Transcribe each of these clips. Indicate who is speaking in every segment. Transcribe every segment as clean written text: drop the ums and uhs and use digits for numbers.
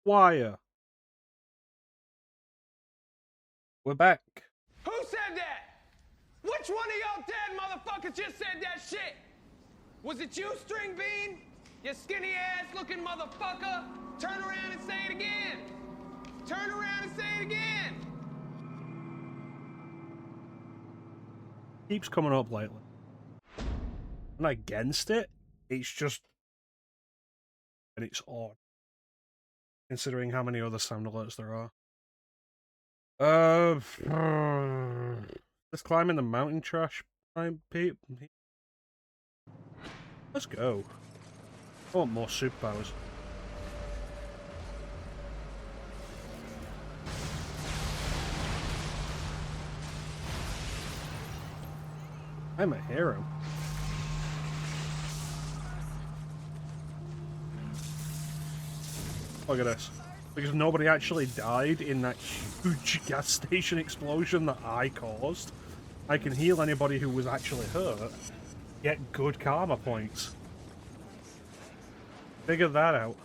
Speaker 1: Wire. We're back.
Speaker 2: Who said that? Which one of y'all dead motherfuckers just said that shit? Was it you, String Bean? You skinny ass looking motherfucker? Turn around and say it again. Turn around and say it again.
Speaker 1: Keeps coming up lately. I'm against it. It's just, and it's odd, considering how many other sound alerts there are. Let's climb in the mountain trash, Pete. Let's go. I want more superpowers. I'm a hero. Look at this. Because nobody actually died in that huge gas station explosion that I caused, I can heal anybody who was actually hurt, get good karma points. Figure that out.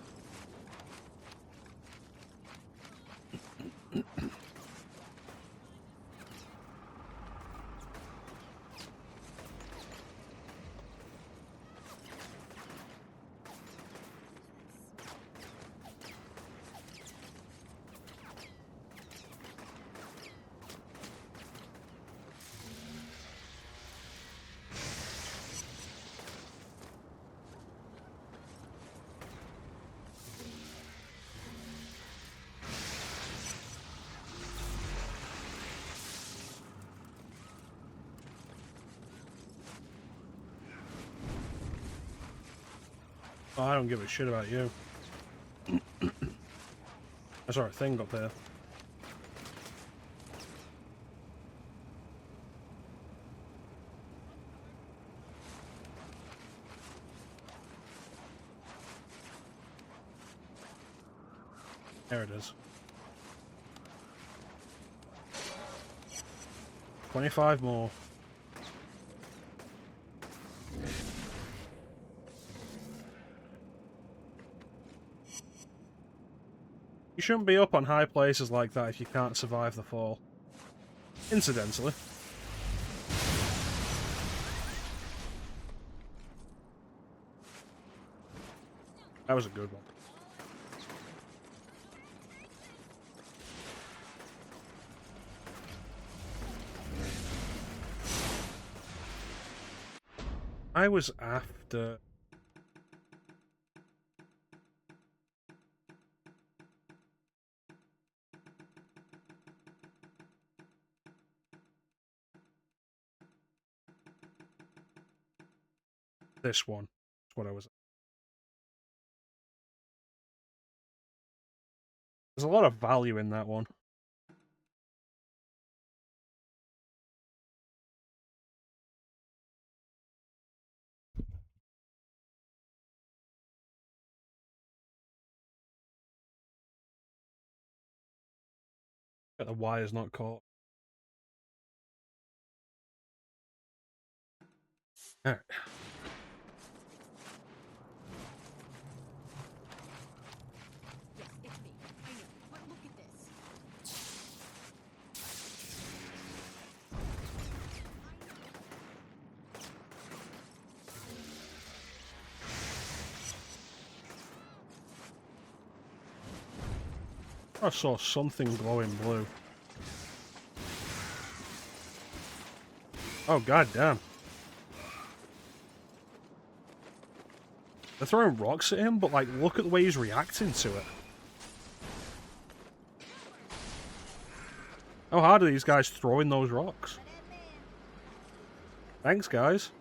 Speaker 1: Oh, I don't give a shit about you. I saw a thing up there. There it is. 25 more. You shouldn't be up on high places like that if you can't survive the fall. Incidentally. That was a good one. I was after... this one. That's what I was... There's a lot of value in that one. But the wire's not caught. Alright.
Speaker 3: Yes, it's me. I know. But look at this.
Speaker 1: I saw something glowing blue. Oh, goddamn. They're throwing rocks at him, but, like, look at the way he's reacting to it. How hard are these guys throwing those rocks? Thanks, guys.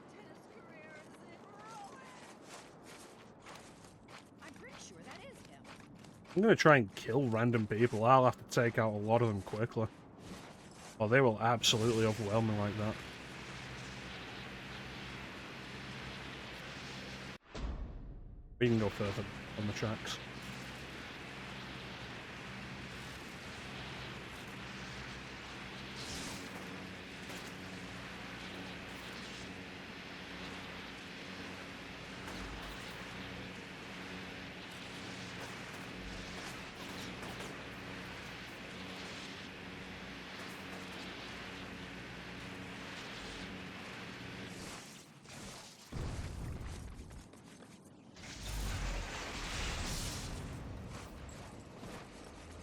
Speaker 3: I'm pretty sure that is him.
Speaker 1: I'm gonna try and kill random people. I'll have to take out a lot of them quickly. Or they will absolutely overwhelm me like that. We can go further on the tracks.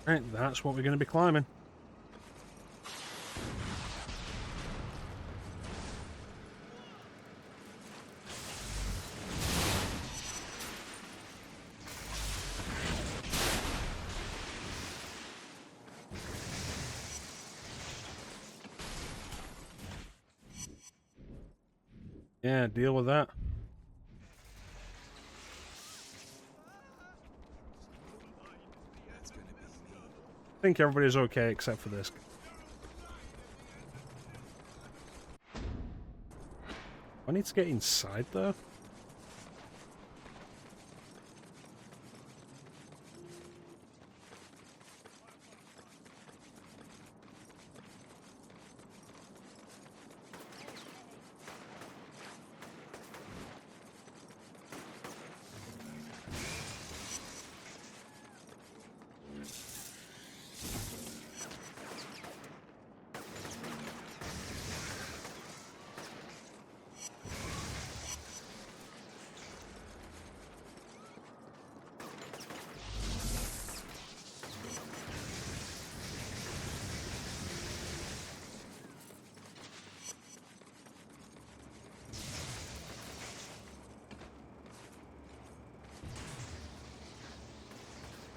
Speaker 1: Right, that's what we're going to be climbing. Yeah, deal with that. I think everybody's okay except for this. I need to get inside there.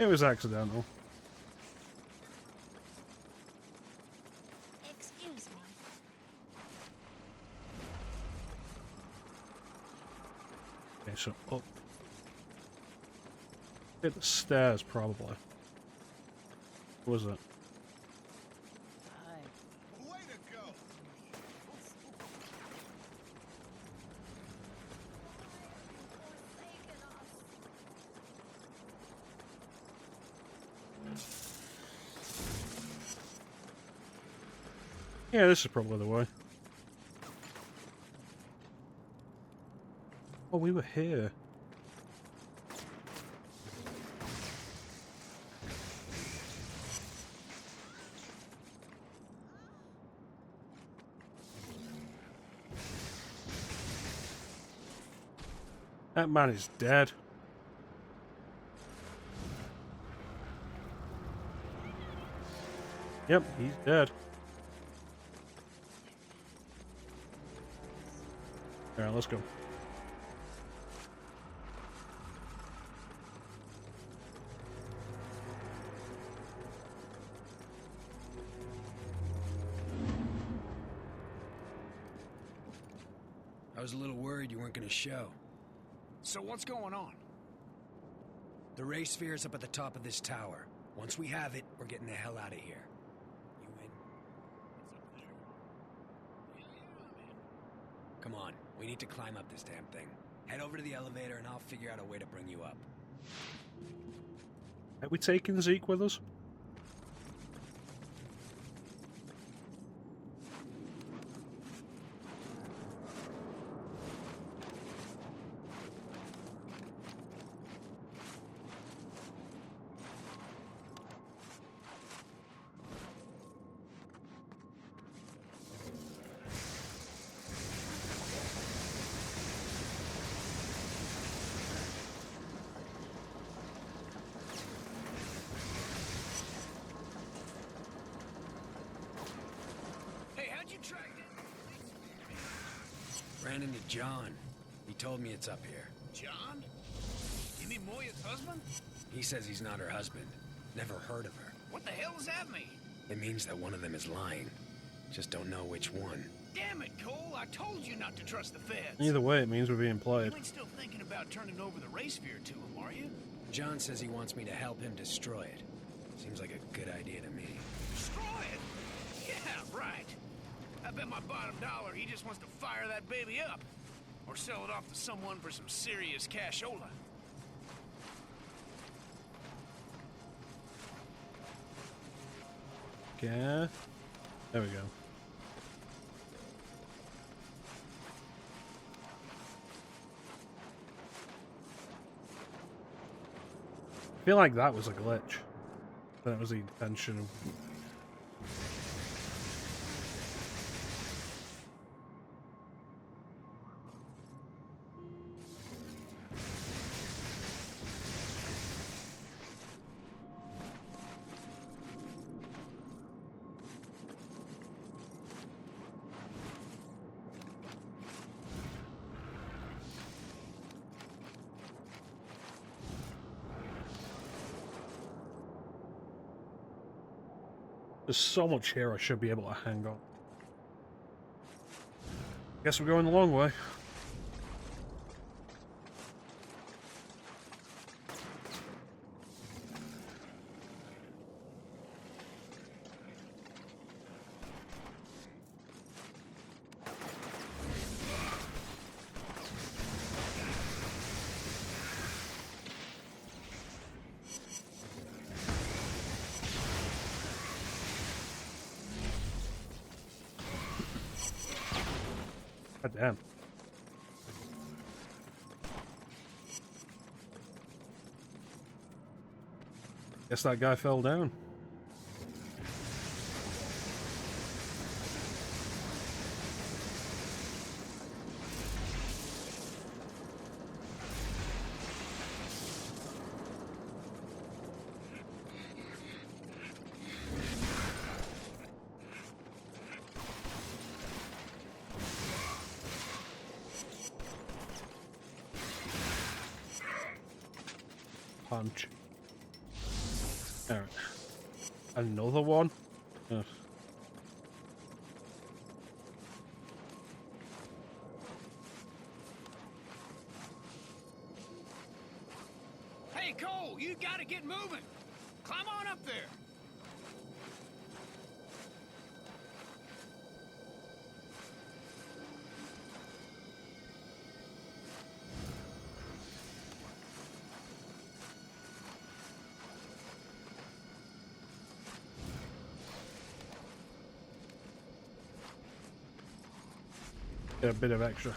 Speaker 1: It was accidental.
Speaker 3: Excuse me.
Speaker 1: Okay, so up. Hit the stairs, probably. What was it?
Speaker 4: Way to go!
Speaker 1: Yeah, this is probably the way. Oh, we were here. That man is dead. Yep, he's dead. Alright, let's go.
Speaker 5: I was a little worried you weren't going to show.
Speaker 4: So what's going on?
Speaker 5: The ray sphere's up at the top of this tower. Once we have it, we're getting the hell out of here. You in? Come on, we need to climb up this damn thing. Head over to the elevator and I'll figure out a way to bring you up.
Speaker 1: Are we taking Zeke with us?
Speaker 4: Hey, how'd you track that?
Speaker 5: Ran into John. He told me it's up here.
Speaker 4: John? You mean Moya's husband?
Speaker 5: He says he's not her husband. Never heard of her.
Speaker 4: What the hell does that mean?
Speaker 5: It means that one of them is lying. Just don't know which one.
Speaker 4: Damn it, Cole. I told you not to trust the feds.
Speaker 1: Either way, it means we're being played.
Speaker 4: You ain't still thinking about turning over the ray sphere to him, are you?
Speaker 5: John says he wants me to help him destroy it. Seems like a good idea to me.
Speaker 4: Destroy it? Yeah, right. I bet my bottom dollar he just wants to fire that baby up. Or sell it off to someone for some serious cashola.
Speaker 1: Yeah. There we go. I feel like that was a glitch. That was the intention of... There's so much here I should be able to hang on. Guess we're going the long way. God damn. Guess that guy fell down. Punch. Alright. Another one? Ugh.
Speaker 4: Hey, Cole, you gotta get moving. Climb on up there.
Speaker 1: Get a bit of extra. I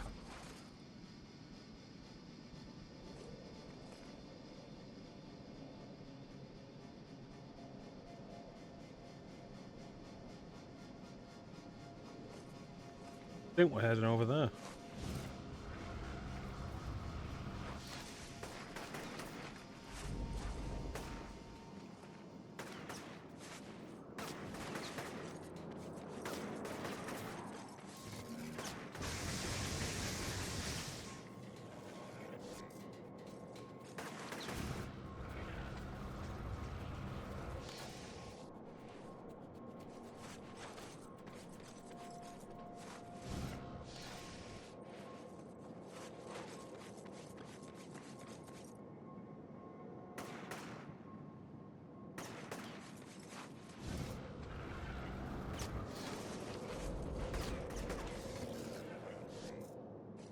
Speaker 1: think we're heading over there.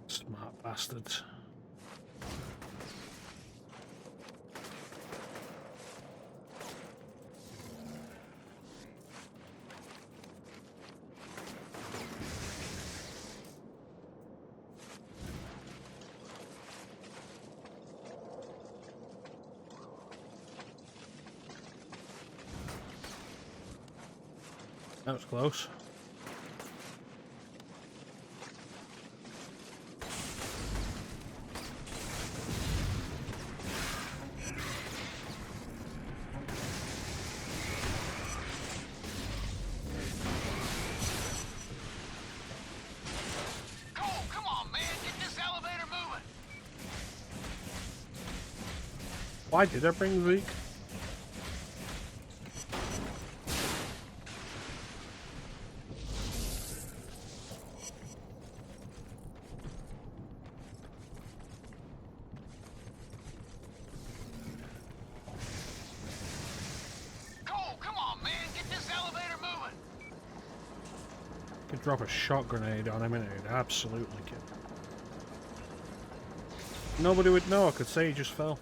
Speaker 1: Smart bastards. That was close.
Speaker 4: Cole, come on, man. Get this elevator moving.
Speaker 1: Why did I bring Zeke?
Speaker 4: Cole, come on, man. Get this elevator moving.
Speaker 1: Could drop a shot grenade on him and it'd absolutely kill him. Nobody would know. I could say he just fell.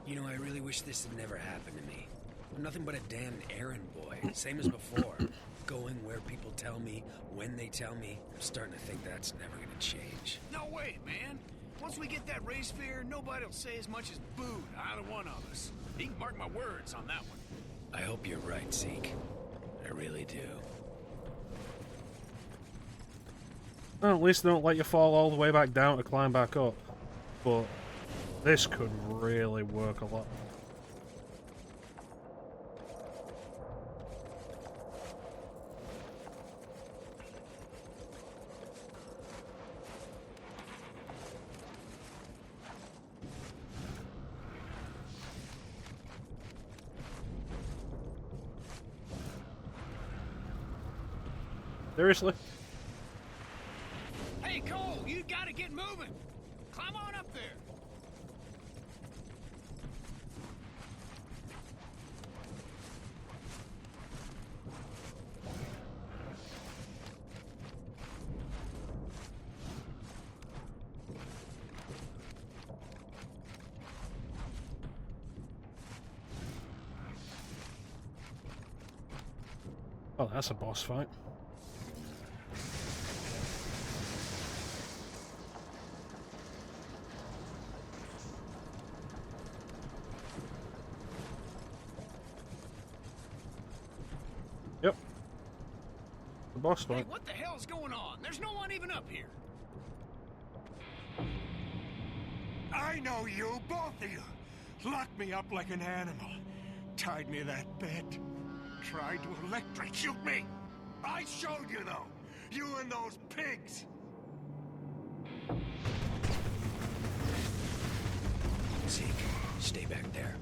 Speaker 5: You know, I really wish this had never happened to me. I'm nothing but a damned errand boy, same as before. Going where people tell me, when they tell me. I'm starting to think that's never gonna change.
Speaker 4: No way, man. Once we get that race fair, nobody'll say as much as boo to either one of us. You can mark my words on that one.
Speaker 5: I hope you're right, Zeke. I really do.
Speaker 1: Well, at least they don't let you fall all the way back down to climb back up. But this could really work a lot. Seriously?
Speaker 4: Hey, Cole, you gotta get moving. Climb on up there.
Speaker 1: Oh, that's a boss fight. Yep. The boss
Speaker 4: Hey,
Speaker 1: fight.
Speaker 4: what the hell's going on? There's no one even up here.
Speaker 6: I know you, both of you. Locked me up like an animal. Tied me to that bed. Tried to electrocute me. I showed you, though. You and those pigs.
Speaker 5: Zeke, stay back there.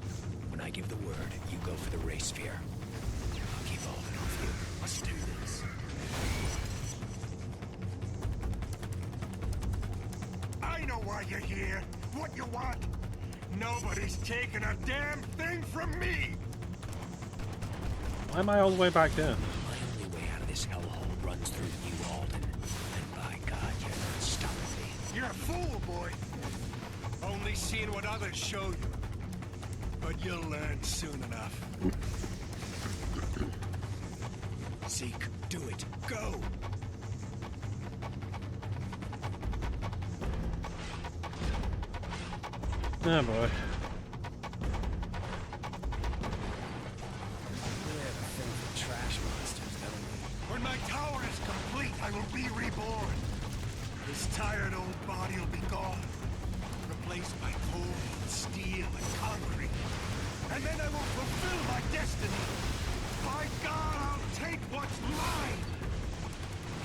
Speaker 5: When I give the word, you go for the ray sphere. I'll keep all of it off you. Let's do this.
Speaker 6: I know why you're here. What you want. Nobody's taking a damn thing from me.
Speaker 1: Why am I all the way back here?
Speaker 5: My only way out of this hellhole runs through New Alden. And by God, you're not stopping me.
Speaker 6: You're a fool, boy. Only seeing what others show you. But you'll learn soon enough.
Speaker 5: Zeke, do it.
Speaker 6: Go.
Speaker 1: Oh boy.
Speaker 5: Trash monsters, don't we?
Speaker 6: When my tower is complete, I will be reborn. This tired old body will be gone. Replaced by coal, steel, and concrete. And then I will fulfill my destiny. By God, I'll take what's mine.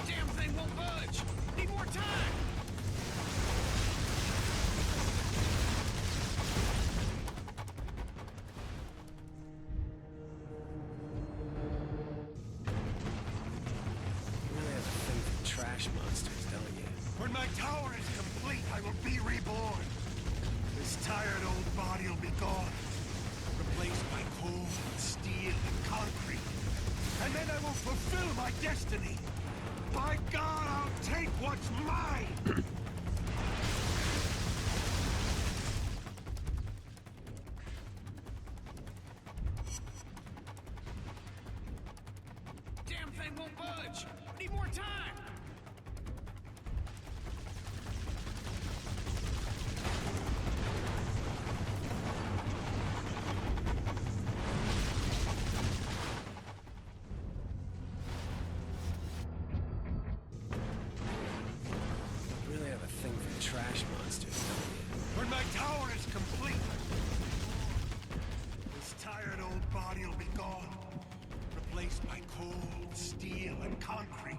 Speaker 4: Damn thing won't budge. Need more time.
Speaker 5: You really have a thing for trash monsters, don't you?
Speaker 6: When my tower is complete, I will be reborn. This tired old body will be gone. Replaced by coal, steel, and concrete. And then I will fulfill my destiny. By God, I'll take what's mine!
Speaker 4: Damn thing won't budge. Need more time.
Speaker 5: You really have a thing for trash monsters, don't you?
Speaker 6: When my tower is complete, this tired old body will be gone. Replaced by coal, steel, and concrete.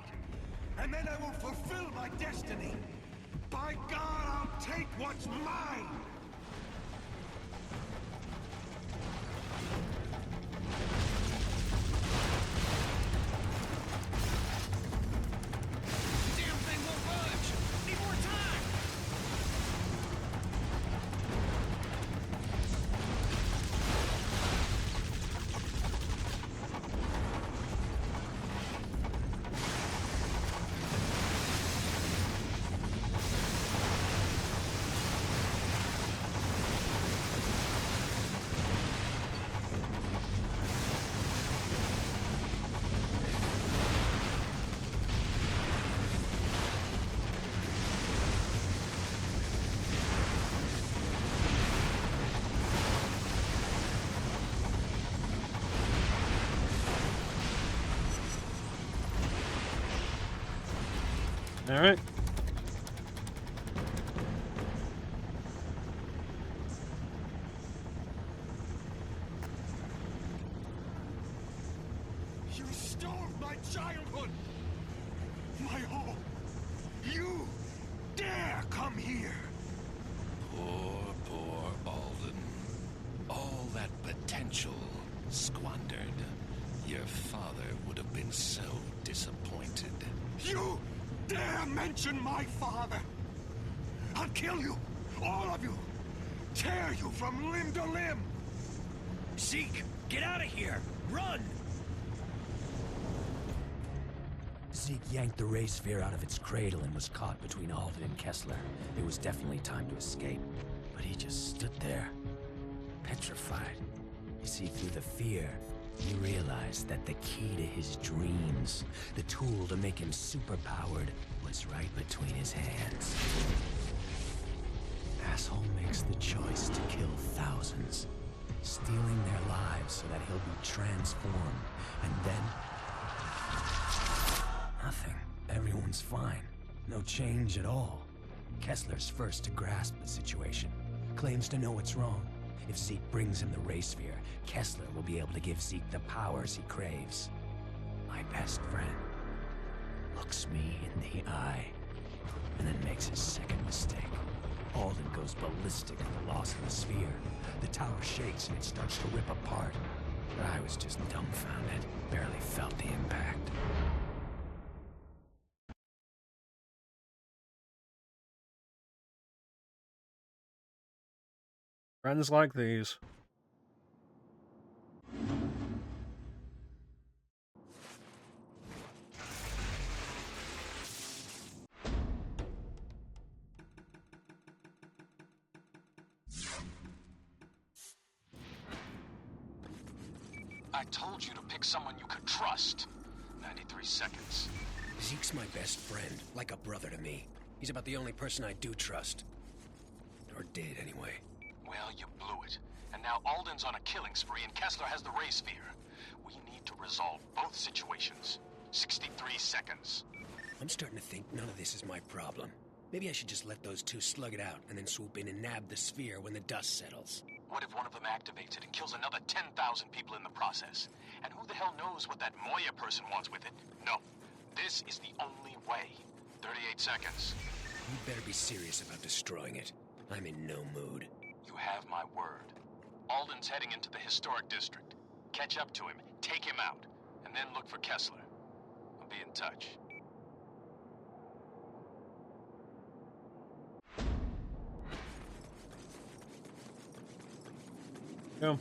Speaker 6: And then I will fulfill my destiny. By God, I'll take what's mine!
Speaker 4: Damn thing won't budge. Need more time.
Speaker 1: Alright.
Speaker 6: You stole my childhood! My home! You dare come here!
Speaker 7: Poor Alden. All that potential squandered. Your father would have been so disappointed.
Speaker 6: You dare mention my father! I'll kill you! All of you! Tear you from limb to limb!
Speaker 5: Zeke, get out of here! Run! Zeke yanked the ray sphere out of its cradle and was caught between Alden and Kessler. It was definitely time to escape, but he just stood there, petrified. You see, through the fear, he realized that the key to his dreams, the tool to make him superpowered, was right between his hands. Asshole makes the choice to kill thousands, stealing their lives so that he'll be transformed, and then... nothing. Everyone's fine. No change at all. Kessler's first to grasp the situation. Claims to know what's wrong. If Zeke brings him the ray sphere, Kessler will be able to give Zeke the powers he craves. My best friend looks me in the eye, and then makes his second mistake. Alden goes ballistic at the loss of the sphere. The tower shakes and it starts to rip apart. But I was just dumbfounded, barely felt the impact.
Speaker 1: Friends like these.
Speaker 7: I told you to pick someone you could trust. 93 seconds.
Speaker 5: Zeke's my best friend, like a brother to me. He's about the only person I do trust. Or did, anyway.
Speaker 7: Well, you blew it. And now Alden's on a killing spree and Kessler has the ray sphere. We need to resolve both situations. 63 seconds.
Speaker 5: I'm starting to think none of this is my problem. Maybe I should just let those two slug it out and then swoop in and nab the sphere when the dust settles.
Speaker 7: What if one of them activates it and kills another 10,000 people in the process? And who the hell knows what that Moya person wants with it? No. This is the only way. 38 seconds.
Speaker 5: You better be serious about destroying it. I'm in no mood.
Speaker 7: You have my word. Alden's heading into the historic district. Catch up to him, take him out, and then look for Kessler. I'll be in touch.
Speaker 1: Yeah.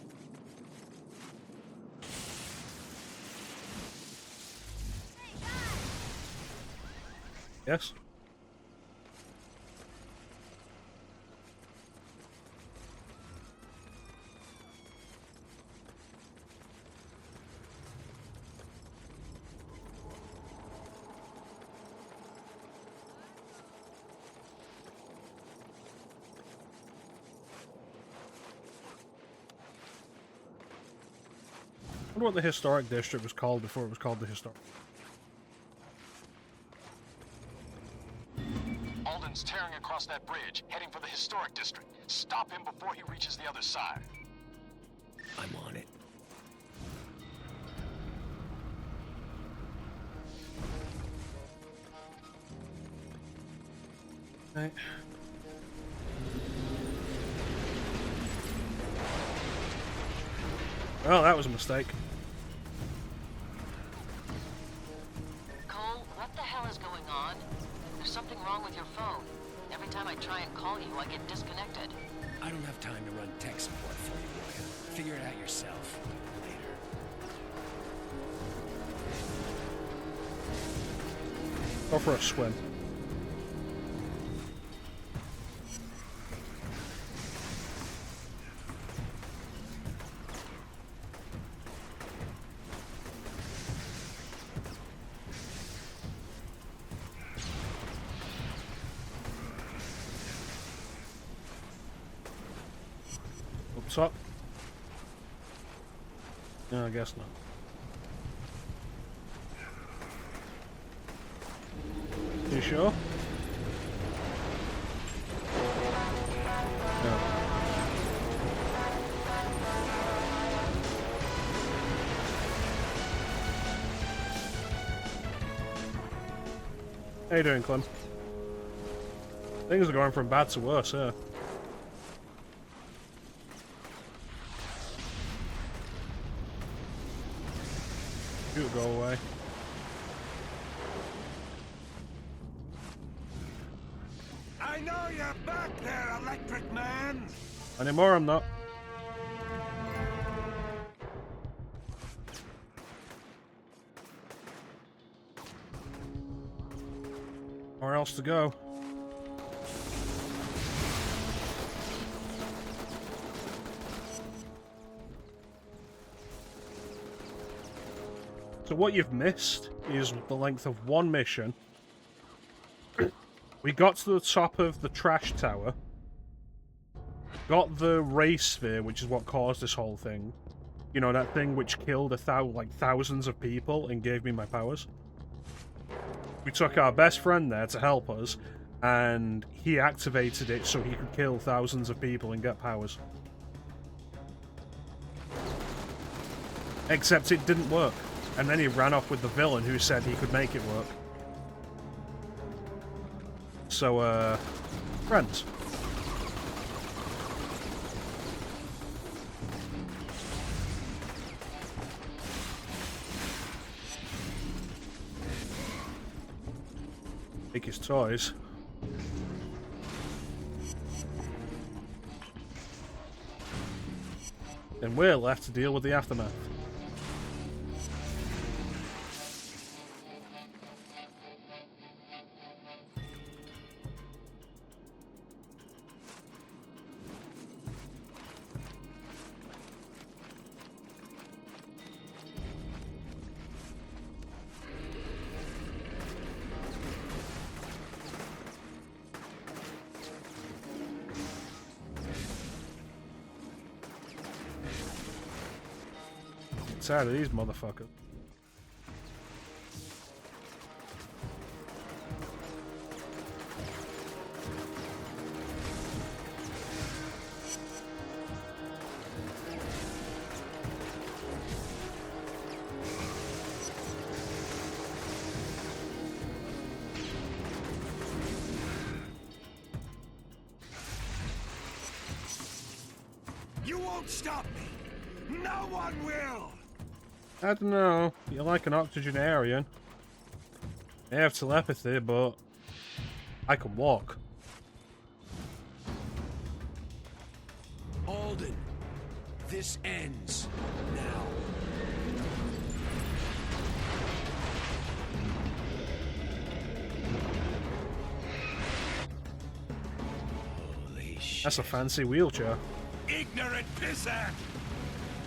Speaker 1: Yes. I wonder what the historic district was called before it was called the historic.
Speaker 7: Alden's tearing across that bridge, heading for the historic district. Stop him before he reaches the other side.
Speaker 5: I'm on it.
Speaker 1: Right. Well, that was a mistake.
Speaker 8: Cole, what the hell is going on? There's something wrong with your phone. Every time I try and call you, I get disconnected.
Speaker 5: I don't have time to run tech support for you, Moya. Figure it out yourself. Later.
Speaker 1: Go for a swim. What's up? No, I guess not. You sure? No. How you doing, Clem? Things are going from bad to worse, yeah. Shoot, go away.
Speaker 6: I know you're back there, Electric Man!
Speaker 1: Anymore, I'm not. Where else to go? So what you've missed is the length of one mission. We got to the top of the trash tower. Got the ray sphere, which is what caused this whole thing. You know, that thing which killed thousands of people and gave me my powers. We took our best friend there to help us, and he activated it so he could kill thousands of people and get powers. Except it didn't work. And then he ran off with the villain who said he could make it work. So, friends. Take his toys. And we're left to deal with the aftermath. Out of these motherfuckers.
Speaker 6: You won't stop me! No one will!
Speaker 1: I don't know. You're like an octogenarian. I have telepathy, but I can walk.
Speaker 5: Alden, this ends now. Holy shit.
Speaker 1: That's a fancy wheelchair.
Speaker 6: Ignorant pissant!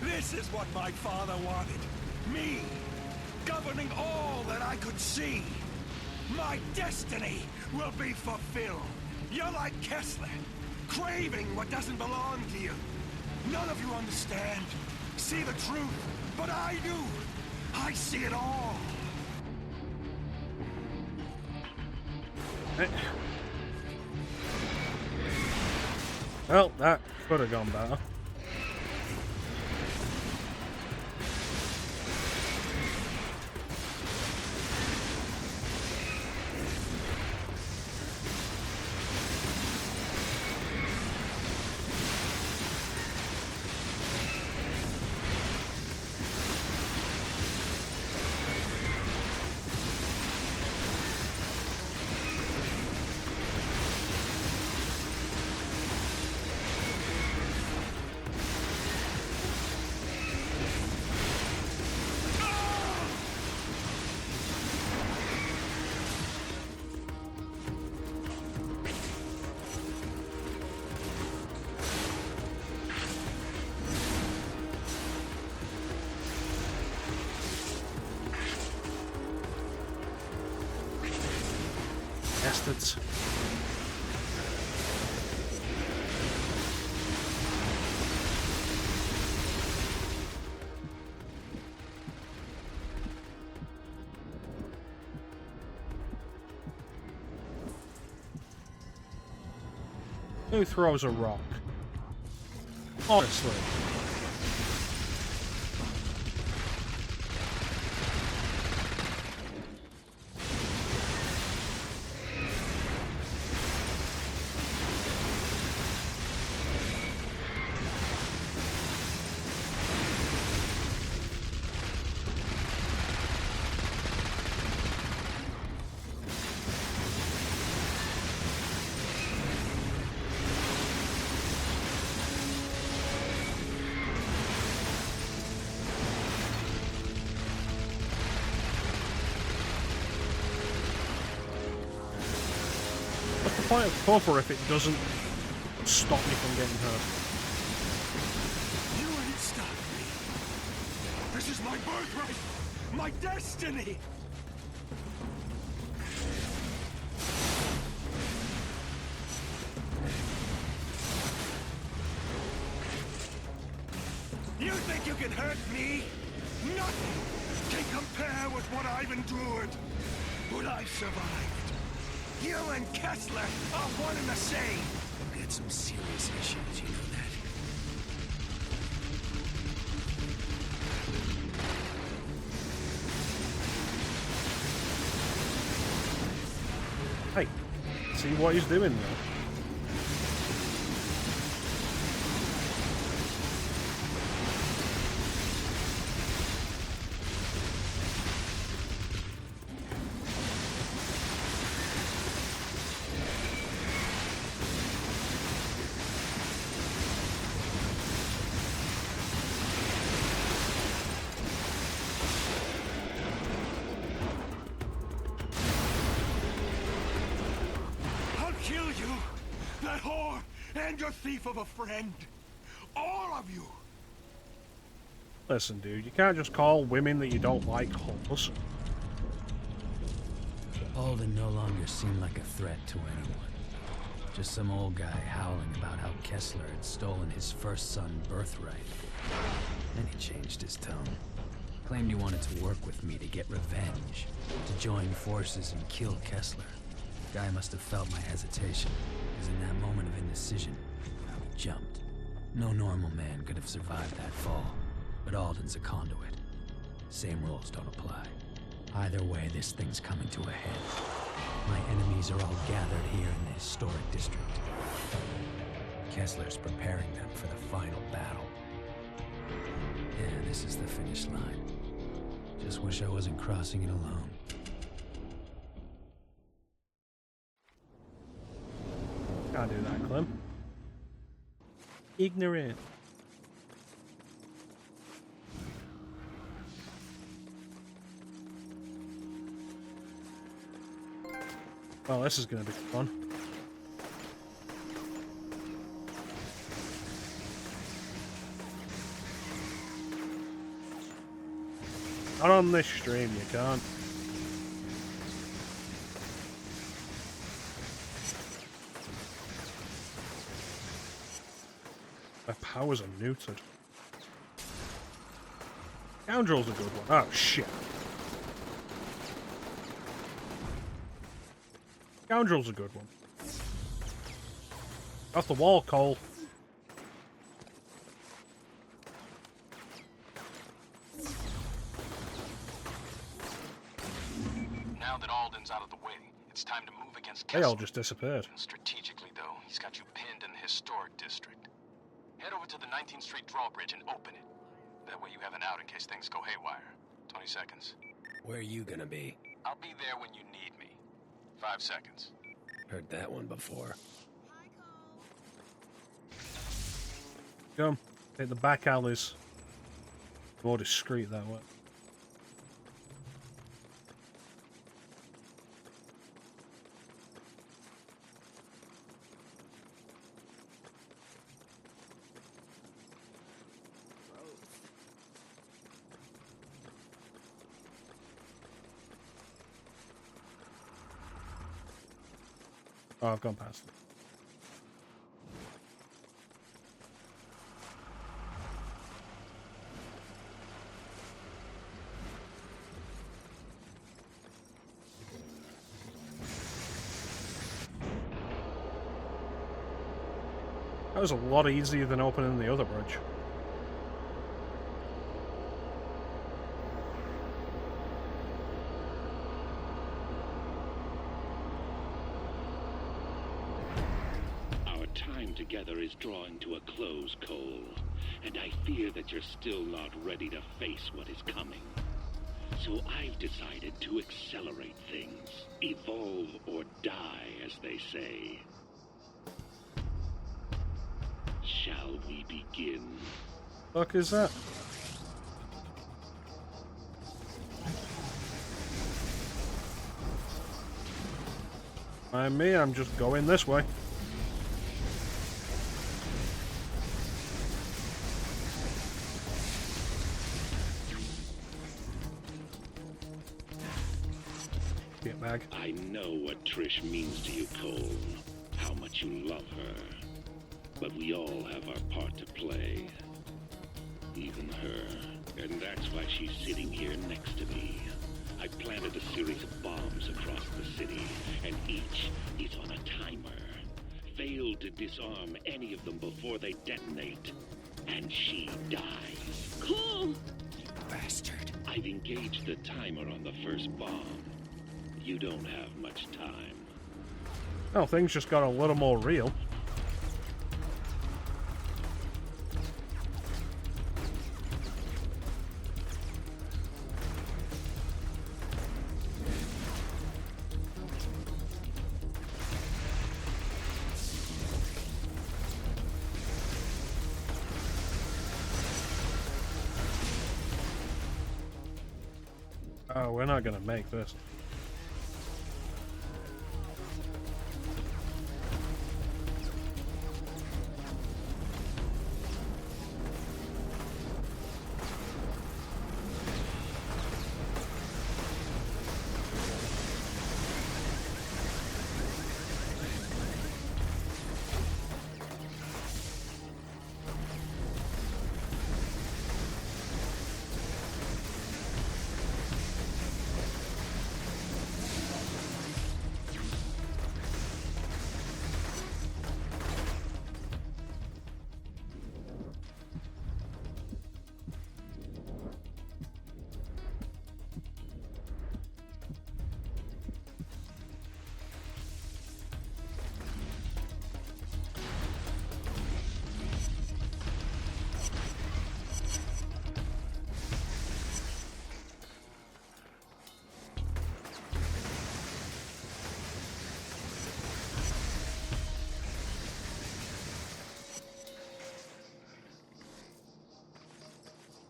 Speaker 6: This is what my father wanted. Me, governing all that I could see. My destiny will be fulfilled. You're like Kessler, craving what doesn't belong to you. None of you understand, see the truth, but I do. I see it all.
Speaker 1: Well, that could have gone better. Bastards. Who throws a rock? Honestly. point of cover if it doesn't stop me from getting hurt?
Speaker 6: You ain't stopping me. This is my birthright, my destiny. You think you can hurt me? Nothing can compare with what I've endured, what I've survived. You and Kessler are one and the same.
Speaker 5: We had some serious issues, you know that?
Speaker 1: Hey, see what he's doing there?
Speaker 6: Kill you, that whore, and your thief of a friend. All of you.
Speaker 1: Listen, dude, you can't just call women that you don't like whores.
Speaker 5: Alden no longer seemed like a threat to anyone. Just some old guy howling about how Kessler had stolen his first son's birthright. Then he changed his tone. Claimed he wanted to work with me to get revenge, to join forces and kill Kessler. Guy must have felt my hesitation, because in that moment of indecision, he jumped. No normal man could have survived that fall, but Alden's a conduit. Same rules don't apply. Either way, this thing's coming to a head. My enemies are all gathered here in the historic district. Kessler's preparing them for the final battle. Yeah, this is the finish line. Just wish I wasn't crossing it alone.
Speaker 1: Can't do that, Clem. Ignorant. Well, this is going to be fun. Not on this stream, you can't. My powers are neutered. Scoundrel's a good one. Oh, shit. Scoundrel's a good one. Off the wall, Cole.
Speaker 7: Now that Alden's out of the way, it's time to move against
Speaker 1: They
Speaker 7: Kessler.
Speaker 1: all just disappeared.
Speaker 7: Strategically, though, he's got you pinned in the historic district. Head over to the 19th Street drawbridge and open it. That way you have an out in case things go haywire. 20 seconds.
Speaker 5: Where are you gonna be?
Speaker 7: I'll be there when you need me. 5 seconds.
Speaker 5: Heard that one before.
Speaker 1: Come. Hit the back alleys. More discreet that way. Oh, I've gone past it. That was a lot easier than opening the other bridge.
Speaker 9: Together is drawing to a close, Cole, and I fear that you're still not ready to face what is coming. So I've decided to accelerate things. Evolve or die, as they say. Shall we begin?
Speaker 1: Fuck is that? Mind me, I'm just going this way. Get back.
Speaker 9: I know what Trish means to you, Cole. How much you love her. But we all have our part to play. Even her. And that's why she's sitting here next to me. I planted a series of bombs across the city, and each is on a timer. Failed to disarm any of them before they detonate, and she dies.
Speaker 3: Cool.
Speaker 5: You bastard.
Speaker 9: I've engaged the timer on the first bomb. You don't have much time.
Speaker 1: Oh, things just got a little more real. Oh, we're not gonna make this.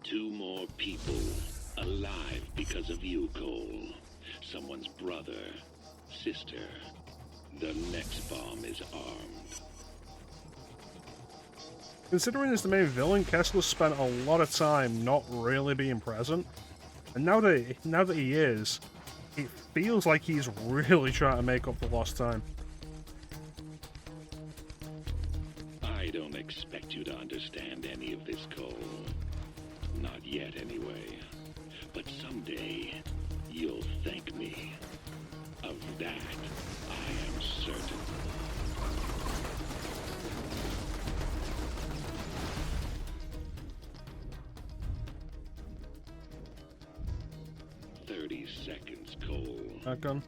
Speaker 9: Two more people alive because of you, Cole. Someone's brother, sister. The next bomb is armed.
Speaker 1: Considering he's the main villain, Kessler spent a lot of time not really being present. And now that he is, it feels like he's really trying to make up for lost time.
Speaker 9: I don't expect you to understand any of this, Cole. Not yet, anyway. But someday, you'll thank me. Of that, I am certain. Seconds, Cole.
Speaker 1: Shotgun.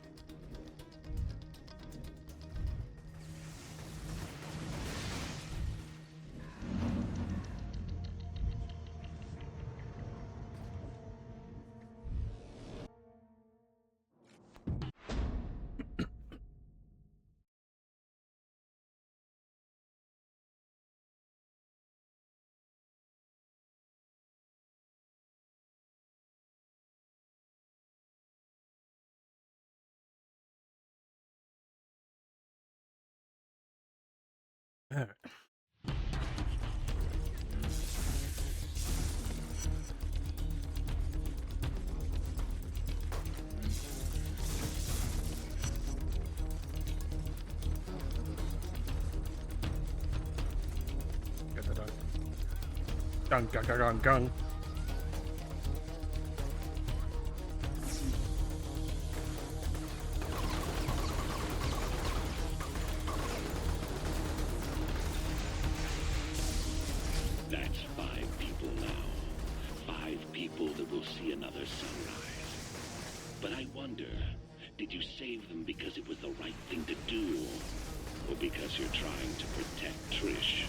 Speaker 1: Alright. Get that done. Gung, gung, gung, gung, gung.
Speaker 9: That's 5 people now. 5 people that will see another sunrise. But I wonder, did you save them because it was the right thing to do? Or because you're trying to protect Trish?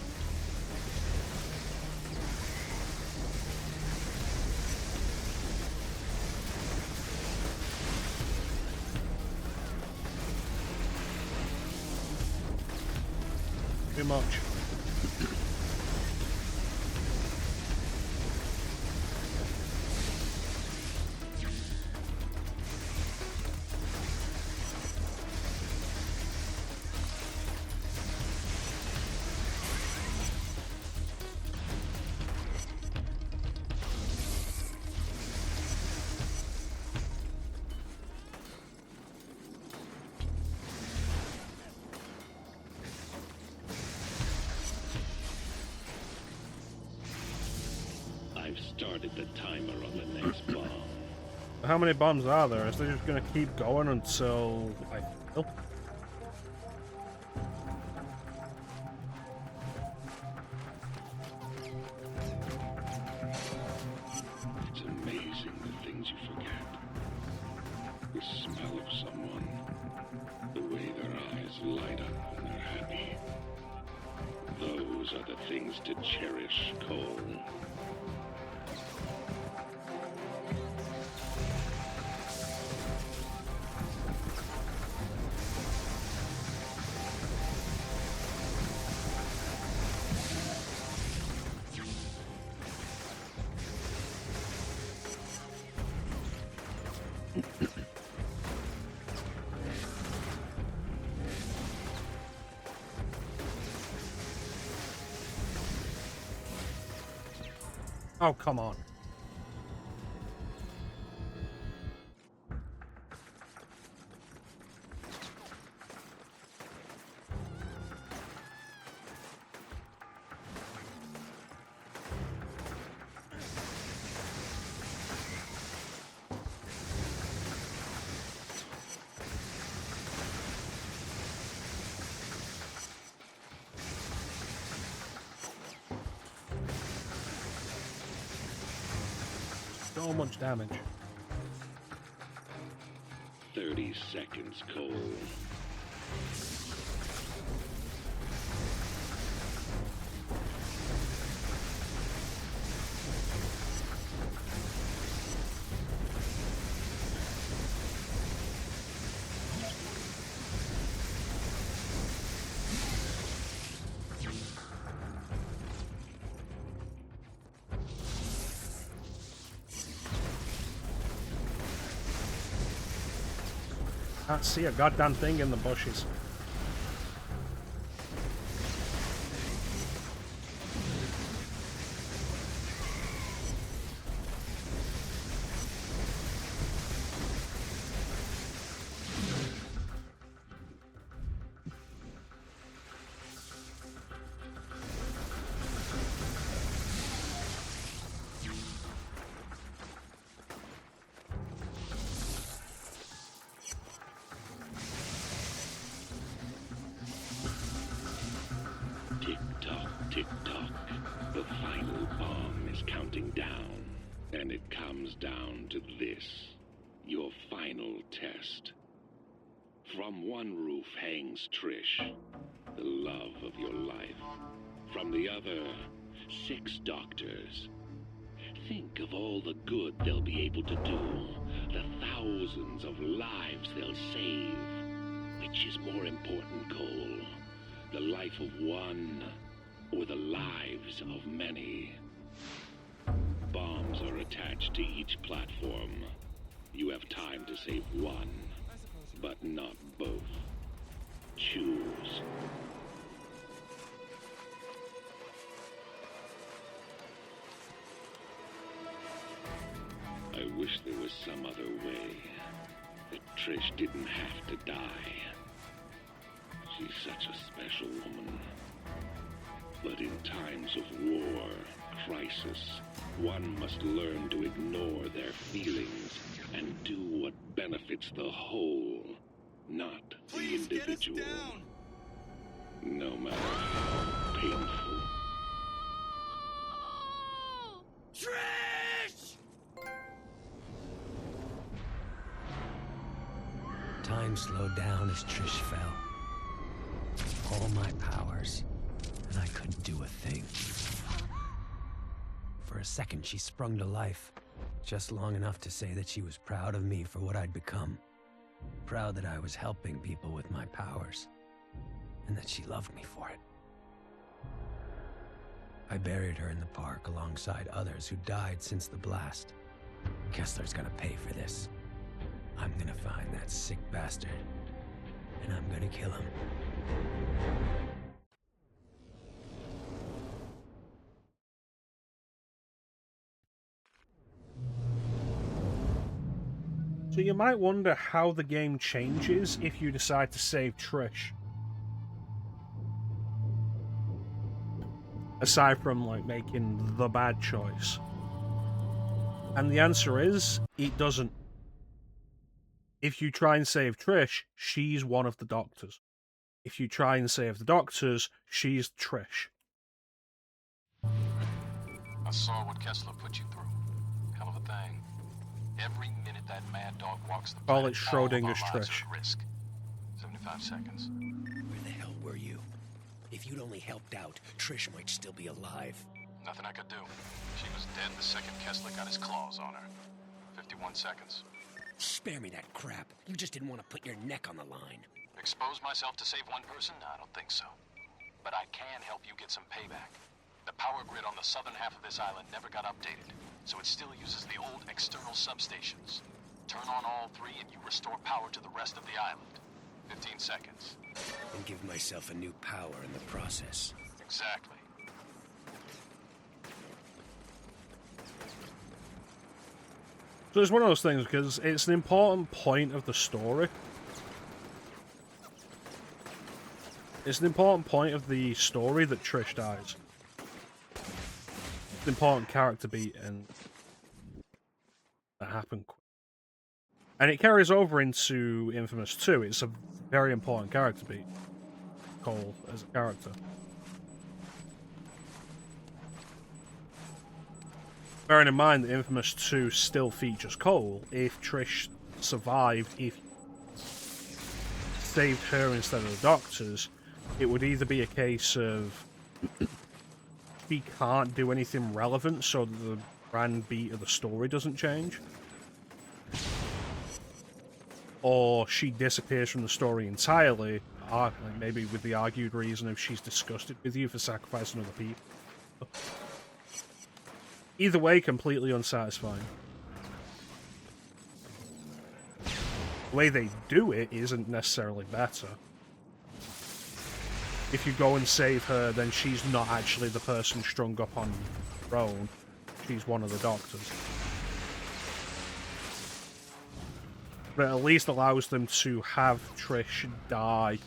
Speaker 1: Too much.
Speaker 9: started the timer on the next bomb.
Speaker 1: How many bombs are there? Is they just gonna keep going until I fail?
Speaker 9: It's amazing the things you forget. The smell of someone. The way their eyes light up when they're happy. Those are the things to cherish, Cole.
Speaker 1: Oh, come on. So much damage.
Speaker 9: 30 seconds, Cole.
Speaker 1: Can't see a goddamn thing in the bushes.
Speaker 9: Tick-tock, tick-tock. The final bomb is counting down. And it comes down to this. Your final test. From one roof hangs Trish, the love of your life. From the other, 6 doctors. Think of all the good they'll be able to do. The thousands of lives they'll save. Which is more important, Cole? The life of one, or the lives of many? Bombs are attached to each platform. You have time to save one, but not both. Choose. I wish there was some other way. That Trish didn't have to die. She's such a special woman. But in times of war, crisis, one must learn to ignore their feelings and do what benefits the whole, not the individual. No matter how painful.
Speaker 2: Trish!
Speaker 5: Time slowed down as Trish fell. All my powers, and I couldn't do a thing. For a second, she sprung to life, just long enough to say that she was proud of me for what I'd become. Proud that I was helping people with my powers, and that she loved me for it. I buried her in the park alongside others who died since the blast. Kessler's gonna pay for this. I'm gonna find that sick bastard, and I'm gonna kill him.
Speaker 1: So you might wonder how the game changes if you decide to save Trish. Aside from, like, making the bad choice. And the answer is, it doesn't. If you try and save Trish, she's one of the doctors. If you try and save the doctors, she's Trish.
Speaker 7: I saw what Kessler put you through. Hell of a thing. Every minute that mad dog walks the
Speaker 1: Call
Speaker 7: planet,
Speaker 1: it Schrodinger's
Speaker 7: all of our lives
Speaker 1: Trish.
Speaker 7: are at risk. 75 seconds.
Speaker 5: Where the hell were you? If you'd only helped out, Trish might still be alive.
Speaker 7: Nothing I could do. She was dead the second Kessler got his claws on her. 51 seconds.
Speaker 5: Spare me that crap. You just didn't want to put your neck on the line.
Speaker 7: Expose myself to save one person? No, I don't think so. But I can help you get some payback. The power grid on the southern half of this island never got updated, so it still uses the old external substations. Turn on all three and you restore power to the rest of the island. 15 seconds.
Speaker 5: And give myself a new power in the process.
Speaker 7: Exactly.
Speaker 1: So it's one of those things, because it's an important point of the story. It's an important point of the story that Trish dies. It's an important character beat, and that happened quick. And it carries over into Infamous 2. It's a very important character beat. Cole as a character. Bearing in mind that Infamous 2 still features Cole, if Trish survived, if saved her instead of the doctors, it would either be a case of she can't do anything relevant so that the brand beat of the story doesn't change, or she disappears from the story entirely, maybe with the argued reason of she's disgusted with you for sacrificing other people. Either way, completely unsatisfying. The way they do it isn't necessarily better. If you go and save her, then she's not actually the person strung up on the throne. She's one of the doctors. But it at least allows them to have Trish die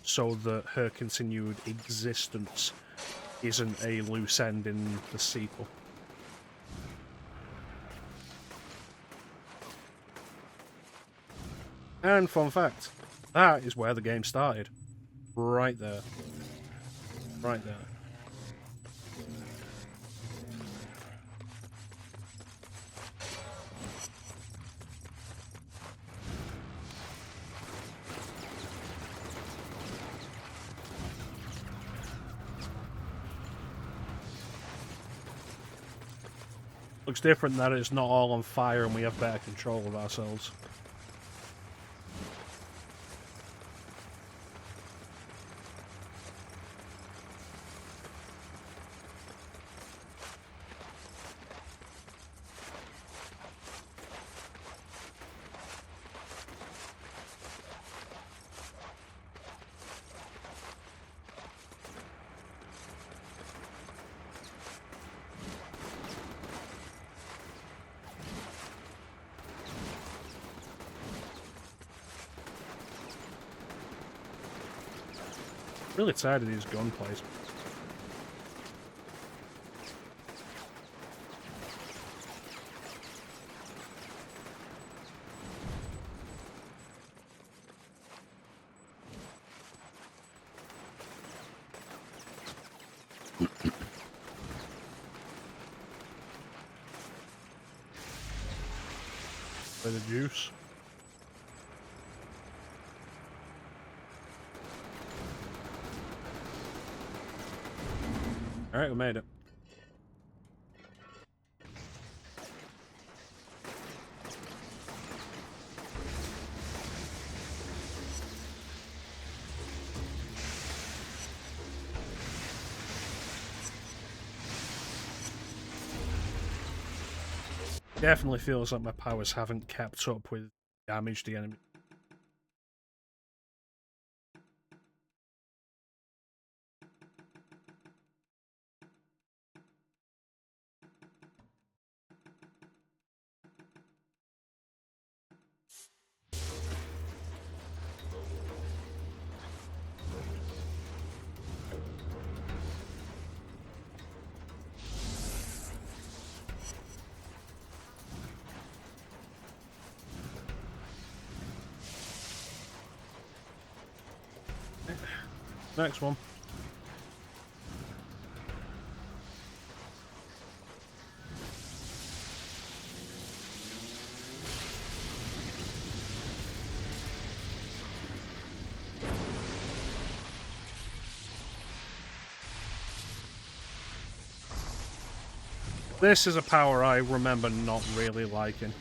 Speaker 1: so that her continued existence isn't a loose end in the sequel. And fun fact, that is where the game started. Right there. Right there. Looks different that it's not all on fire and we have better control of ourselves. Really tired of these gun plays. Bit of juice. Alright, we made it. Definitely feels like my powers haven't kept up with damage the enemy. Next one. This is a power I remember not really liking.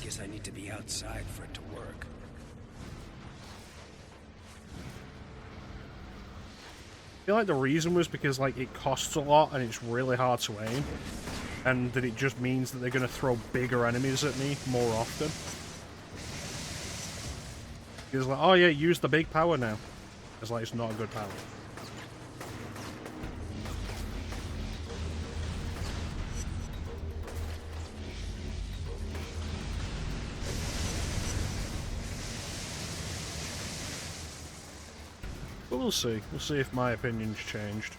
Speaker 5: Guess I need to be outside for it to work.
Speaker 1: I feel like the reason was because like it costs a lot and it's really hard to aim, and that it just means that they're going to throw bigger enemies at me more often. It's like, oh yeah, use the big power now. It's like, it's not a good power. But we'll see. We'll see if my opinion's changed.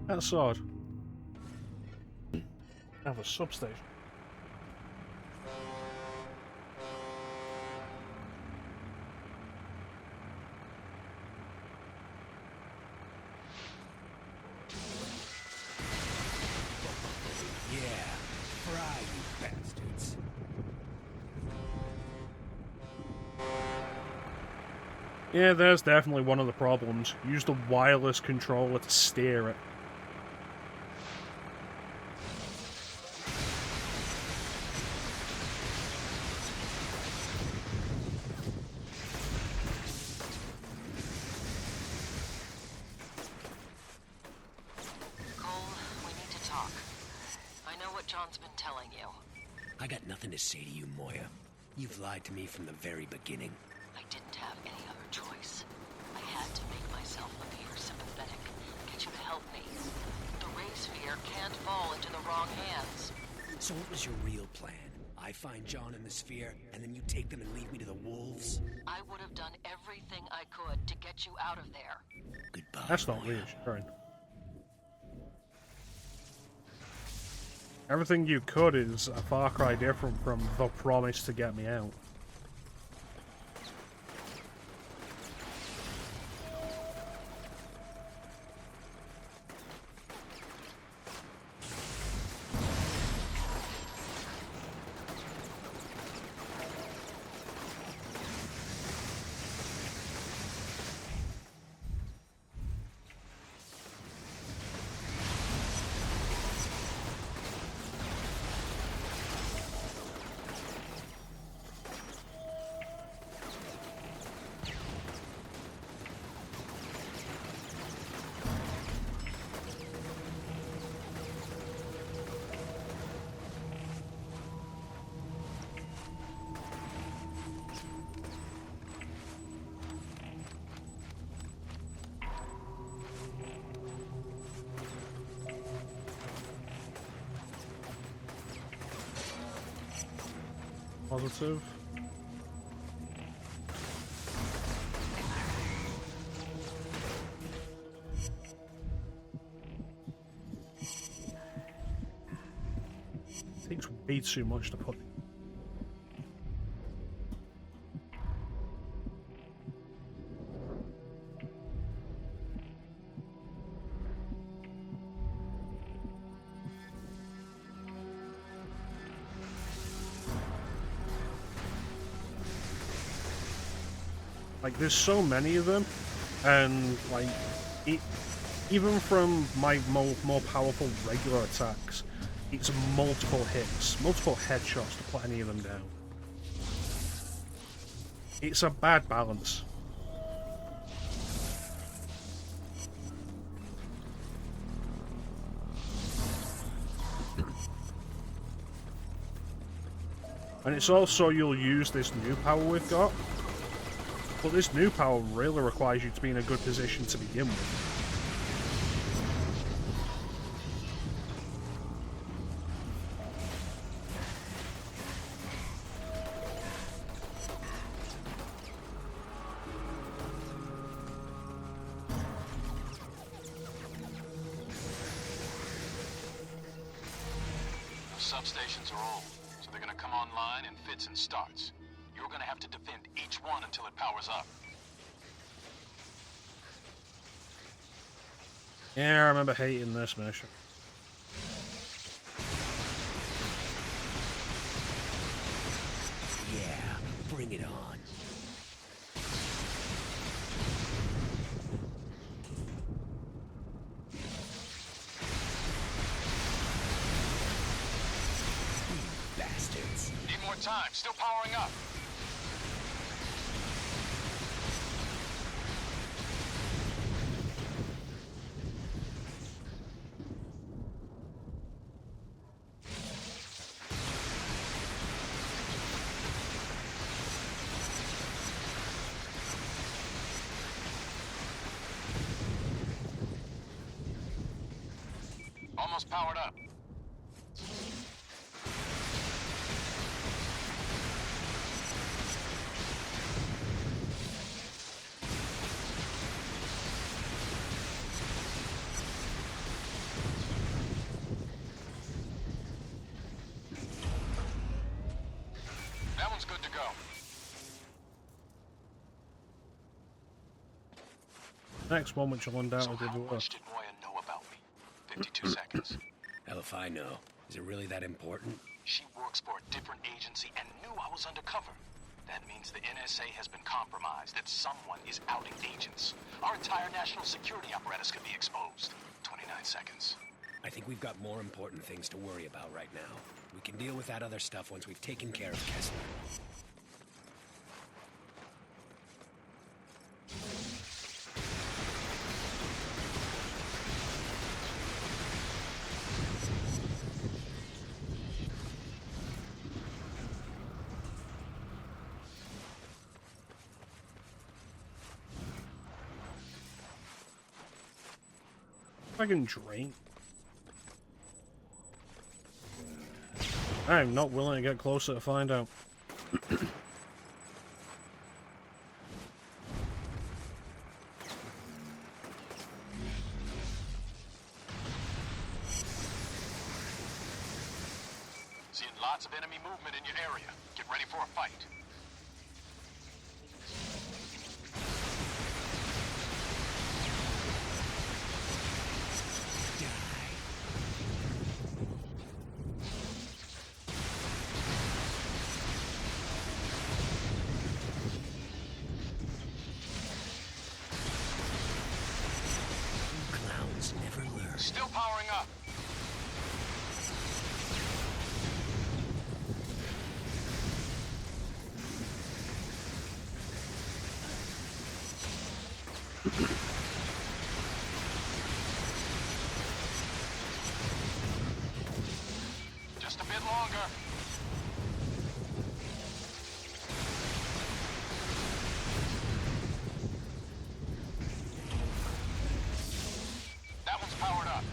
Speaker 1: That sword. I have a substation.
Speaker 5: Yeah, fry, you bastards.
Speaker 1: Yeah, there's definitely one of the problems. Use the wireless controller to steer it.
Speaker 5: I got nothing to say to you, Moya. You've lied to me from the very beginning.
Speaker 8: I didn't have any other choice. I had to make myself appear sympathetic, get you to help me. The ray sphere can't fall into the wrong hands.
Speaker 5: So what was your real plan? I find John in the sphere, and then you take them and leave me to the wolves?
Speaker 8: I would have done everything I could to get you out of there.
Speaker 5: Goodbye,
Speaker 1: That's not
Speaker 5: Moya.
Speaker 1: reassuring. Everything you could is a far cry different from the promise to get me out. Positive. Takes way too much to put. Like, there's so many of them, and like, even from my more powerful regular attacks, it's multiple hits, multiple headshots to put any of them down. It's a bad balance. And it's also, you'll use this new power we've got, but this new power really requires you to be in a good position to begin with.
Speaker 7: Substations are old, so they're gonna come online in fits and starts. You're gonna have to defend each one until it powers up.
Speaker 1: Yeah, I remember hating this mission.
Speaker 5: Yeah, bring it on. Bastards.
Speaker 7: Need more time, still powering up. Almost powered up. That one's good to go.
Speaker 1: Next one, which will undoubtedly
Speaker 7: So how
Speaker 1: do work.
Speaker 7: much did Moya know about me? 52 seconds.
Speaker 5: Hell if I know. Is it really that important?
Speaker 7: She works for a different agency and knew I was undercover. That means the NSA has been compromised, that someone is outing agents. Our entire national security apparatus could be exposed. 29 seconds.
Speaker 5: I think we've got more important things to worry about right now. We can deal with that other stuff once we've taken care of Kessler.
Speaker 1: I can drink. I'm not willing to get closer to find out.
Speaker 7: Seeing lots of enemy movement in your area. Get ready for a fight.
Speaker 5: Clowns never learn.
Speaker 7: Still powering up. Just a bit longer. That one's powered up.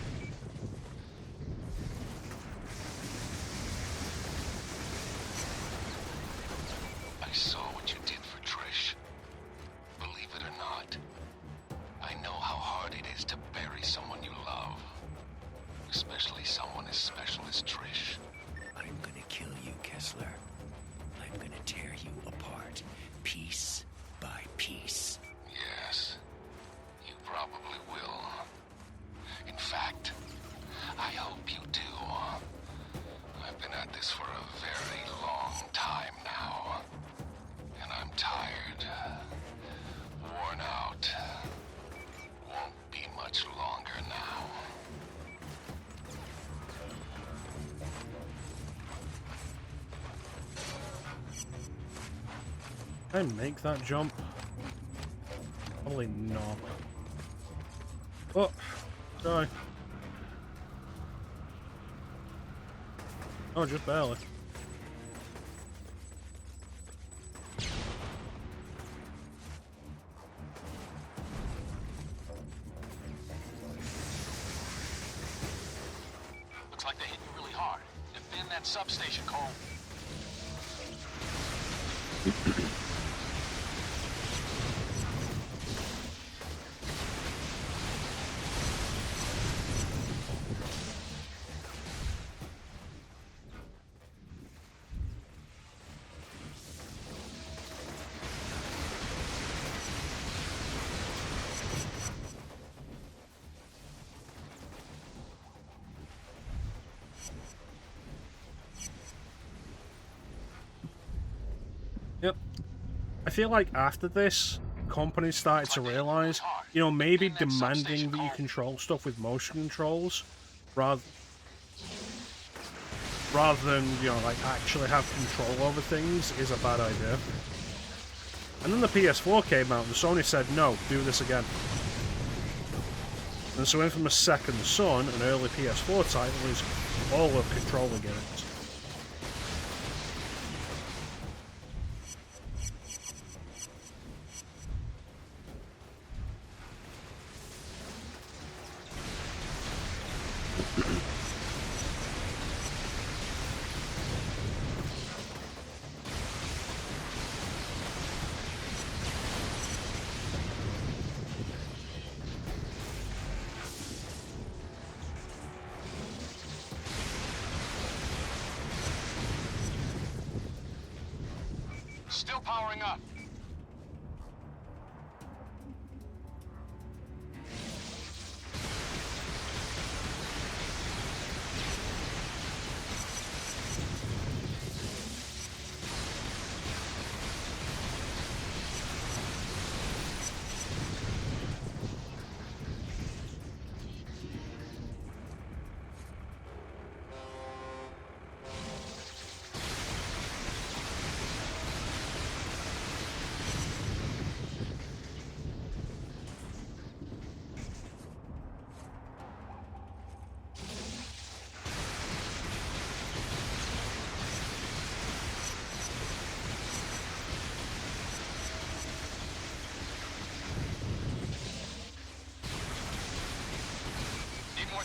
Speaker 10: I saw what you did for Trish. Believe it or not, I know how hard it is to bury someone you love. Especially someone as special as Trish.
Speaker 5: I'm gonna kill you, Kessler. I'm gonna tear you apart, piece by piece.
Speaker 10: Yes, you probably will. In fact, I hope you do. I've been at this for a very long time now. And I'm tired.
Speaker 1: Can I make that jump? Probably not. Oh, die. Oh, just barely.
Speaker 7: Looks like they hit you really hard. Defend that substation, Cole.
Speaker 1: Yep. I feel like after this, companies started to realize, you know, maybe demanding that you control stuff with motion controls rather than, you know, like actually have control over things is a bad idea. And then the PS4 came out and Sony said, no, do this again. And so Infamous Second Son, an early PS4 title, is all of controller gimmicks.
Speaker 7: Still powering up.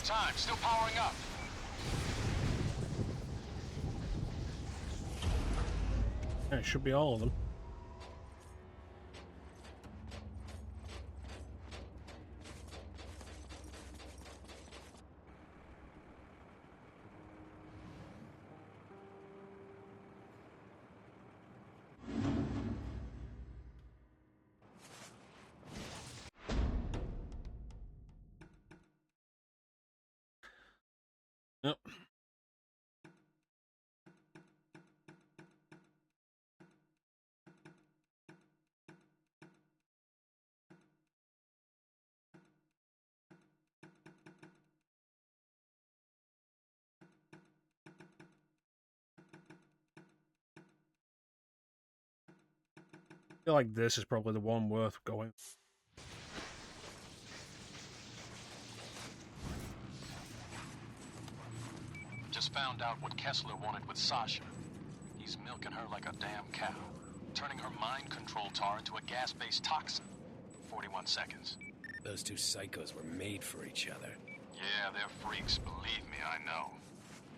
Speaker 7: Time, still powering up.
Speaker 1: Yeah, it should be all of them. Yep. I feel like this is probably the one worth going.
Speaker 7: Just found out what Kessler wanted with Sasha. He's milking her like a damn cow, turning her mind control tar into a gas-based toxin. 41 seconds.
Speaker 5: Those two psychos were made for each other.
Speaker 7: Yeah, they're freaks, believe me, I know.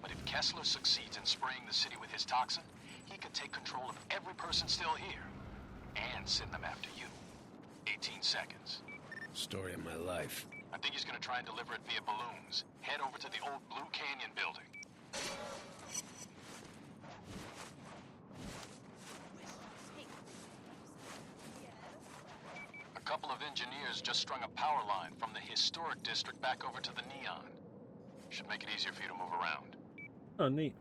Speaker 7: But if Kessler succeeds in spraying the city with his toxin, he could take control of every person still here. And send them after you. 18 seconds.
Speaker 5: Story of my life.
Speaker 7: I think he's gonna try and deliver it via balloons. Head over to the old Blue Canyon building. A couple of engineers just strung a power line from the historic district back over to the Neon. Should make it easier for you to move around.
Speaker 1: Oh, neat.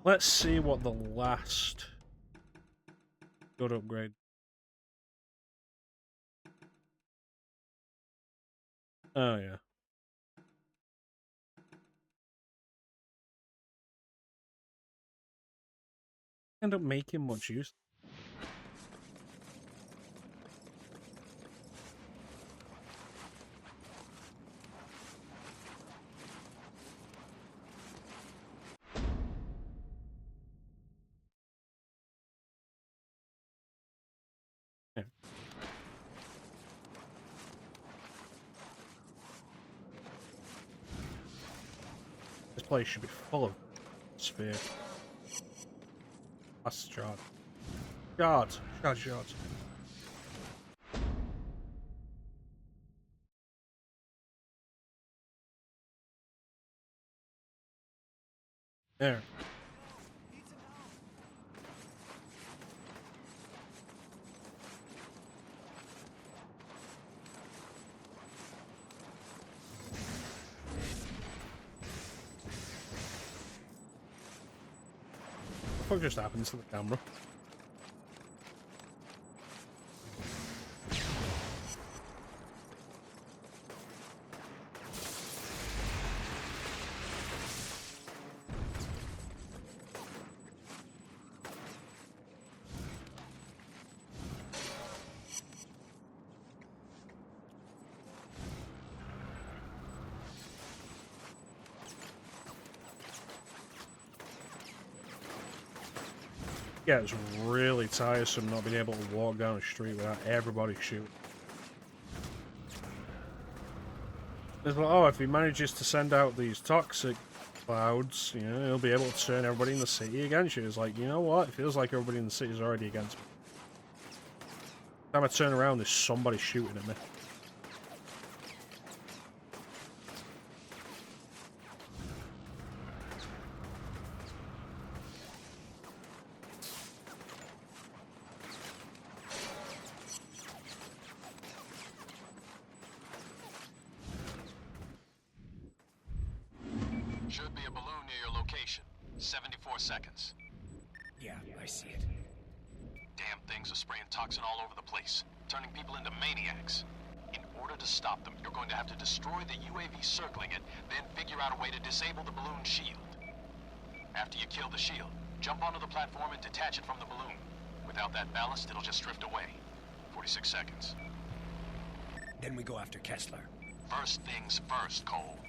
Speaker 1: Let's see what the last good upgrade. Oh, yeah. End up making much use. Yeah. This place should be full of sphere. That's shard. Shards. There. What just happens to the camera? Yeah, it's really tiresome not being able to walk down the street without everybody shooting. It's like, oh, if he manages to send out these toxic clouds, you know, he'll be able to turn everybody in the city against you. It's like, you know what? It feels like everybody in the city is already against me. Every time I turn around, there's somebody shooting at me.
Speaker 7: Should be a balloon near your location. 74 seconds.
Speaker 5: Yeah, I see it.
Speaker 7: Damn things are spraying toxin all over the place, turning people into maniacs. In order to stop them, you're going to have to destroy the UAV circling it, then figure out a way to disable the balloon shield. After you kill the shield, jump onto the platform and detach it from the balloon. Without that ballast, it'll just drift away. 46 seconds.
Speaker 5: Then we go after Kessler.
Speaker 7: First things first, Cole.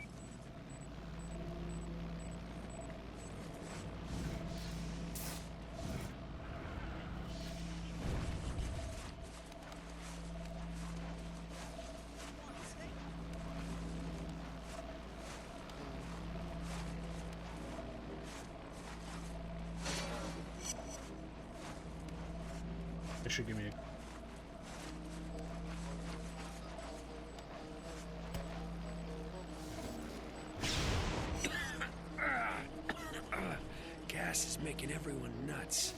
Speaker 1: It should give me a...
Speaker 5: Gas is making everyone nuts.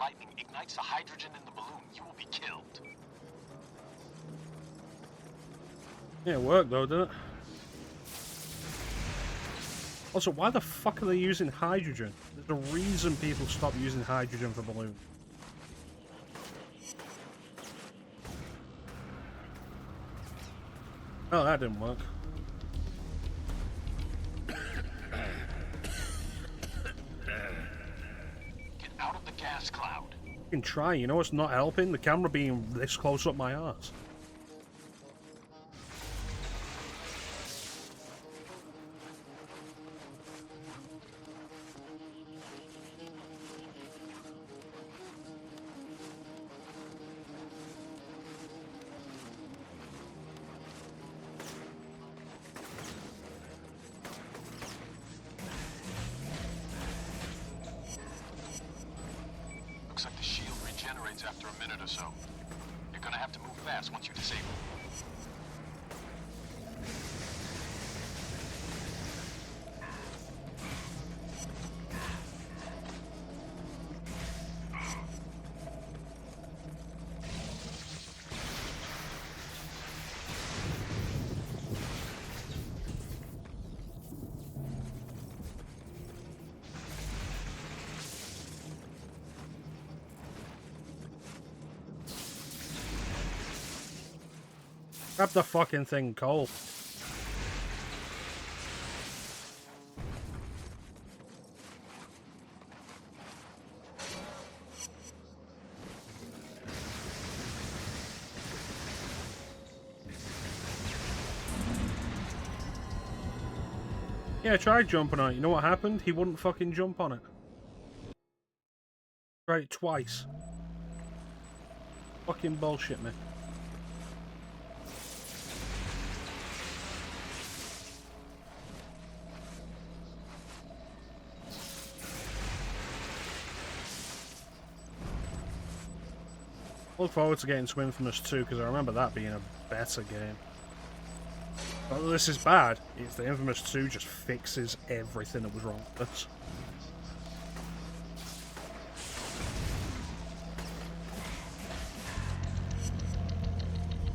Speaker 7: lightning ignites the hydrogen in the balloon, you will be killed.
Speaker 1: Yeah, it worked though, didn't it? Also, why the fuck are they using hydrogen? There's a reason people stop using hydrogen for balloons. Oh, that didn't work.
Speaker 7: Get out of the gas cloud.
Speaker 1: You can try, you know it's not helping? The camera being this close up my ass.
Speaker 7: Looks like the shield regenerates after a minute or so. You're gonna have to move fast once you disable it.
Speaker 1: Grab the fucking thing, Cole. Yeah, I tried jumping on it. You know what happened? He wouldn't fucking jump on it. Tried it twice. Fucking bullshit, man. Look forward to getting to Infamous 2 because I remember that being a better game. But this is bad. It's the Infamous 2 just fixes everything that was wrong with this.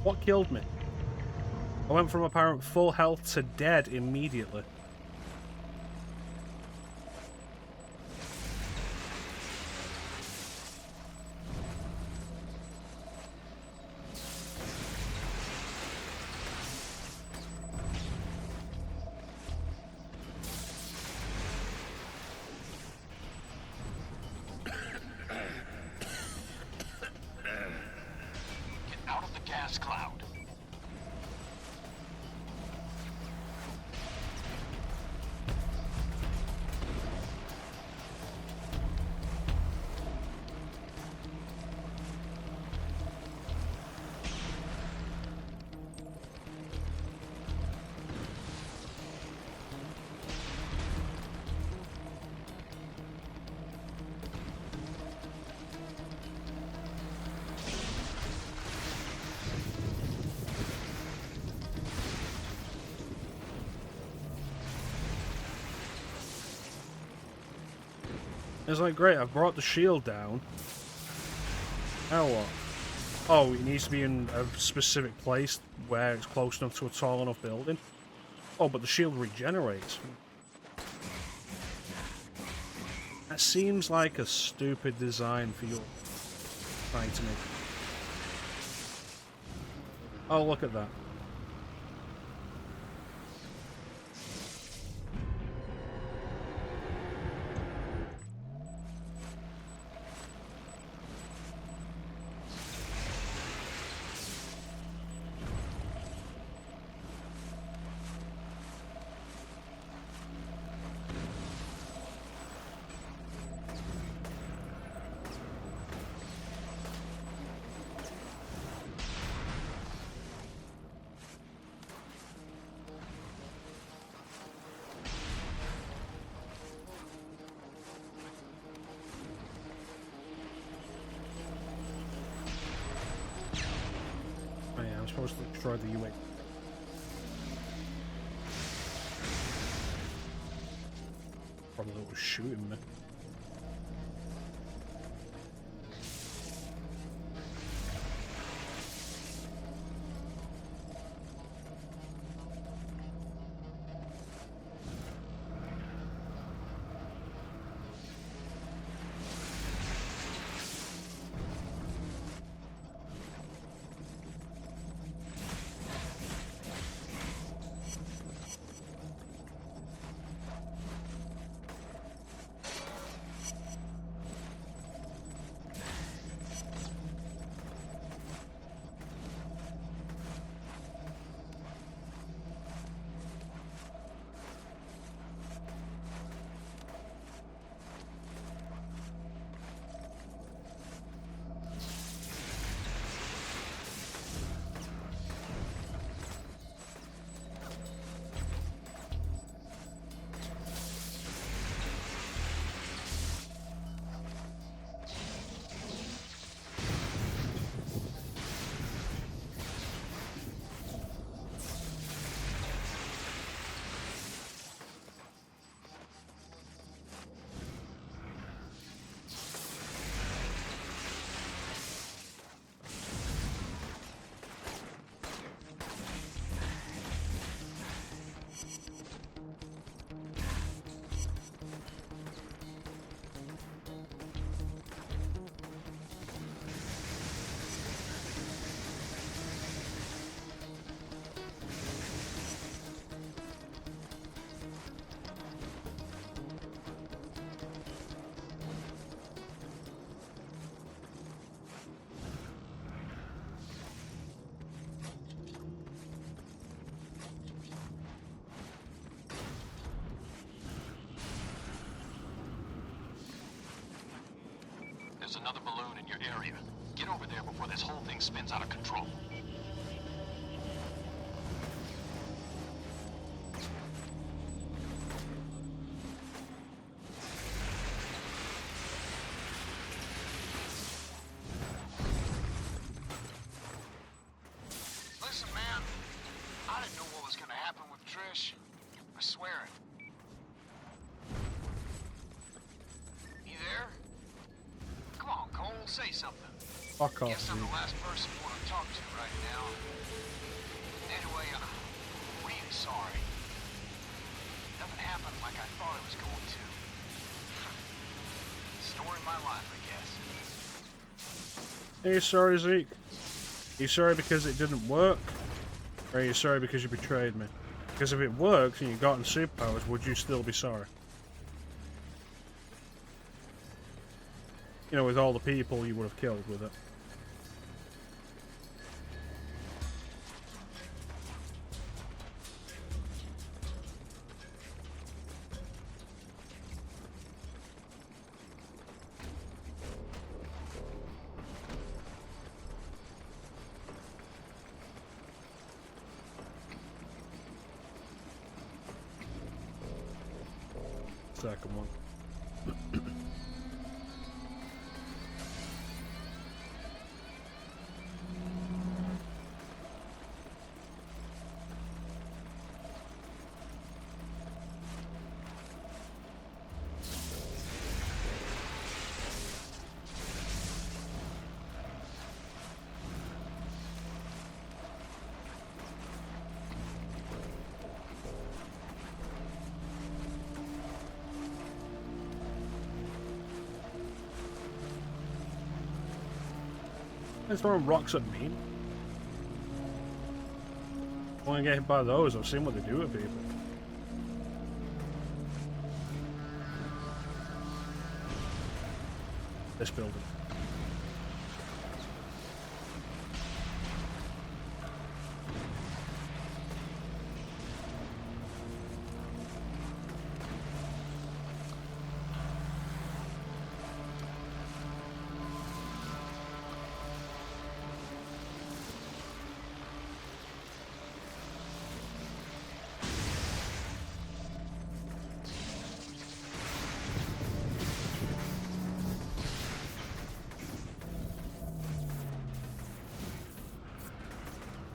Speaker 1: What killed me? I went from apparent full health to dead immediately.
Speaker 7: Cloud.
Speaker 1: It's like, great, I've brought the shield down. Now what? Oh, it needs to be in a specific place where it's close enough to a tall enough building. Oh, but the shield regenerates. That seems like a stupid design for you trying to make. Oh, look at that. Supposed to destroy the UA. Probably was shooting me.
Speaker 7: there's another balloon in your area. Get over there before this whole thing spins out of control.
Speaker 4: Listen, man, I didn't know what was gonna happen with Trish. I swear it. You there? Come on, Cole, say something.
Speaker 1: Fuck off,
Speaker 4: Guess I'm the
Speaker 1: dude.
Speaker 4: last person you want to talk to right now. Anyway, I'm really sorry. Nothing happened like I thought it was going to. Story of my life, I guess.
Speaker 1: Are you sorry, Zeke? Are you sorry because it didn't work? Or are you sorry because you betrayed me? Because if it worked and you got in superpowers, would you still be sorry? You know, with all the people you would have killed with it. Second one. They're throwing rocks at me. I want to get hit by those. I've seen what they do to people. This building.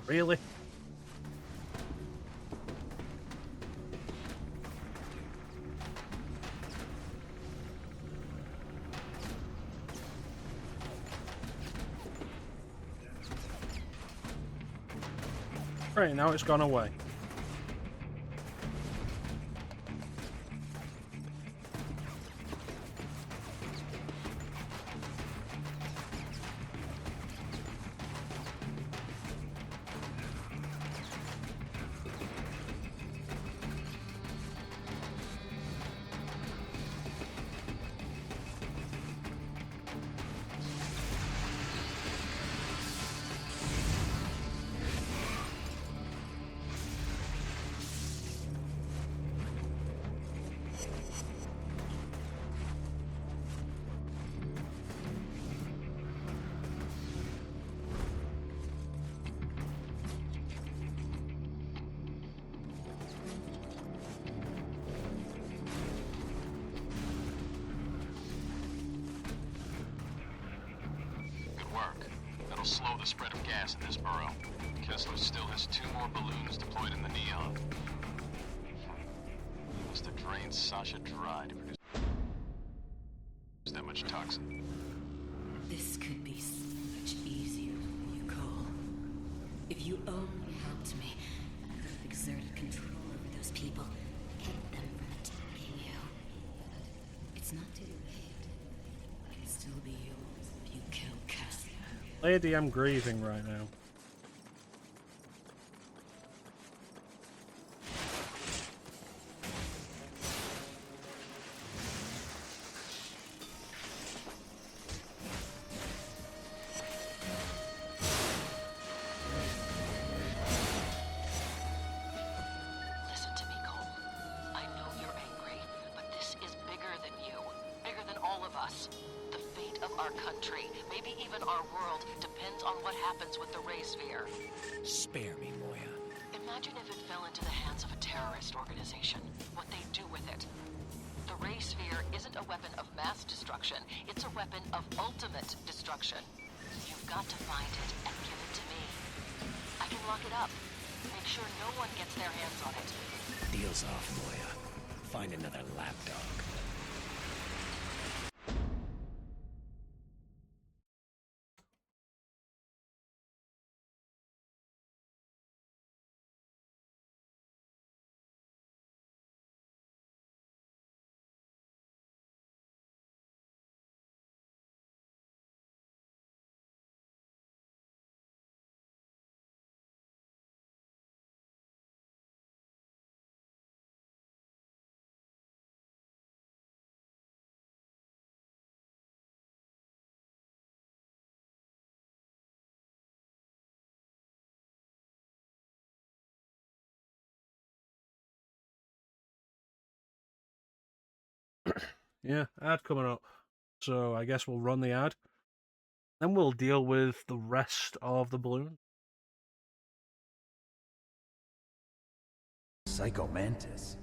Speaker 1: Really? Right, now it's gone away.
Speaker 7: That'll slow the spread of gas in this burrow. Kessler still has 2 more balloons deployed in the Neon. He must have drained Sasha dry to produce that much toxin.
Speaker 11: This could be so much easier for you, Cole. If you only helped me, I could have exerted control over those people, kept them from attacking you. It's not too late. I can still be yours if you kill Kessler.
Speaker 1: Lady, I'm grieving right now.
Speaker 8: Listen to me, Cole. I know you're angry, but this is bigger than you. Bigger than all of us. The fate of our our country, maybe even our world, depends on what happens with the ray sphere.
Speaker 5: Spare me, Moya.
Speaker 8: Imagine if it fell into the hands of a terrorist organization, what they'd do with it. The ray sphere isn't a weapon of mass destruction, it's a weapon of ultimate destruction. You've got to find it and give it to me. I can lock it up. Make sure no one gets their hands on it.
Speaker 5: Deal's off, Moya. Find another lapdog.
Speaker 1: Yeah, ad coming up. So I guess we'll run the ad. Then we'll deal with the rest of the balloon.
Speaker 12: Psycho Mantis.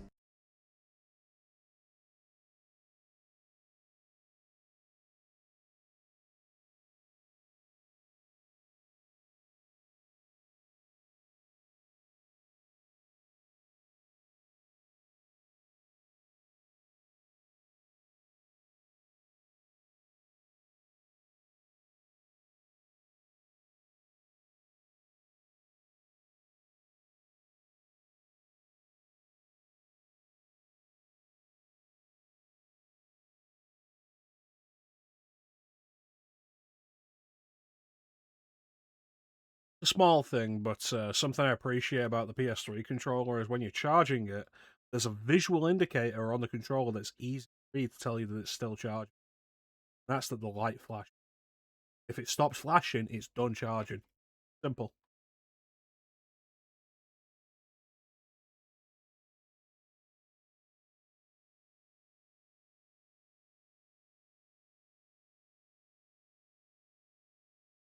Speaker 1: A small thing, but something I appreciate about the PS3 controller is when you're charging it, there's a visual indicator on the controller that's easy to read to tell you that it's still charging. That's that the light flash. If it stops flashing, it's done charging. Simple.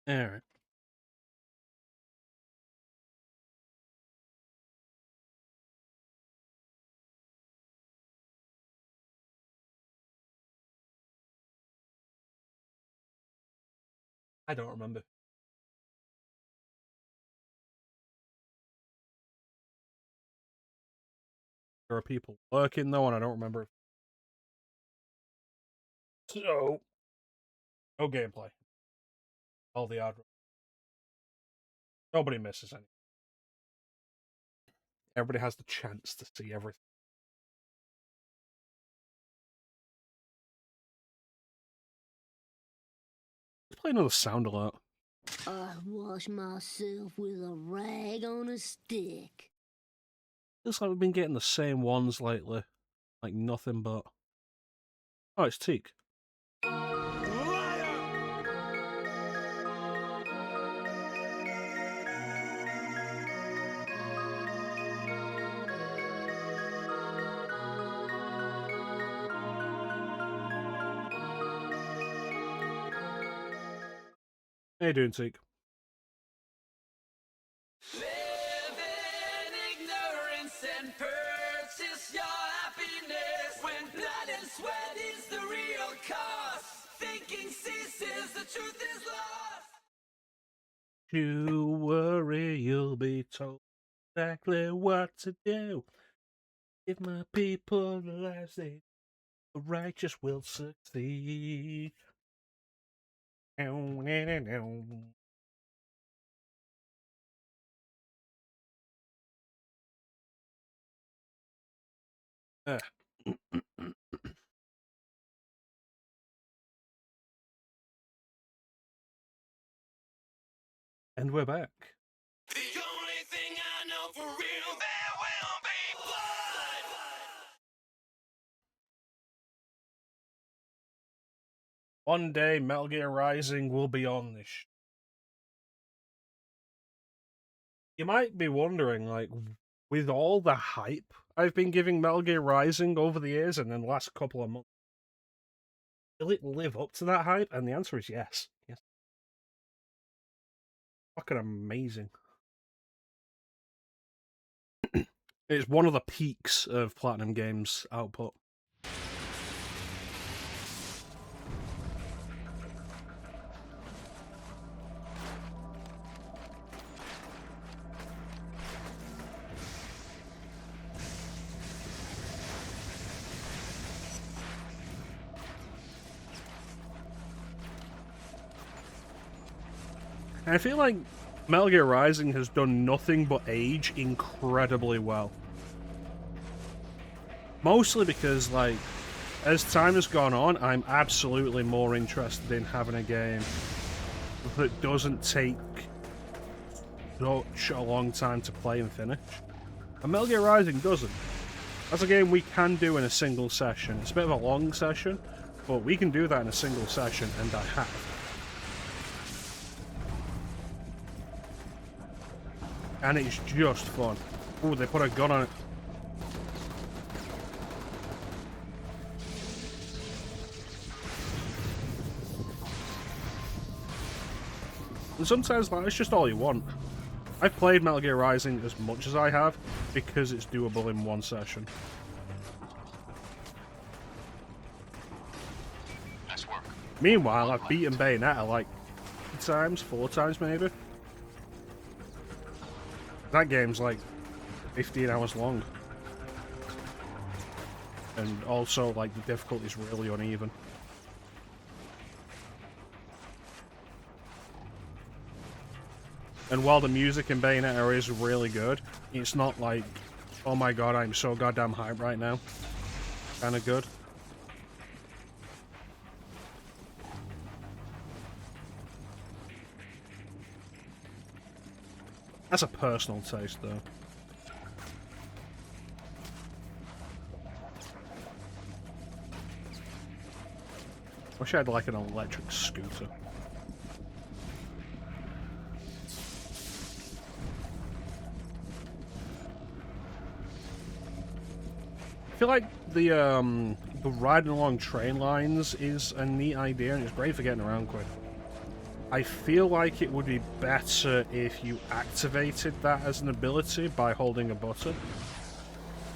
Speaker 1: Alright. I don't remember. There are people working though, and I don't remember. So, no gameplay. All the ad. Nobody misses any. Everybody has the chance to see everything. Let's play another sound alert.
Speaker 13: I wash myself with a rag on a stick.
Speaker 1: Looks like we've been getting the same ones lately. Like nothing but. Oh, it's Teak. How you doing, Teak?
Speaker 2: Live in ignorance and purchase your happiness when blood and sweat is the real cost. Thinking ceases, the truth is lost.
Speaker 1: You worry, you'll be told exactly what to do. Give my people the lives they, the righteous will succeed. And we're back.
Speaker 2: The only thing I know for real, there will be blood.
Speaker 1: One day, Metal Gear Rising will be on this. You might be wondering, like, with all the hype I've been giving Metal Gear Rising over the years and in the last couple of months, Will it live up to that hype? And the answer is yes. Yes. Fucking amazing. It's one of the peaks of Platinum Games output. And I feel like Metal Gear Rising has done nothing but age incredibly well. Mostly because, like, as time has gone on, I'm absolutely more interested in having a game that doesn't take such a long time to play and finish. And Metal Gear Rising doesn't. That's a game we can do in a single session. It's a bit of a long session, but we can do that in a single session, and I have. And it's just fun. Ooh, they put a gun on it. And sometimes that's just all you want. I've played Metal Gear Rising as much as I have because it's doable in one session.
Speaker 7: Nice work.
Speaker 1: Meanwhile, I've beaten Bayonetta like 4 times maybe. That game's like 15 hours long. And also, like, the difficulty's really uneven. And while the music in Bayonetta is really good, it's not like, oh my god, I'm so goddamn hyped right now. Kinda good. That's a personal taste, though. Wish I had, like, an electric scooter. I feel like the riding along train lines is a neat idea, and it's great for getting around quick. I feel like it would be better if you activated that as an ability by holding a button,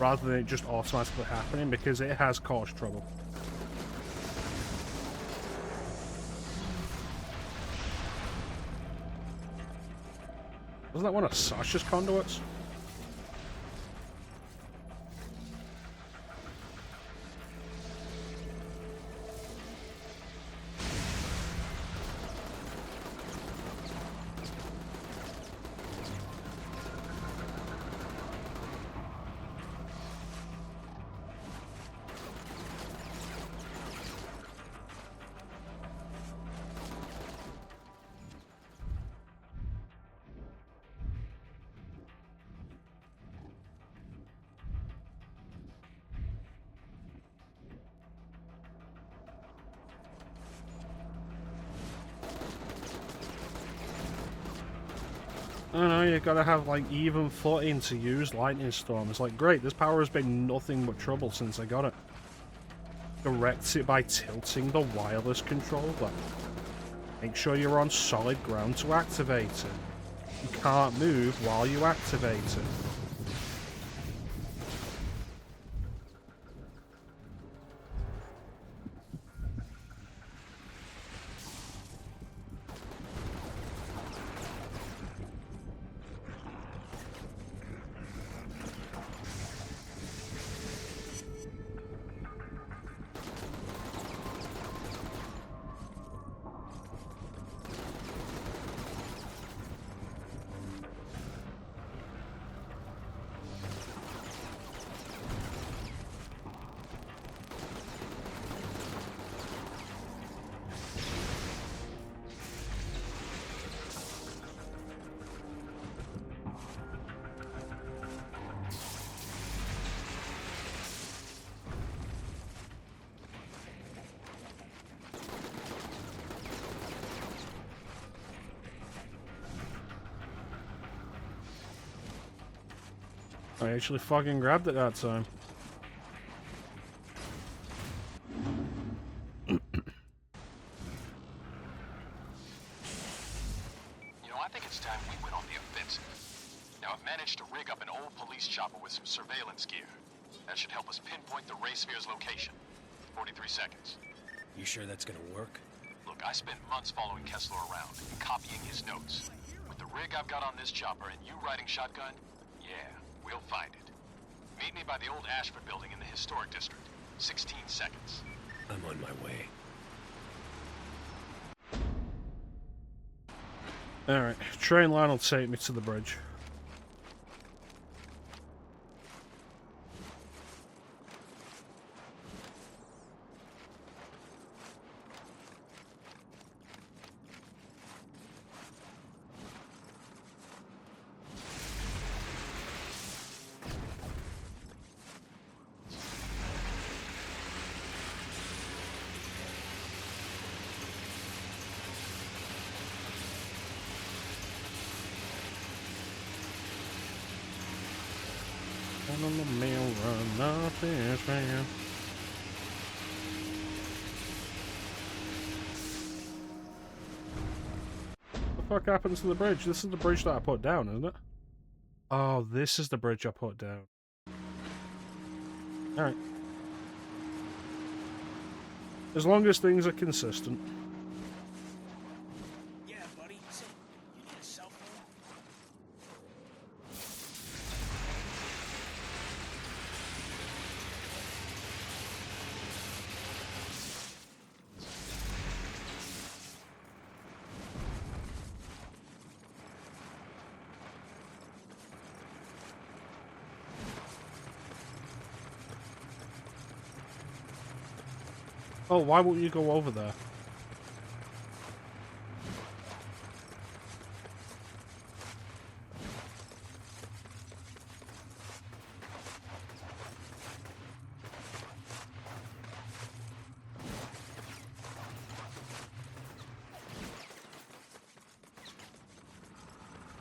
Speaker 1: rather than it just automatically happening, because it has caused trouble. Wasn't that one of Sasha's conduits? I don't know, you gotta have, like, even footing to use Lightning Storm. It's like, great, this power has been nothing but trouble since I got it. Direct it by tilting the wireless controller. Make sure you're on solid ground to activate it. You can't move while you activate it. I actually fucking grabbed it that time.
Speaker 7: Now, I've managed to rig up an old police chopper with some surveillance gear. That should help us pinpoint the ray sphere's location. 43 seconds.
Speaker 5: You sure that's gonna work?
Speaker 7: Look, I spent months following Kessler around and copying his notes. With the rig I've got on this chopper and you riding shotgun, yeah, we'll find it. Meet me by the old Ashford building in the historic district. 16 seconds.
Speaker 5: I'm on my way.
Speaker 1: Alright, train line will take me to the bridge. On the mail run, not this man. What the fuck happens to the bridge? This is the bridge that I put down, isn't it? Oh, this is the bridge I put down. Alright. As long as things are consistent.
Speaker 4: Yeah, buddy. So, you need a cell phone?
Speaker 1: Oh, why won't you go over there?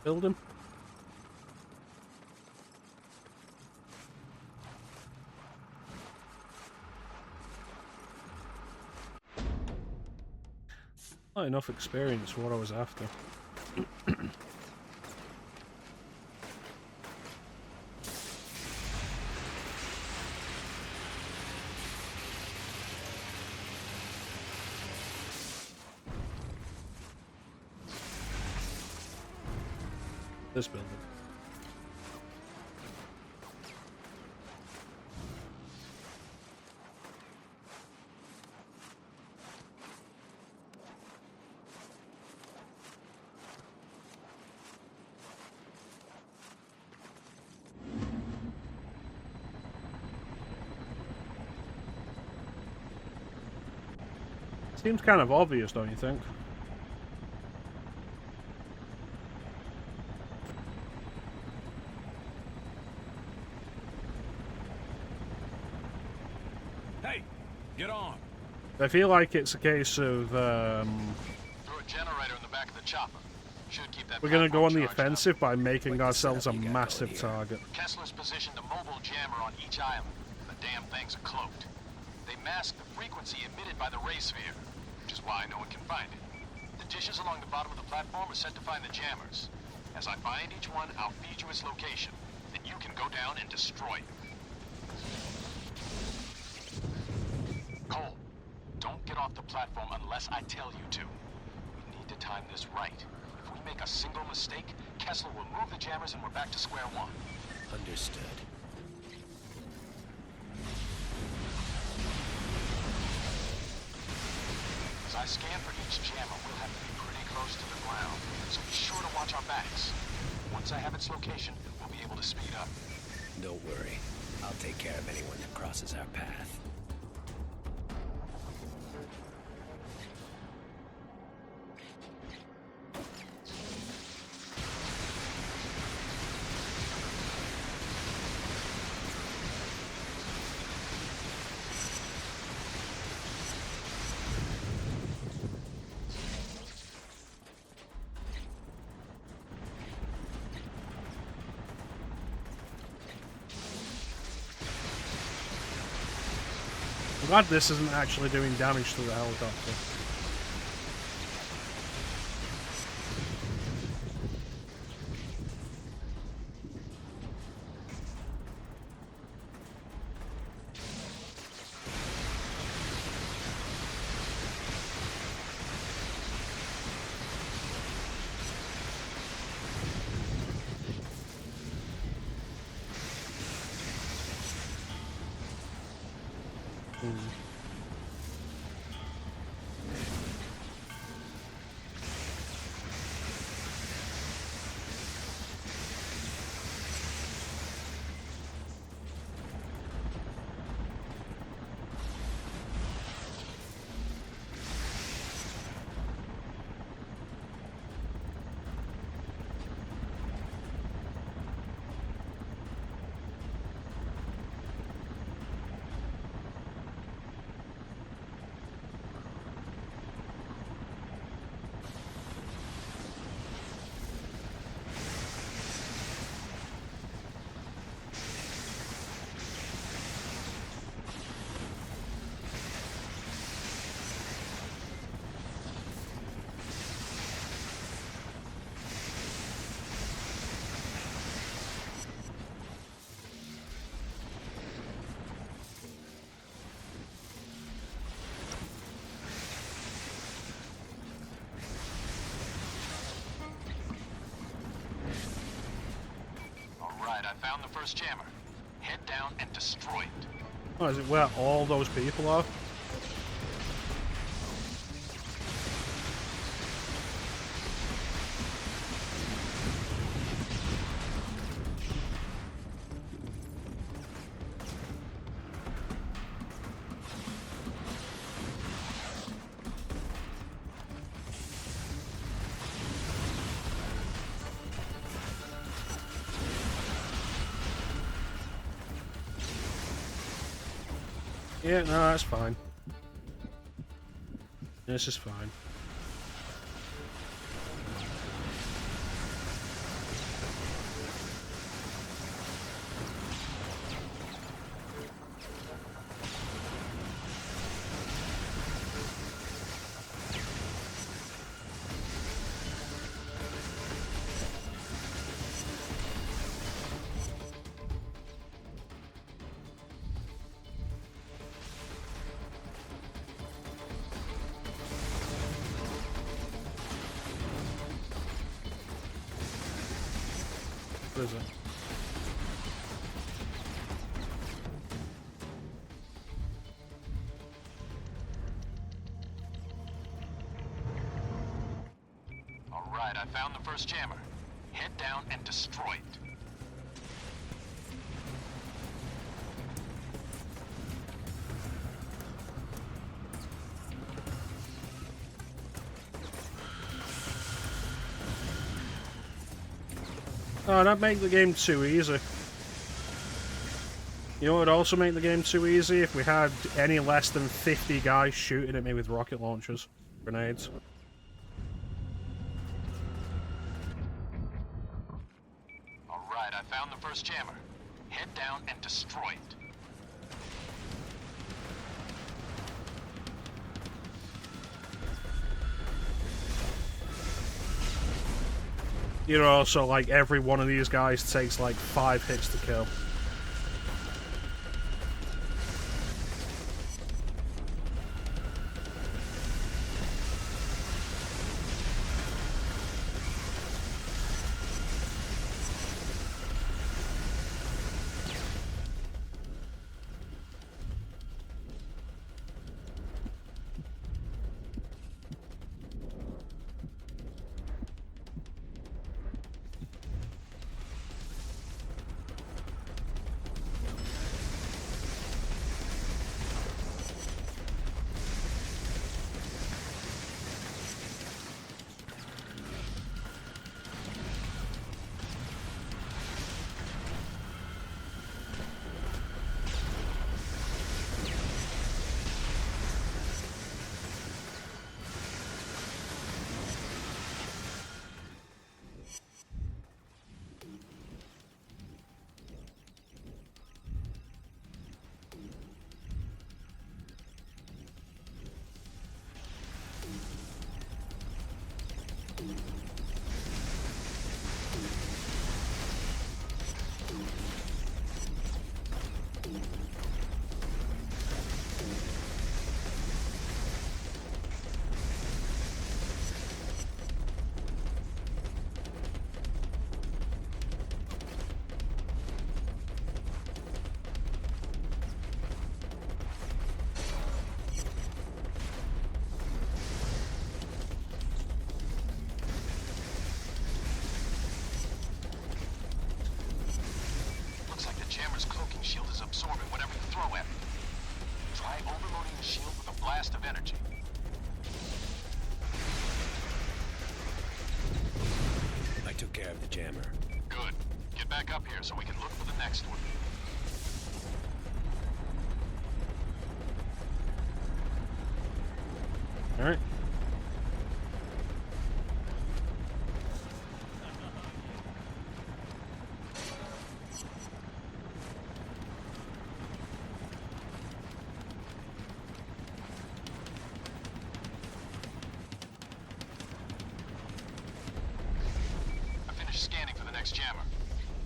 Speaker 1: Build him. Not enough experience for what I was after. This building. Seems kind of obvious, don't you think?
Speaker 4: Hey, get on.
Speaker 1: I feel like it's a case of
Speaker 7: Throw a generator in the back of the chopper. Should keep that
Speaker 1: we're going to go on the
Speaker 7: platform charged up.
Speaker 1: offensive by making ourselves a massive target.
Speaker 7: Kessler's positioned a mobile jammer on each island. The damn things are cloaked. They mask the frequency emitted by the ray sphere, which is why no one can find it. The dishes along the bottom of the platform are set to find the jammers. As I find each one, I'll feed you its location. Then you can go down and destroy it. Cole, don't get off the platform unless I tell you to. We need to time this right. If we make a single mistake, Kessler will move the jammers and we're back to square one.
Speaker 5: Understood.
Speaker 7: As I scan for each jammer, we'll have to be pretty close to the ground, so be sure to watch our backs. Once I have its location, we'll be able to speed up.
Speaker 5: Don't worry. I'll take care of anyone that crosses our path.
Speaker 1: I'm glad this isn't actually doing damage to the helicopter.
Speaker 7: Alright, I found the first jammer. Head down and destroy it.
Speaker 1: Oh, is it where all those people are? Yeah, no, that's fine. This is fine. What is it?
Speaker 7: Alright, I found the first jammer. Head down and destroy it.
Speaker 1: Oh, that'd make the game too easy. You know what would also make the game too easy? If we had any less than 50 guys shooting at me with rocket launchers. Grenades.
Speaker 7: Alright, I found the first jammer. Head down and destroy it.
Speaker 1: You know, so like every one of these guys takes like 5 hits to kill.
Speaker 7: absorb it, whatever you throw at it. Try overloading the shield with a blast of energy.
Speaker 5: I took care of the jammer.
Speaker 7: Good. Get back up here so we can look for the next one.
Speaker 1: All right.
Speaker 7: I finished scanning for the next jammer.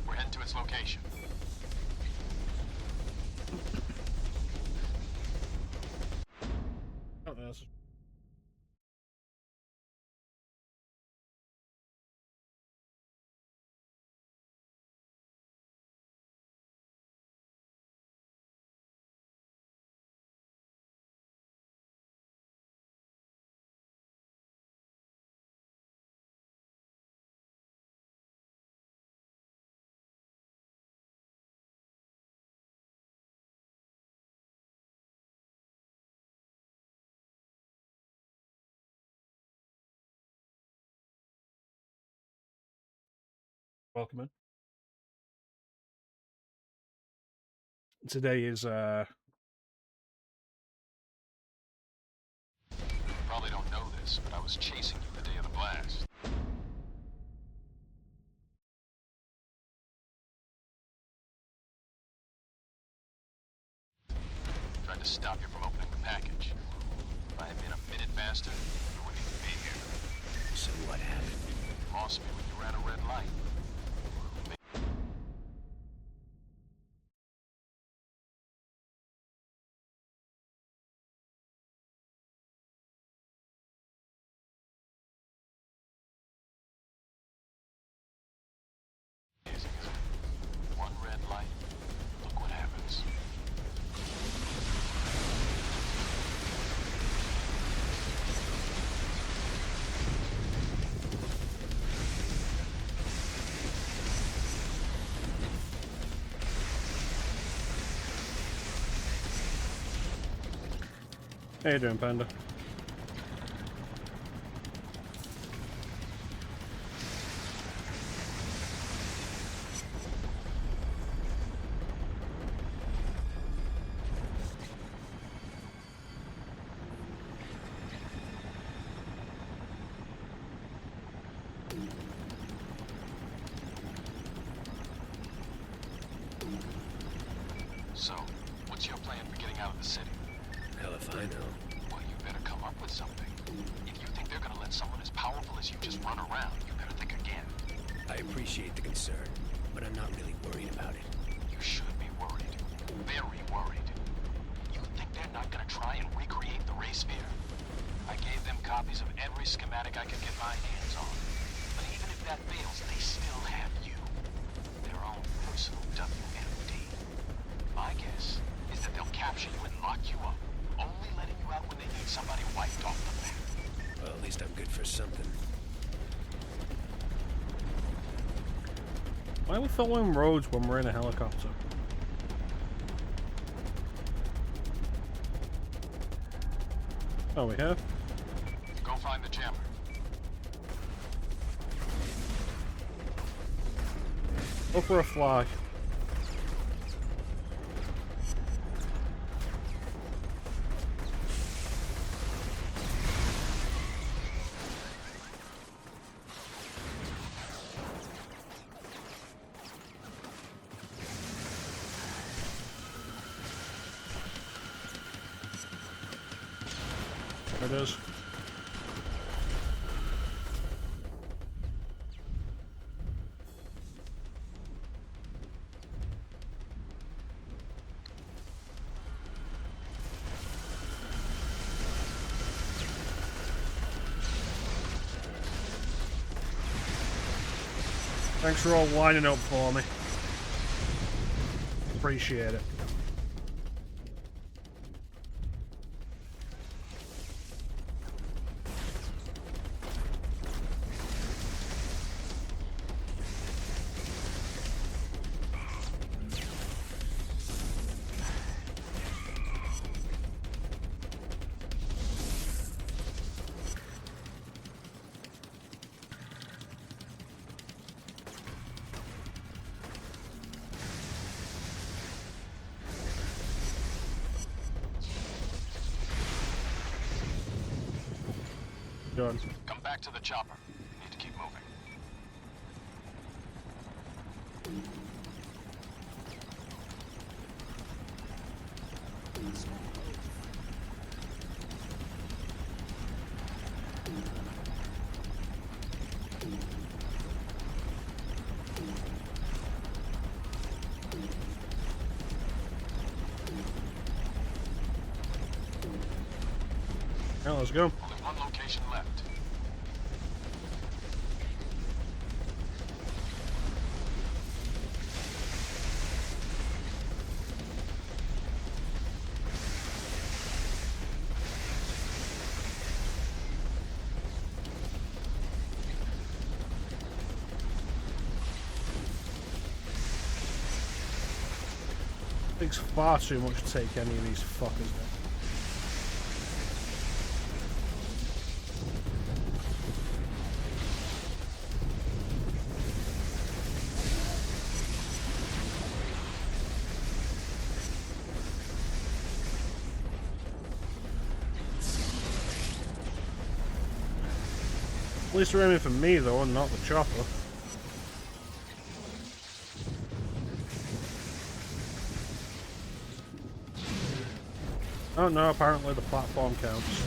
Speaker 7: We're heading to its location.
Speaker 1: Oh, there's. Welcome in. Today is
Speaker 7: You probably don't know this, but I was chasing you the day of the blast. Tried to stop you from opening the package. If I had been a minute faster, you wouldn't even be here.
Speaker 5: So what happened?
Speaker 7: You lost me when you ran a red light. Amazing, isn't it? One red light, look what happens.
Speaker 1: how you doing, Panda?
Speaker 7: So, what's your plan for getting out of the city?
Speaker 5: Hell if I know.
Speaker 7: Well, you better come up with something. If you think they're gonna let someone as powerful as you just run around, you better think again.
Speaker 5: I appreciate the concern, but I'm not really worried about it.
Speaker 7: You should be worried. Very worried. You think they're not gonna try and recreate the ray sphere? I gave them copies of every schematic I could get my hands on. But even if that fails, they still have you. Their own personal WMD. My guess is that they'll capture you and lock you up, only letting you out when they need somebody wiped off the map.
Speaker 5: Well, at least I'm good for something.
Speaker 1: Why are we following roads when we're in a helicopter? Oh, we have?
Speaker 7: Go find the jammer.
Speaker 1: Go for a fly. There it is. Thanks for all lining up for me. Appreciate it. done.
Speaker 7: Come back to the chopper. Need to keep moving.
Speaker 1: Now let's go.
Speaker 7: Only one location left.
Speaker 1: Takes far too much to take any of these fuckers down. At least they're aiming for me though, and not the chopper. Oh no, apparently the platform counts.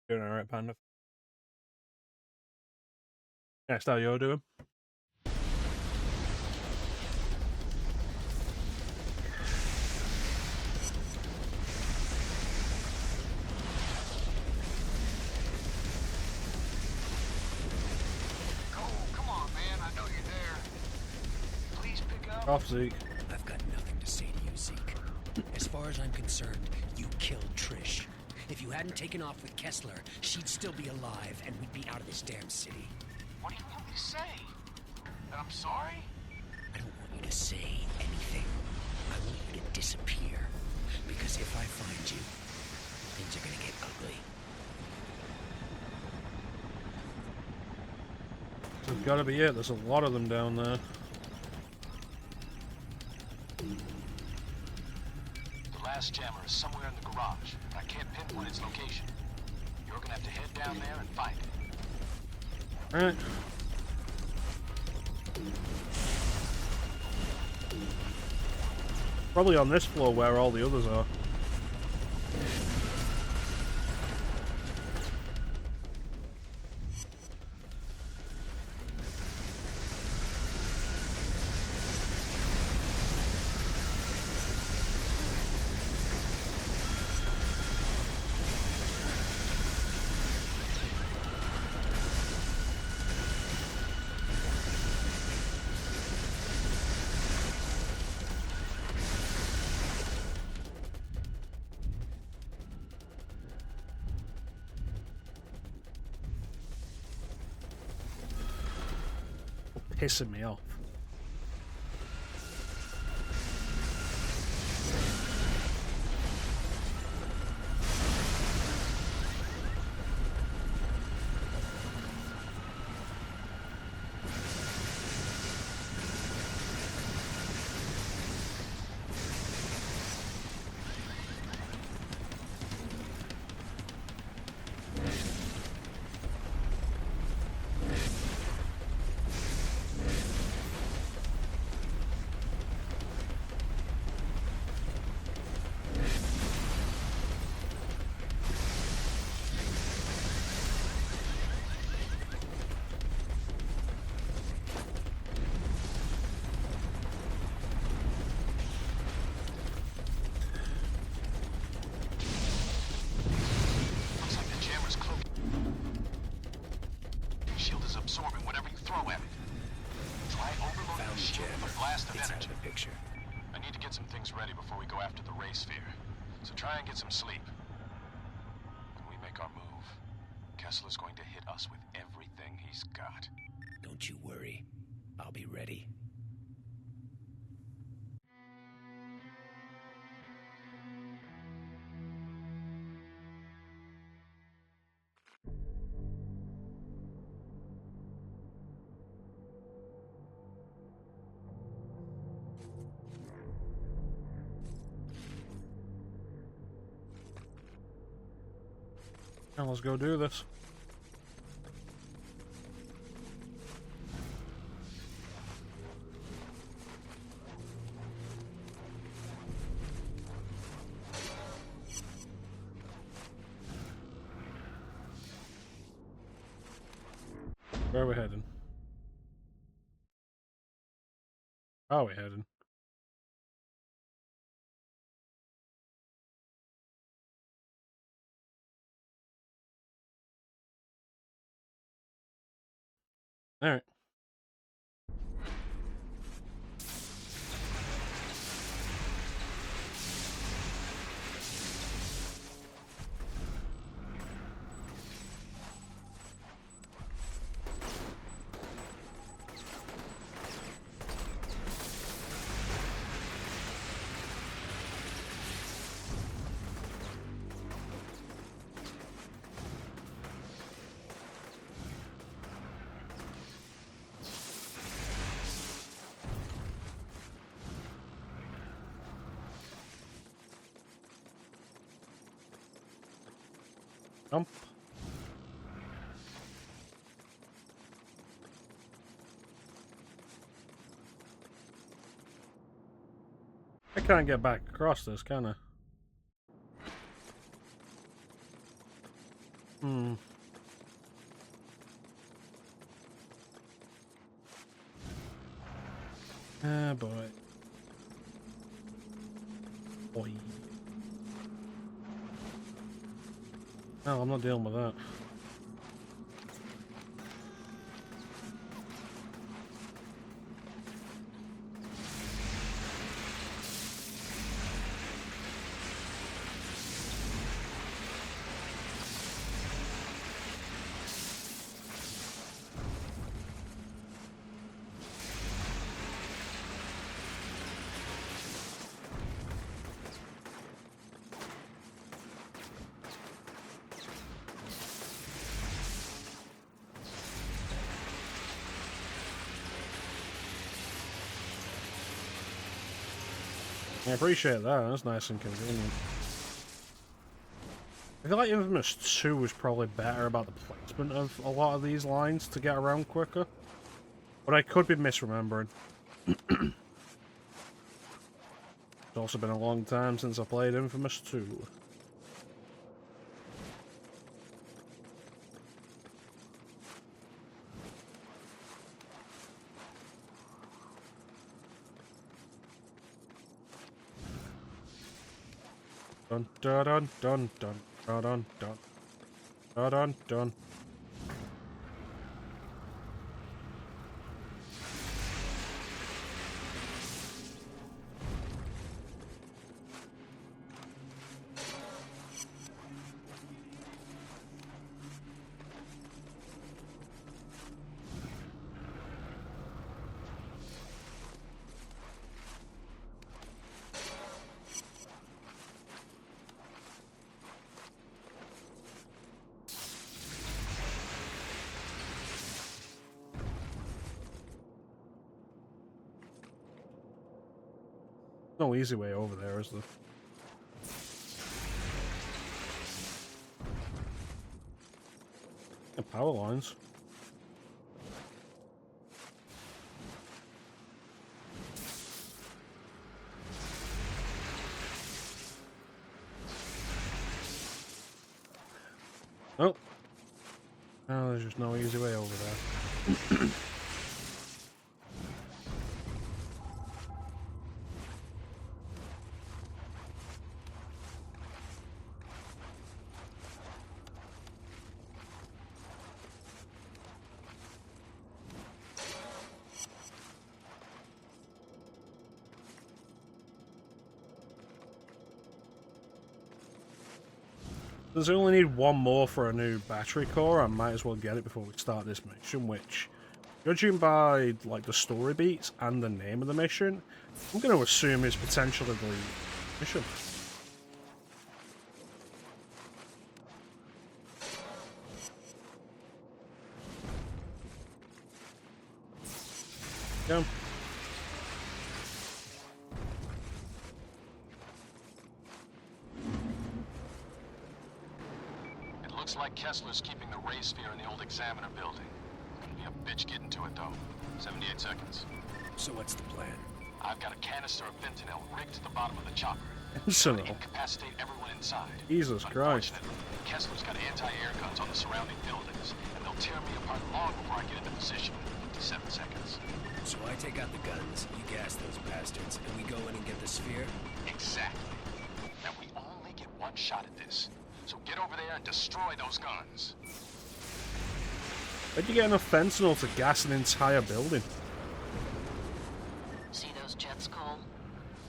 Speaker 1: Doing alright, Panda. Next, how you're doing?
Speaker 4: Cole, come on, man. I know you're there. Please pick up.
Speaker 1: Off, Zeke.
Speaker 5: I've got nothing to say to you, Zeke. As far as I'm concerned, you killed Trish. If you hadn't taken off with Kessler, she'd still be alive, and we'd be out of this damn city.
Speaker 4: What do you want me to say? That I'm sorry?
Speaker 5: I don't want you to say anything. I want you to disappear. Because if I find you, things are gonna get ugly.
Speaker 1: That's gotta be it. There's a lot of them down there.
Speaker 7: The last jammer is somewhere in the garage, but I can't pinpoint its location. You're gonna have to head down there and find it.
Speaker 1: Alright. Probably on this floor where all the others are. Pissing me off.
Speaker 7: absorbing whatever you throw at it. Try overloading the shield with a blast of energy.
Speaker 5: Picture.
Speaker 7: I need to get some things ready before we go after the ray sphere. So try and get some sleep. When we make our move, Kessler's going to hit us with everything he's got.
Speaker 5: Don't you worry. I'll be ready.
Speaker 1: Now let's go do this. Where are we heading? How are we heading? Alright. Jump. I can't get back across this, can I? Ah, boy. Boy. No, I'm not dealing with that. I appreciate that. That's nice and convenient. I feel like Infamous 2 was probably better about the placement of a lot of these lines to get around quicker. But I could be misremembering. It's also been a long time since I played Infamous 2. Dun dun dun dun dun dun dun dun dun dun dun. No easy way over there, is there? The power lines. Oh. No, there's just no easy way over there. There's only need one more for a new battery core. I might as well get it before we start this mission, which, judging by like the story beats and the name of the mission, I'm going to assume is potentially the mission. Yeah.
Speaker 7: Looks like Kessler's keeping the ray sphere in the old Examiner building. Gonna be a bitch getting to it, though. 78 seconds.
Speaker 5: So what's the plan?
Speaker 7: I've got a canister of fentanyl rigged to the bottom of the chopper.
Speaker 1: So,
Speaker 7: incapacitate everyone inside.
Speaker 1: Jesus Christ.
Speaker 7: Kessler's got anti-air guns on the surrounding buildings, and they'll tear me apart long before I get into position. 57 seconds.
Speaker 5: So I take out the guns, you gas those bastards, and we go in and get the sphere?
Speaker 7: Exactly. Now we only get one shot at this. So get over there and destroy those guns.
Speaker 1: Where'd you get enough fentanyl to gas an entire building?
Speaker 8: See those jets, Cole?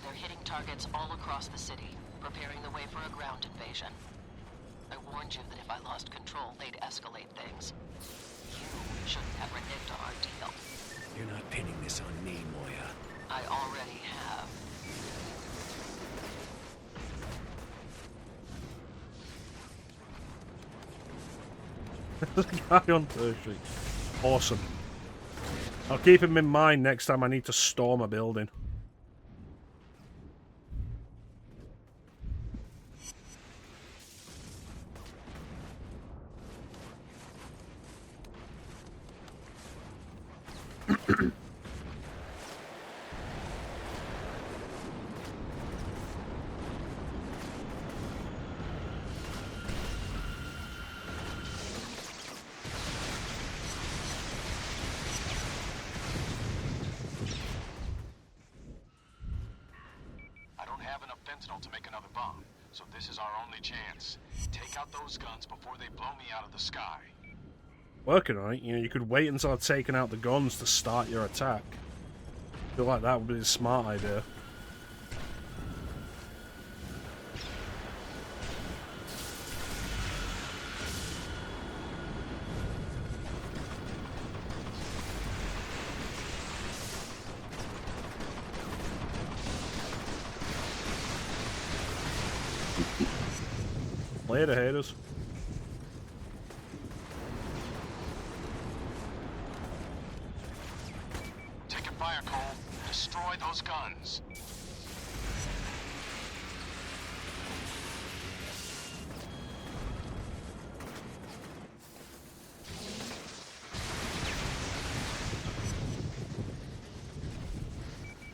Speaker 8: They're hitting targets all across the city, preparing the way for a ground invasion. I warned you that if I lost control, they'd escalate things. You shouldn't have reneged on our deal.
Speaker 5: You're not pinning this on me, Moya.
Speaker 8: I already have.
Speaker 1: The guy on 3rd Street. Awesome. I'll keep him in mind next time I need to storm a building.
Speaker 7: to make another bomb, so this is our only chance. Take out those guns before they blow me out of the sky.
Speaker 1: Working on it, you know, you could wait until I've taken out the guns to start your attack. I feel like that would be a smart idea. Later, haters.
Speaker 7: Taking fire, Cole. Destroy those guns.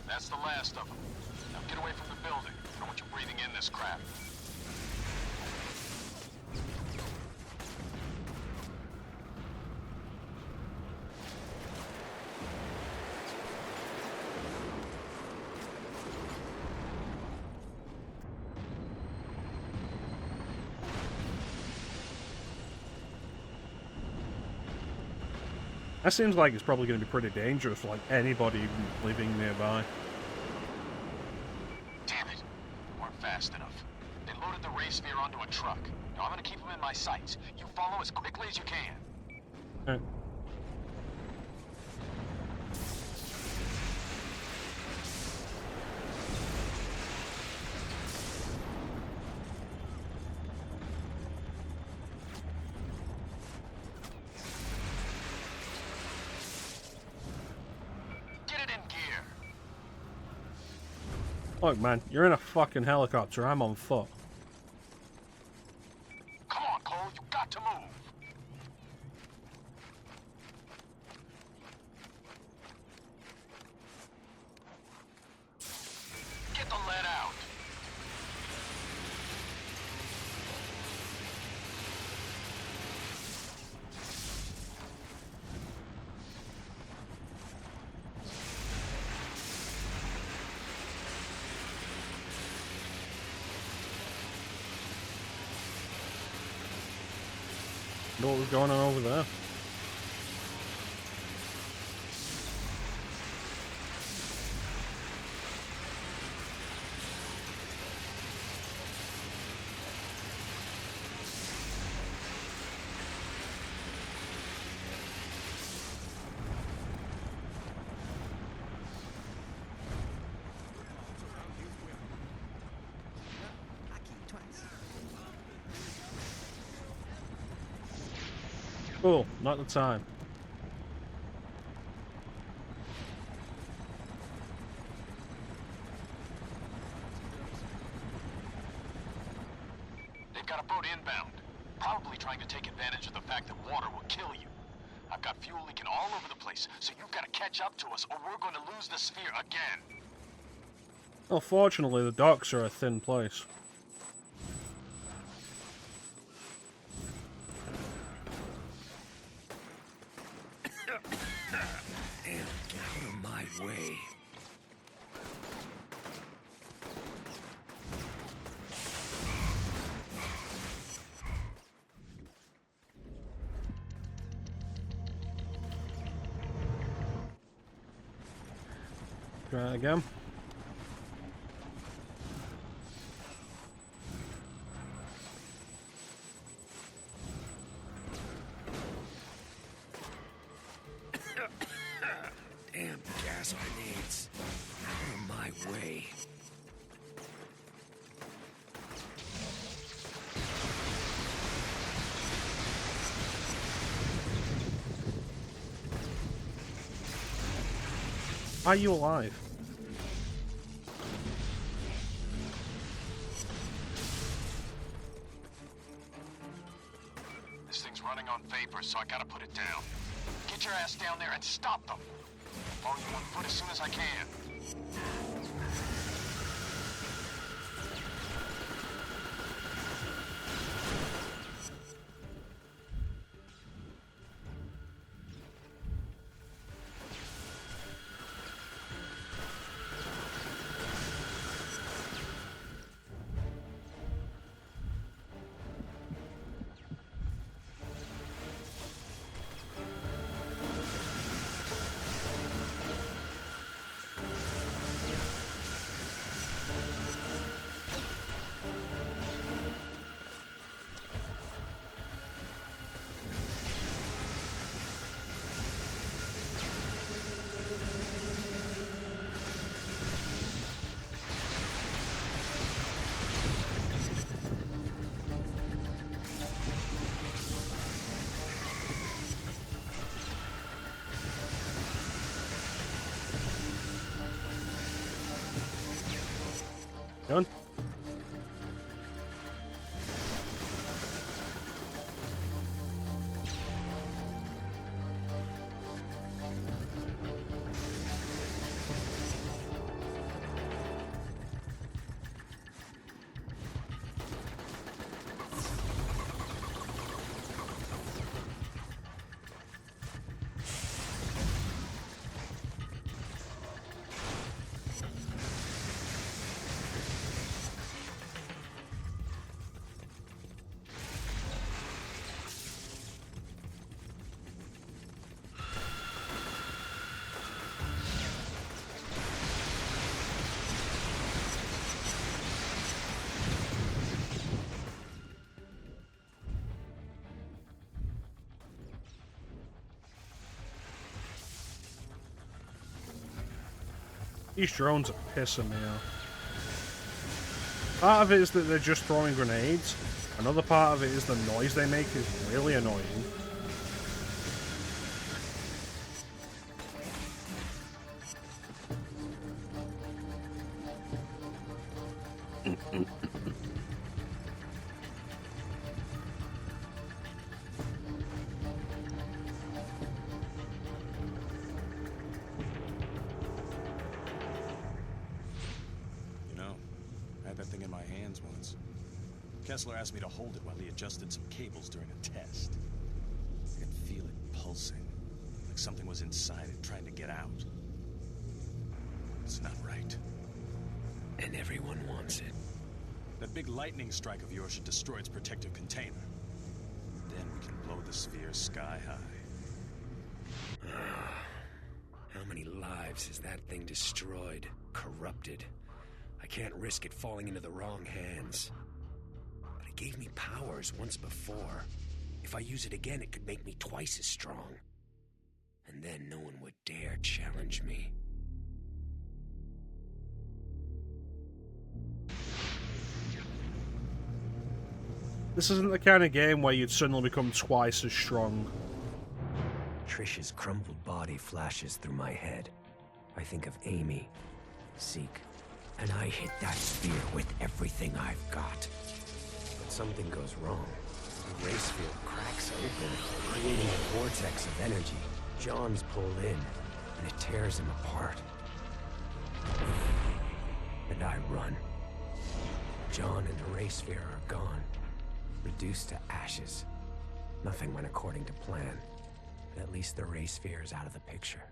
Speaker 7: That's the last of them. Now get away from the building. I don't want you breathing in this crap.
Speaker 1: That seems like it's probably going to be pretty dangerous for like anybody living nearby.
Speaker 7: Damn it. We weren't fast enough. They loaded the ray sphere onto a truck. Now I'm going to keep them in my sights. You follow as quickly as you can.
Speaker 1: All right. Look, man, you're in a fucking helicopter. I'm on foot.
Speaker 7: Come on, Cole. You got to move. Get the lead out.
Speaker 1: Know what was going on over there? Cool, not the time.
Speaker 7: They've got a boat inbound, probably trying to take advantage of the fact that water will kill you. I've got fuel leaking all over the place, so you've got to catch up to us or we're going to lose the sphere again.
Speaker 1: Well, fortunately, the docks are a thin place.
Speaker 5: Damn, get out of my way.
Speaker 1: Try it again.
Speaker 5: Damn gas grenades. Out of my way.
Speaker 1: Are you alive?
Speaker 7: This thing's running on vapor, so I gotta put it down. Get your ass down there and stop them. Follow you on foot as soon as I can.
Speaker 1: Done? These drones are pissing me off. Part of it is that they're just throwing grenades. Another part of it is the noise they make is really annoying.
Speaker 12: Kessler asked me to hold it while he adjusted some cables during a test. I could feel it pulsing, like something was inside it trying to get out. It's not right.
Speaker 5: And everyone wants it.
Speaker 12: That big lightning strike of yours should destroy its protective container. Then we can blow the sphere sky high.
Speaker 5: How many lives has that thing destroyed? Corrupted. I can't risk it falling into the wrong hands. But it gave me powers once before. If I use it again, it could make me twice as strong. And then no one would dare challenge me.
Speaker 1: This isn't the kind of game where you'd suddenly become twice as strong
Speaker 5: Trish's crumpled body flashes through my head. I think of Amy, Zeke, and I hit that sphere with everything I've got. But something goes wrong. The race field cracks open, creating a vortex of energy. John's pulled in, and it tears him apart. And I run. John and the race sphere are gone, reduced to ashes. Nothing went according to plan. But at least the race sphere is out of the picture.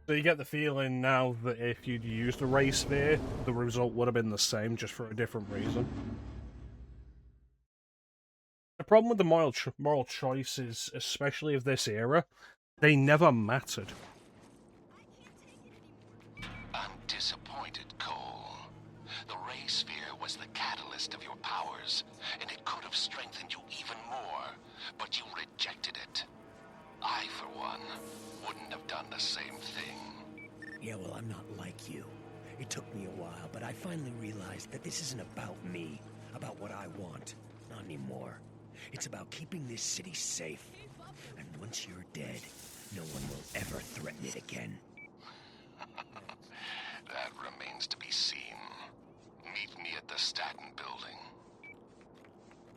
Speaker 1: So you get the feeling now that if you'd used the race sphere, the result would have been the same, just for a different reason. The problem with the moral choices, especially of this era, they never mattered.
Speaker 10: I'm disappointed, Cole. The ray sphere was the catalyst of your powers, and it could have strengthened you even more, but you rejected it. I, for one, wouldn't have done the same thing.
Speaker 5: Yeah, well, I'm not like you. It took me a while, but I finally realized that this isn't about me, about what I want. Not anymore. It's about keeping this city safe. And once you're dead, no one will ever threaten it again.
Speaker 10: That remains to be seen. Meet me at the Staten building.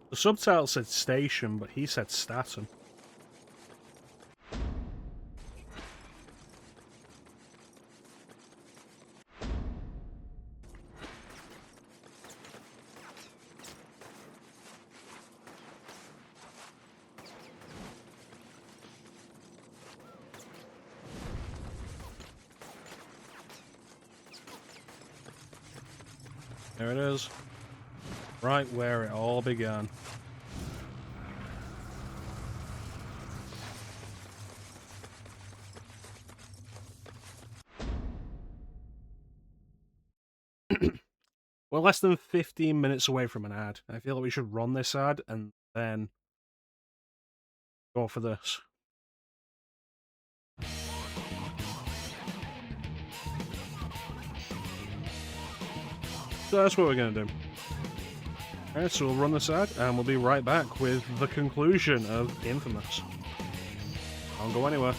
Speaker 1: The subtitle said station, but he said Staten. There it is. Right where it all began. We're less than 15 minutes away from an ad. I feel like we should run this ad and then go for this. So that's what we're going to do. Alright, so we'll run this ad and we'll be right back with the conclusion of Infamous. Don't go anywhere.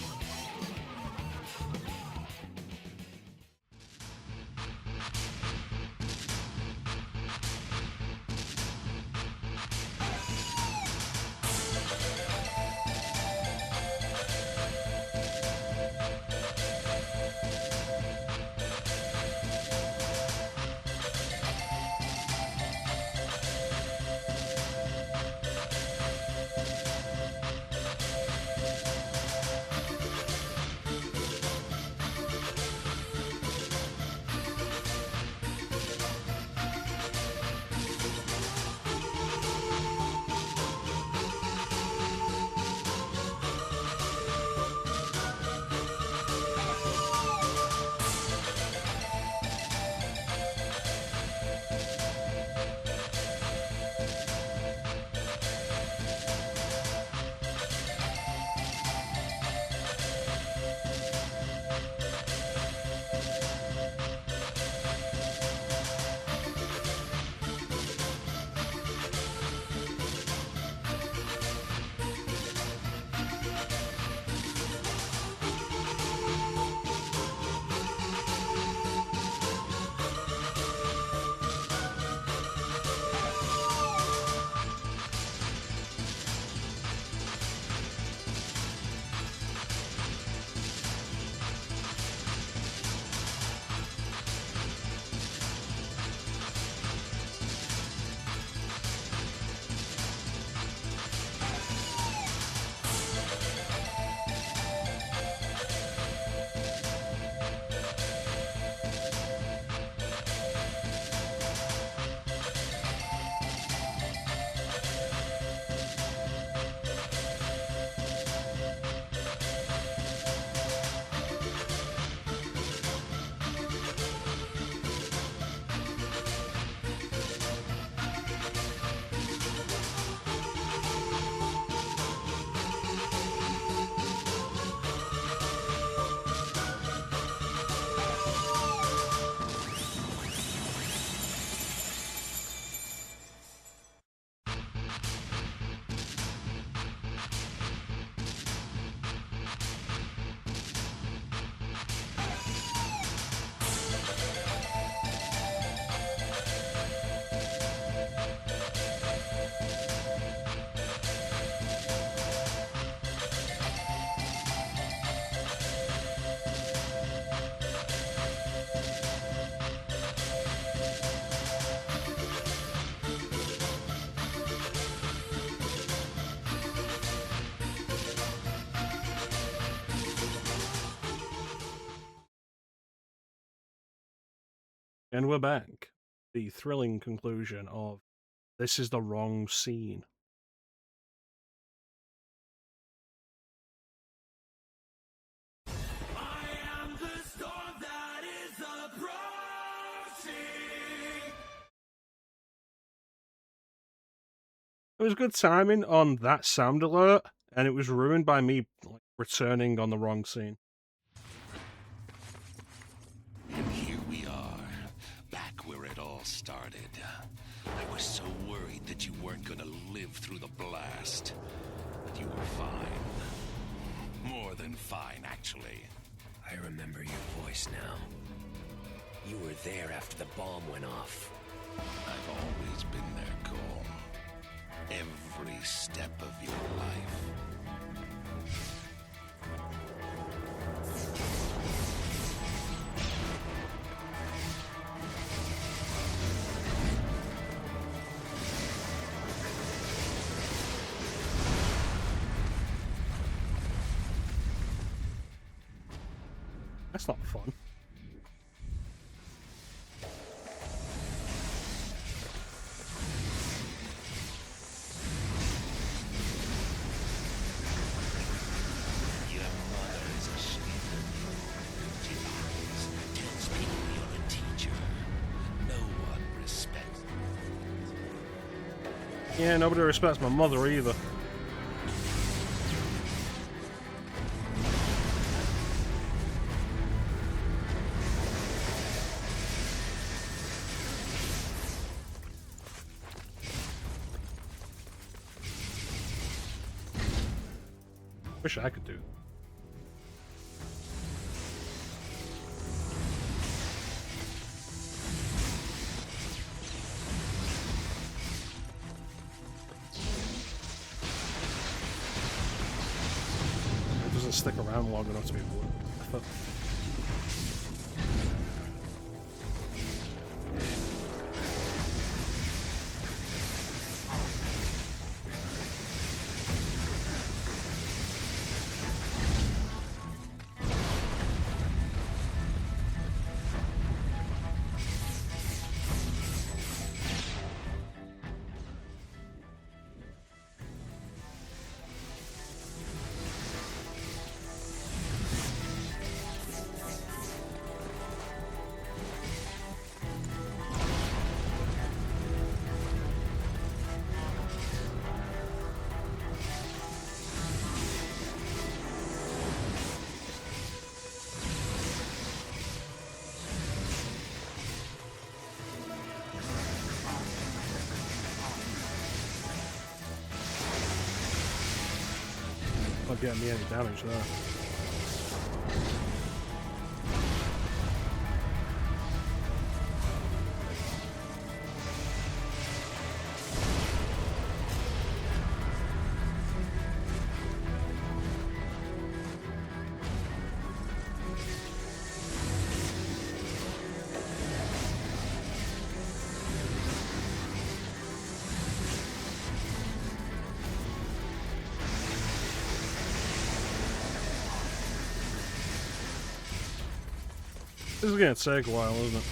Speaker 1: And we're back. The thrilling conclusion of this is the wrong scene. It was good timing on that sound alert, and it was ruined by me like, returning on the wrong scene.
Speaker 10: And here we are, back where it all started. I was so worried that you weren't gonna live through the blast. But you were fine. More than fine, actually.
Speaker 5: I remember your voice now. You were there after the bomb went off.
Speaker 10: I've always been there, Cole. Every step of your life.
Speaker 1: That's not fun.
Speaker 10: Your mother is ashamed of you. She lies, tells people you're a teacher. No one respects you.
Speaker 1: Yeah, nobody respects my mother either. Wish I could do. It doesn't stick around long enough to be worth it. Not getting me any damage there. This is gonna take a while, isn't it?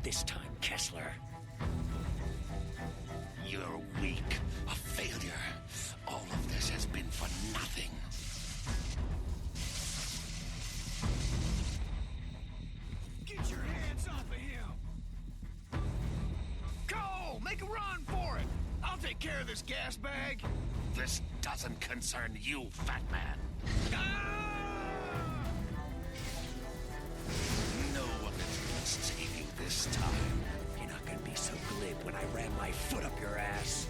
Speaker 5: this time, Kessler.
Speaker 10: You're weak, a failure. All of this has been for nothing.
Speaker 4: Get your hands off of him! Cole, make a run for it! I'll take care of this gas bag.
Speaker 10: This doesn't concern you, fat man. No one can save you this time.
Speaker 5: You're not gonna be so glib when I ram my foot up your ass.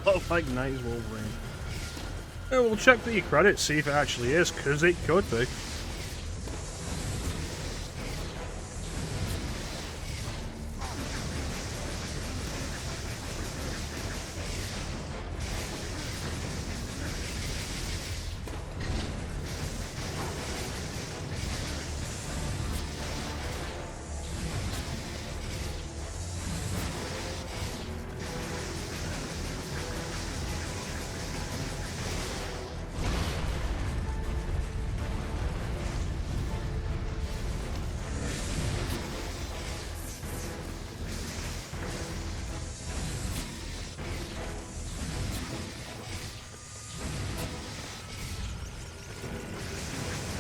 Speaker 1: Look like 90s Wolverine. Yeah, we'll check the credits, see if it actually is, because it could be.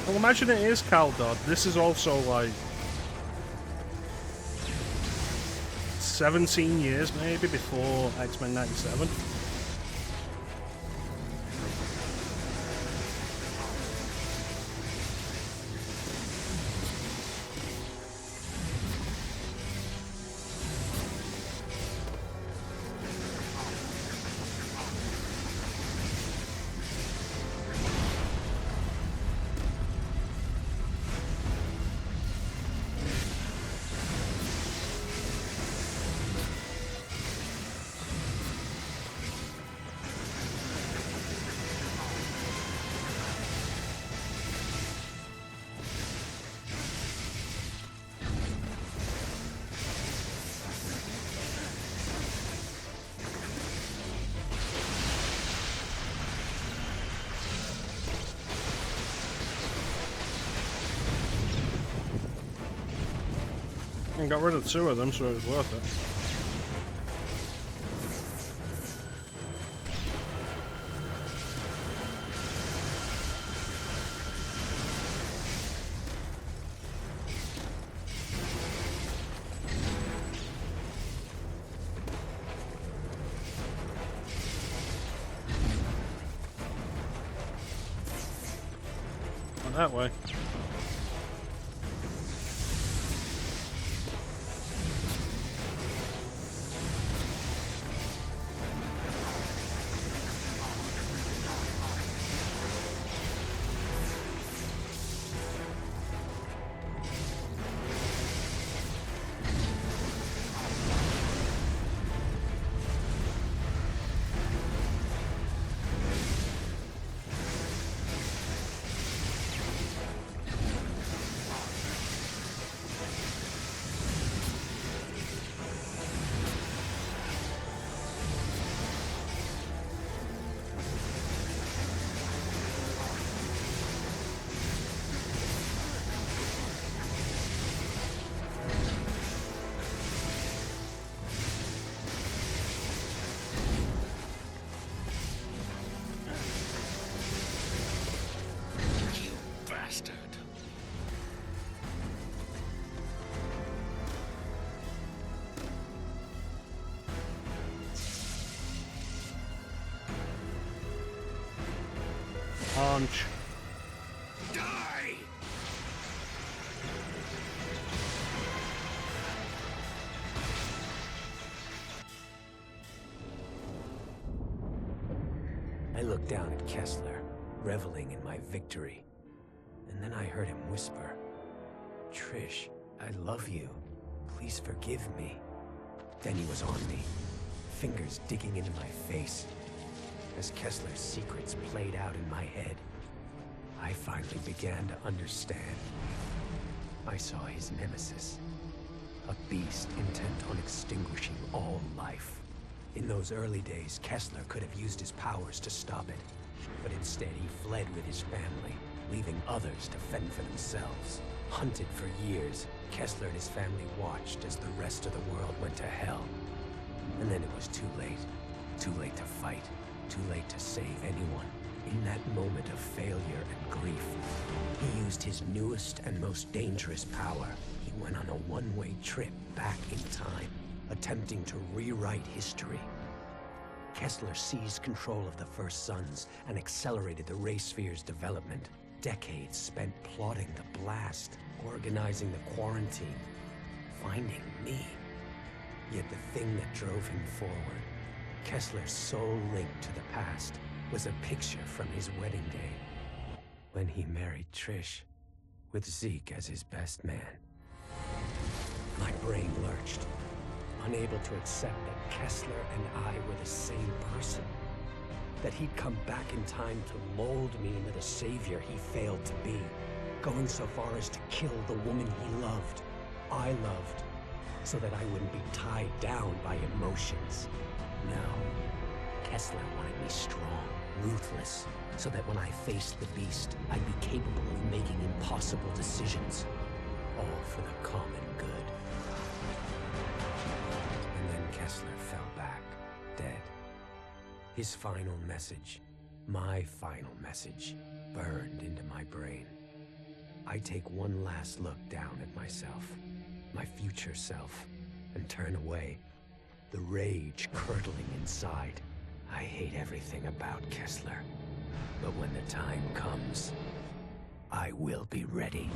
Speaker 1: Well, imagine it is Cal Dodd. This is also like 17 years maybe before X-Men 97. And got rid of 2 of them, so it was worth it. Not that way.
Speaker 10: Bastard.
Speaker 1: Punch.
Speaker 10: Die!
Speaker 5: I looked down at Kessler, reveling in my victory. And then I heard him whisper, "Trish, I love you. Please forgive me." Then he was on me, fingers digging into my face. As Kessler's secrets played out in my head, I finally began to understand. I saw his nemesis, a beast intent on extinguishing all life. In those early days, Kessler could have used his powers to stop it, but instead he fled with his family, leaving others to fend for themselves. Hunted for years, Kessler and his family watched as the rest of the world went to hell. And then it was too late. Too late to fight. Too late to save anyone. In that moment of failure and grief, he used his newest and most dangerous power. He went on a one-way trip back in time, attempting to rewrite history. Kessler seized control of the First Sons and accelerated the Ray Sphere's development. Decades spent plotting the blast, organizing the quarantine, finding me. Yet the thing that drove him forward, Kessler's sole link to the past, was a picture from his wedding day, when he married Trish, with Zeke as his best man. My brain lurched, unable to accept that Kessler and I were the same person. That he'd come back in time to mold me into the savior he failed to be, going so far as to kill the woman he loved, I loved, so that I wouldn't be tied down by emotions. No, Kessler wanted me strong, ruthless, so that when I faced the beast, I'd be capable of making impossible decisions, all for the common good. And then Kessler fell back, dead. His final message, my final message, burned into my brain. I take one last look down at myself, my future self, and turn away, the rage curdling inside. I hate everything about Kessler, but when the time comes, I will be ready.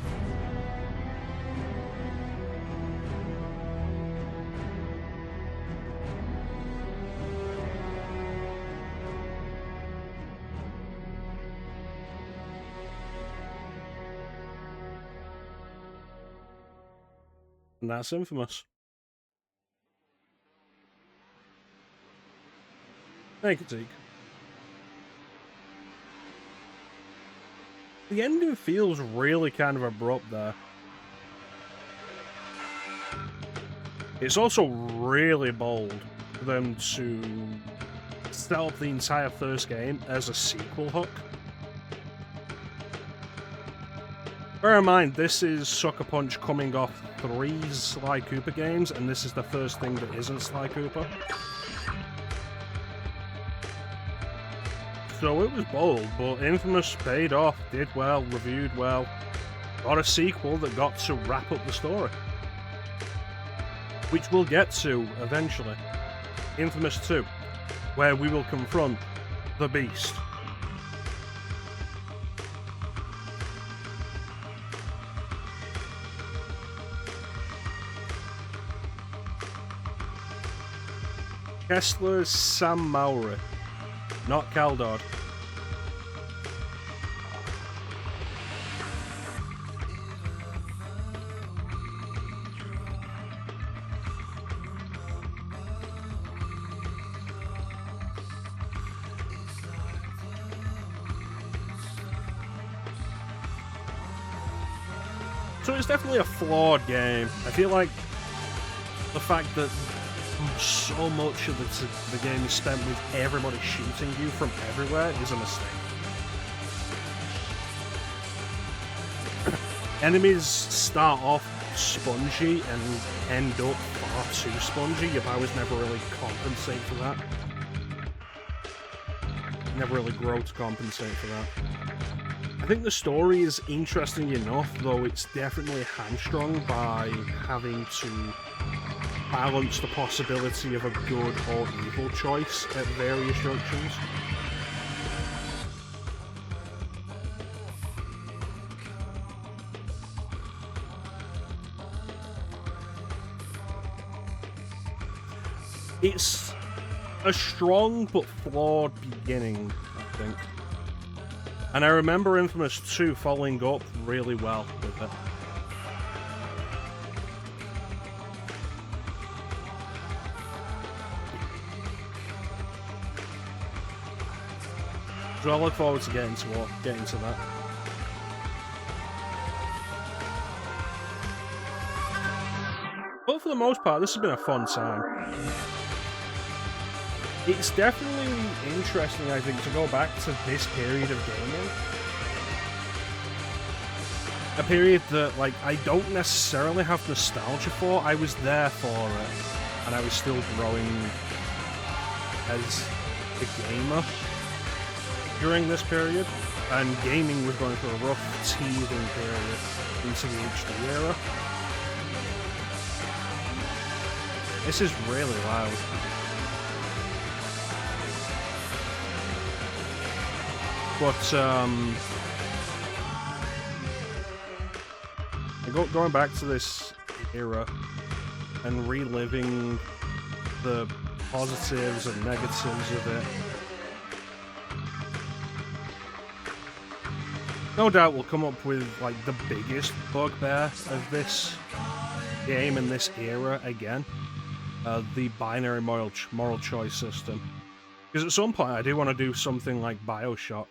Speaker 1: And that's infamous. Thank you, Zeke. The ending feels really kind of abrupt there. It's also really bold for them to set up the entire first game as a sequel hook. Bear in mind, this is Sucker Punch coming off 3 Sly Cooper games, and this is the first thing that isn't Sly Cooper. So it was bold, but Infamous paid off, did well, reviewed well, got a sequel that got to wrap up the story. Which we'll get to eventually. Infamous 2, where we will confront the Beast. Kessler's Sam Mowry, not Caldod. So it's definitely a flawed game. I feel like the fact that so much of the game is spent with everybody shooting you from everywhere is a mistake. Enemies start off spongy and end up far too spongy. Your powers never really compensate for that. Never really grow to compensate for that. I think the story is interesting enough, though it's definitely hamstrung by having to balance the possibility of a good or evil choice at various junctions. It's a strong but flawed beginning, I think. And I remember Infamous 2 following up really well with it. So I look forward to getting to that. But for the most part, this has been a fun time. It's definitely interesting, I think, to go back to this period of gaming. A period that, like, I don't necessarily have nostalgia for. I was there for it, and I was still growing as a gamer during this period, and gaming was going through a rough, teething period into the HD era. This is really loud. But, going back to this era and reliving the positives and negatives of it, no doubt we'll come up with, like, the biggest bugbear of this game and this era again. The binary moral choice system. Because at some point I do want to do something like BioShock,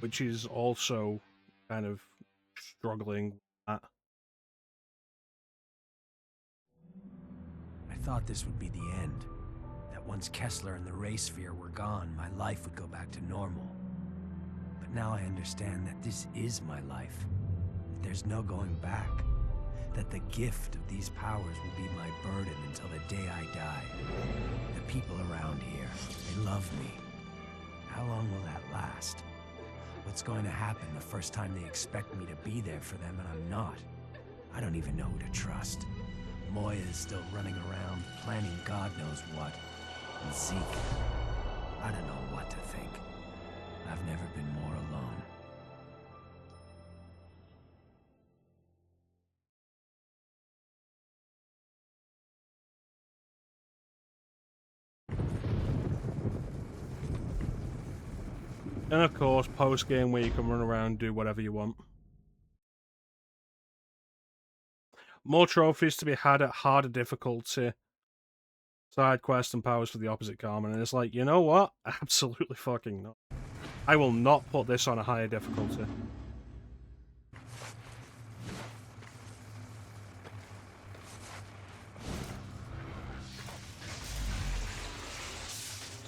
Speaker 1: which is also kind of struggling with that.
Speaker 5: I thought this would be the end. That once Kessler and the Ray Sphere were gone, my life would go back to normal. But now I understand that this is my life. That there's no going back. That the gift of these powers will be my burden until the day I die. The people around here, they love me. How long will that last? What's going to happen the first time they expect me to be there for them and I'm not? I don't even know who to trust. Moya is still running around, planning God knows what. And Zeke, I don't know what to think. I've never been more alone.
Speaker 1: And of course, post-game where you can run around and do whatever you want. More trophies to be had at harder difficulty. Side quests and powers for the opposite karma. And it's like, you know what? Absolutely fucking not. I will not put this on a higher difficulty.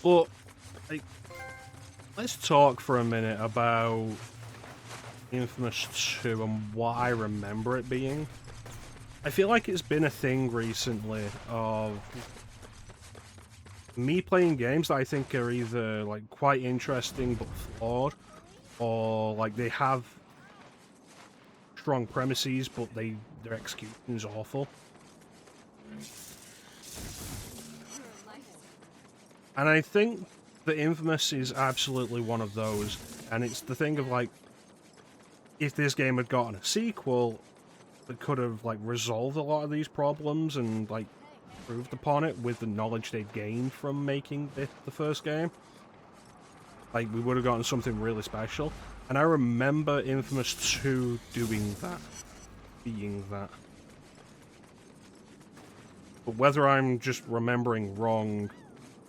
Speaker 1: But, like, let's talk for a minute about Infamous 2 and what I remember it being. I feel like it's been a thing recently of me playing games that I think are either like quite interesting but flawed, or like they have strong premises but their execution is awful. And I think the Infamous is absolutely one of those, and it's the thing of like, if this game had gotten a sequel that could have like resolved a lot of these problems and like improved upon it with the knowledge they'd gained from making the first game, like we would have gotten something really special. And I remember Infamous 2 doing that, being that. But whether I'm just remembering wrong,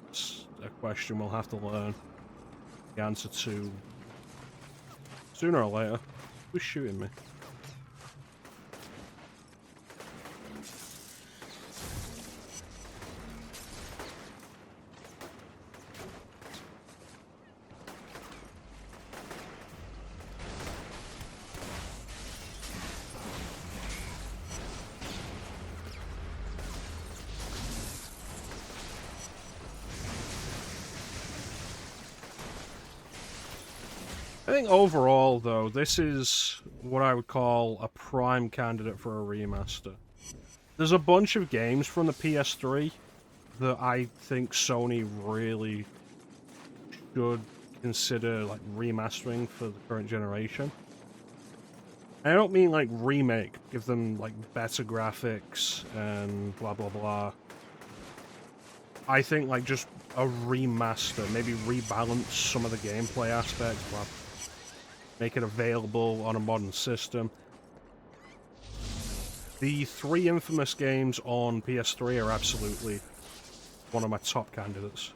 Speaker 1: it's a question we'll have to learn the answer to sooner or later. Who's shooting me? I think overall, though, this is what I would call a prime candidate for a remaster. There's a bunch of games from the PS3 that I think Sony really should consider like remastering for the current generation. I don't mean like remake, give them like better graphics and blah blah blah. I think like just a remaster, maybe rebalance some of the gameplay aspects, blah. Make it available on a modern system. The 3 Infamous games on PS3 are absolutely one of my top candidates.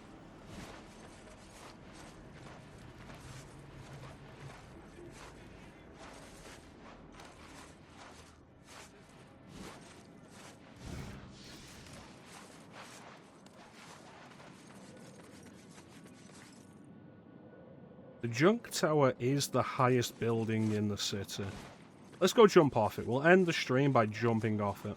Speaker 1: The Junk Tower is the highest building in the city. Let's go jump off it. We'll end the stream by jumping off it.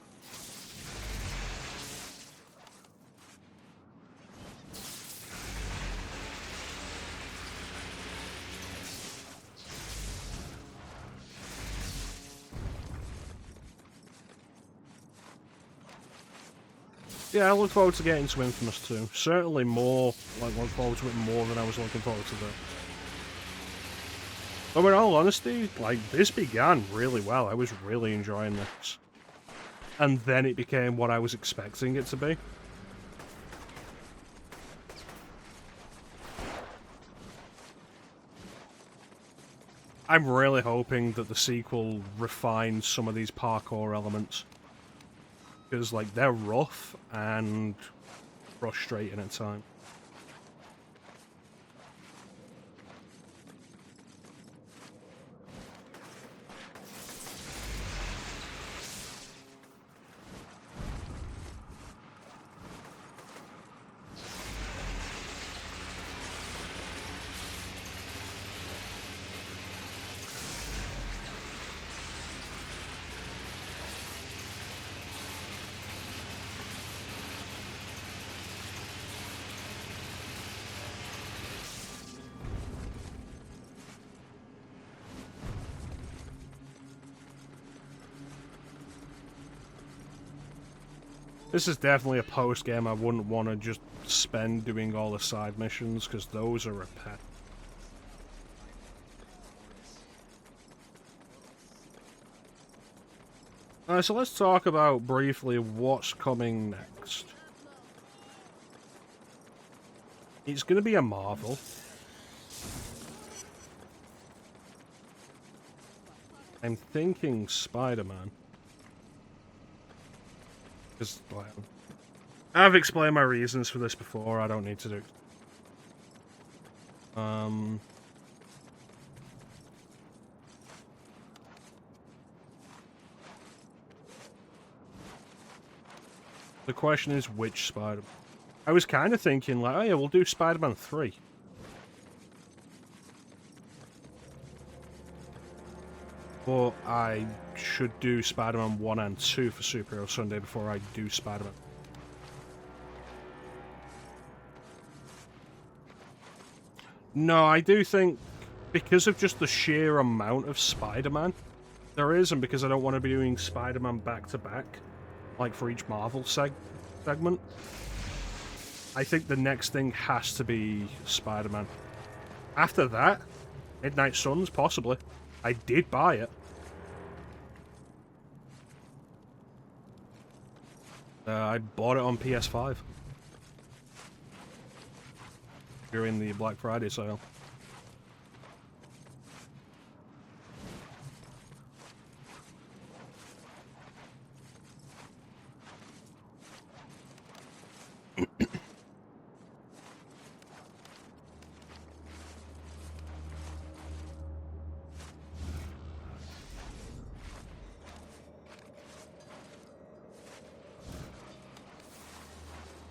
Speaker 1: Yeah, I look forward to getting to Infamous 2. Certainly more, like, look forward to it more than I was looking forward to this. But in all honesty, like, this began really well. I was really enjoying this. And then it became what I was expecting it to be. I'm really hoping that the sequel refines some of these parkour elements. Because, like, they're rough and frustrating at times. This is definitely a post-game I wouldn't want to just spend doing all the side missions, because those are repetitive. Alright, so let's talk about briefly what's coming next. It's going to be a Marvel. I'm thinking Spider-Man. Because, like, I've explained my reasons for this before, I don't need to do it. The question is which Spider-Man. I was kind of thinking, like, oh yeah, we'll do Spider-Man 3. But I should do Spider-Man 1 and 2 for Superhero Sunday before I do Spider-Man. No, I do think, because of just the sheer amount of Spider-Man there is, and because I don't want to be doing Spider-Man back-to-back, like for each Marvel segment, I think the next thing has to be Spider-Man. After that, Midnight Suns, possibly. I did buy it. I bought it on PS5 during the Black Friday sale.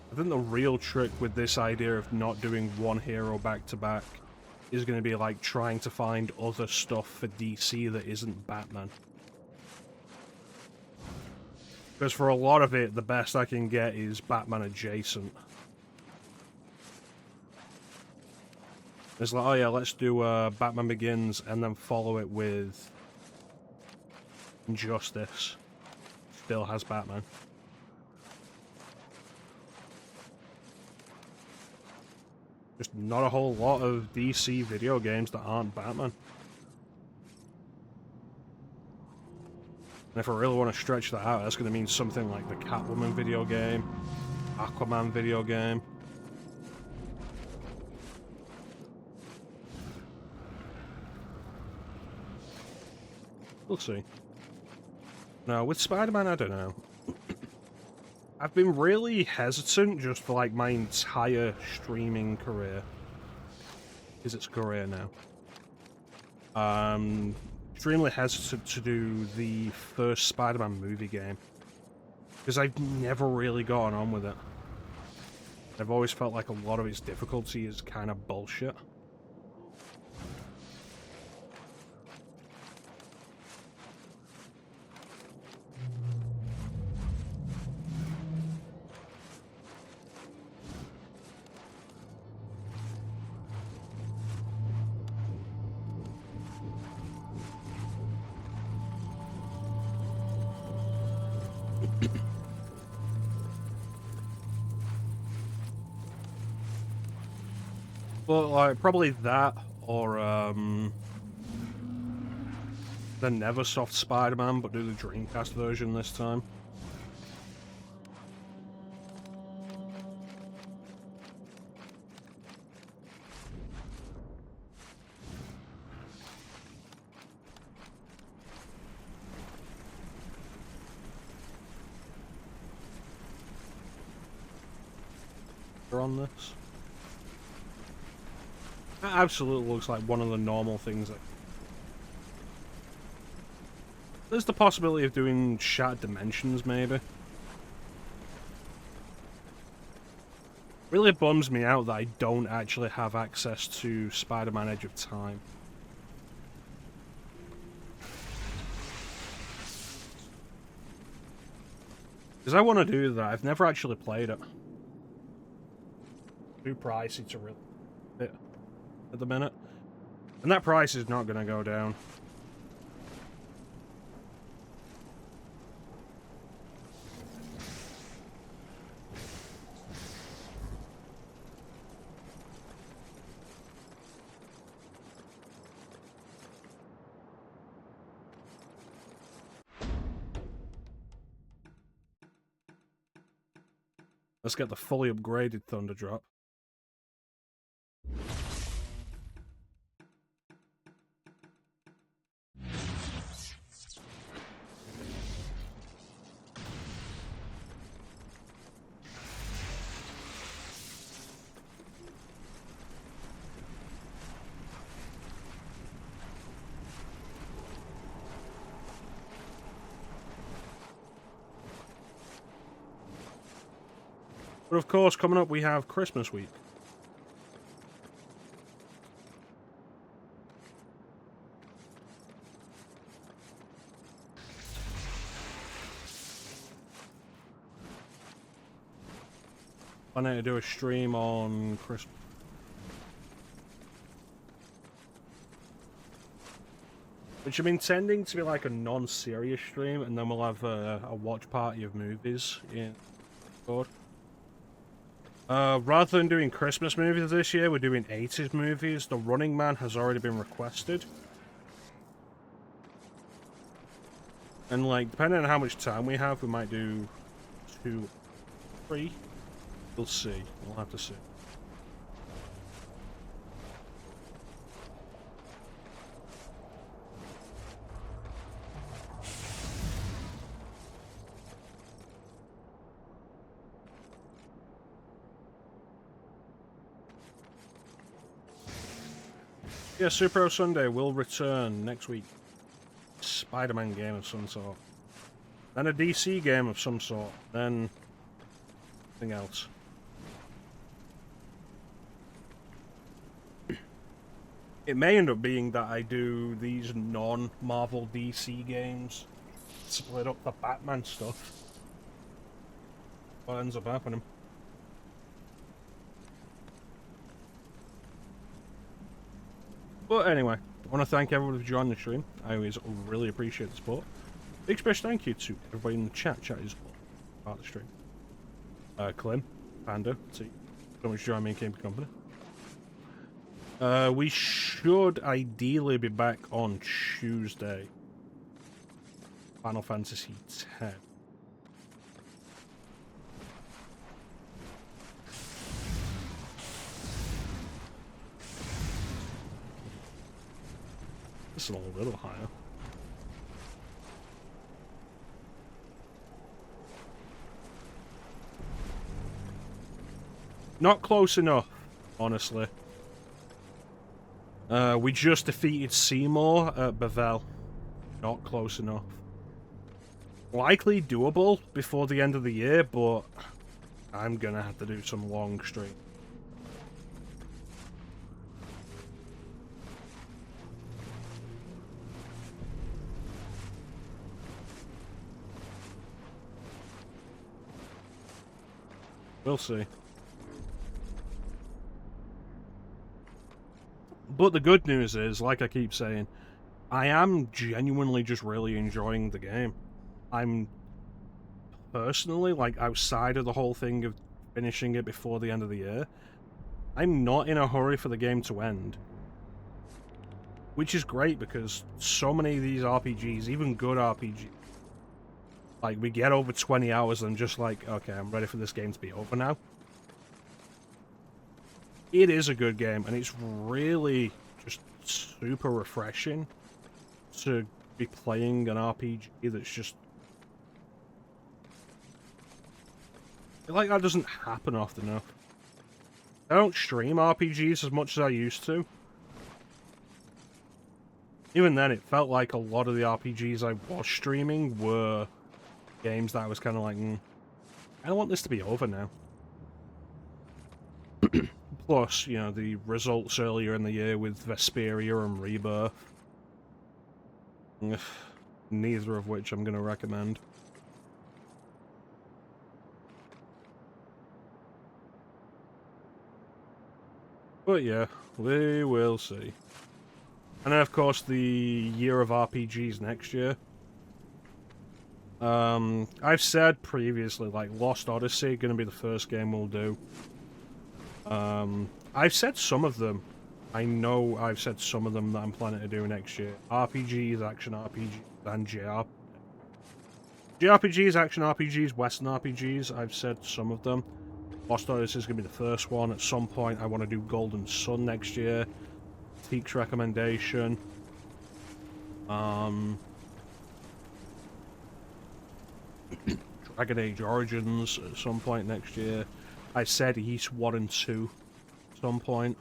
Speaker 1: I think the real trick with this idea of not doing one hero back-to-back is going to be like trying to find other stuff for DC that isn't Batman. Because for a lot of it, the best I can get is Batman adjacent. It's like, oh yeah, let's do Batman Begins and then follow it with Injustice. Still has Batman. Just not a whole lot of DC video games that aren't Batman. And if I really want to stretch that out, that's going to mean something like the Catwoman video game, Aquaman video game. We'll see. No, with Spider-Man, I don't know. I've been really hesitant just for like my entire streaming career. Because it's a career now. Extremely hesitant to do the first Spider-Man movie game. Because I've never really gotten on with it. I've always felt like a lot of its difficulty is kind of bullshit. Well, like, probably that, or, the Neversoft Spider-Man, but do the Dreamcast version this time. We're on this. That absolutely looks like one of the normal things that... There's the possibility of doing Shattered Dimensions, maybe. Really bums me out that I don't actually have access to Spider-Man Edge of Time. Because I want to do that. I've never actually played it. Too pricey to really fit at the minute. And that price is not going to go down. Let's get the fully upgraded Thunder Drop. But of course, coming up we have Christmas week. Planning to do a stream on Christmas. Which I'm intending to be like a non-serious stream, and then we'll have a watch party of movies in Discord. Rather than doing Christmas movies this year, we're doing 80s movies. The Running Man has already been requested. And like, depending on how much time we have, we might do 2, 3. We'll see. We'll have to see. Yeah, Super Sunday will return next week. Spider-Man game of some sort. Then a DC game of some sort. Then something else. It may end up being that I do these non-Marvel DC games. Split up the Batman stuff. What ends up happening. But anyway, I want to thank everyone for joining the stream. I always really appreciate the support. Big special thank you to everybody in the chat. Chat is part of the stream. Clem, Panda, see, so much join me and Game Company. We should ideally be back on Tuesday. Final Fantasy X. This is a little higher. Not close enough, honestly. We just defeated Seymour at Bevelle. Not close enough. Likely doable before the end of the year, but I'm gonna have to do some long stream. We'll see. But the good news is, like I keep saying, I am genuinely just really enjoying the game. I'm personally, like, outside of the whole thing of finishing it before the end of the year, I'm not in a hurry for the game to end. Which is great, because so many of these RPGs, even good RPGs, like, we get over 20 hours and just like, okay, I'm ready for this game to be over now. It is a good game, and it's really just super refreshing to be playing an RPG that's just... like, that doesn't happen often enough. I don't stream RPGs as much as I used to. Even then, it felt like a lot of the RPGs I was streaming were games that I was kind of like, I don't want this to be over now. Plus, you know, the results earlier in the year with Vesperia and Rebirth. Neither of which I'm going to recommend. But yeah, we will see. And then, of course, the year of RPGs next year. I've said previously, like, Lost Odyssey going to be the first game we'll do. I've said some of them. I know I've said some of them that I'm planning to do next year. RPGs, action RPGs, and JRPGs, action RPGs, Western RPGs. I've said some of them. Lost Odyssey is going to be the first one. At some point, I want to do Golden Sun next year. Teak's recommendation. Dragon Age Origins at some point next year. I said East 1 and 2 at some point.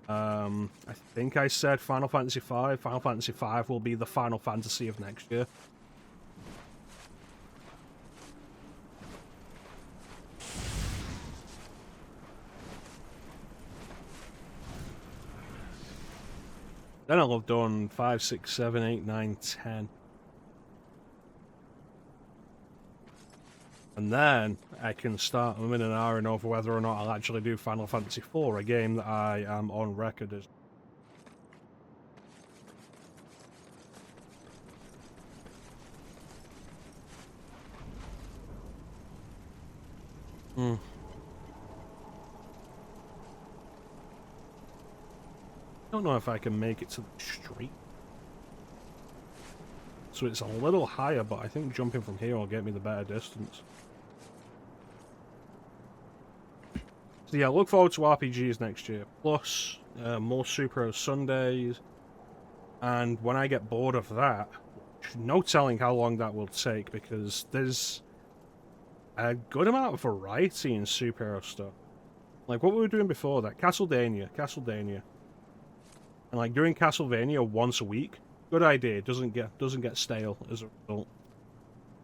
Speaker 1: I think I said Final Fantasy V. Final Fantasy V will be the Final Fantasy of next year. Then I'll have done 5, 6, 7, 8, 9, 10. And then I can start moving and ahhing over whether or not I'll actually do Final Fantasy IV, a game that I am on record as. I don't know if I can make it to the street. So it's a little higher, but I think jumping from here will get me the better distance. So yeah, look forward to RPGs next year. Plus, more Super Sundays. And when I get bored of that, no telling how long that will take, because there's a good amount of variety in superhero stuff. Like what we were doing before that, Castlevania. And like doing Castlevania once a week, good idea. Doesn't get stale as a result.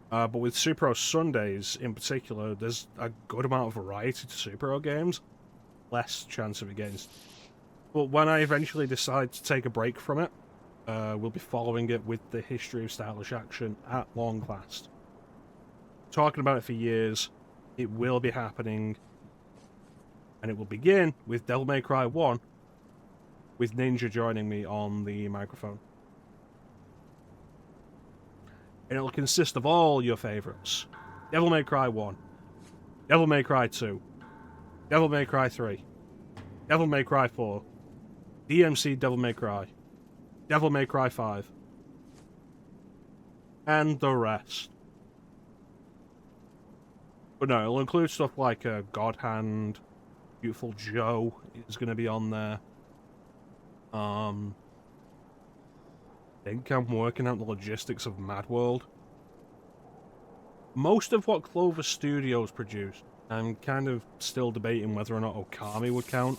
Speaker 1: But with Superhero Sundays in particular, there's a good amount of variety to superhero games. Less chance of it getting. But when I eventually decide to take a break from it, we'll be following it with the history of stylish action at long last. Talking about it for years, it will be happening, and it will begin with Devil May Cry 1. With Ninja joining me on the microphone. And it'll consist of all your favourites. Devil May Cry 1. Devil May Cry 2. Devil May Cry 3. Devil May Cry 4. DMC Devil May Cry. Devil May Cry 5. And the rest. But no, it'll include stuff like God Hand. Beautiful Joe is going to be on there. I think I'm working out the logistics of Mad World. Most of what Clover Studios produced, I'm kind of still debating whether or not Okami would count.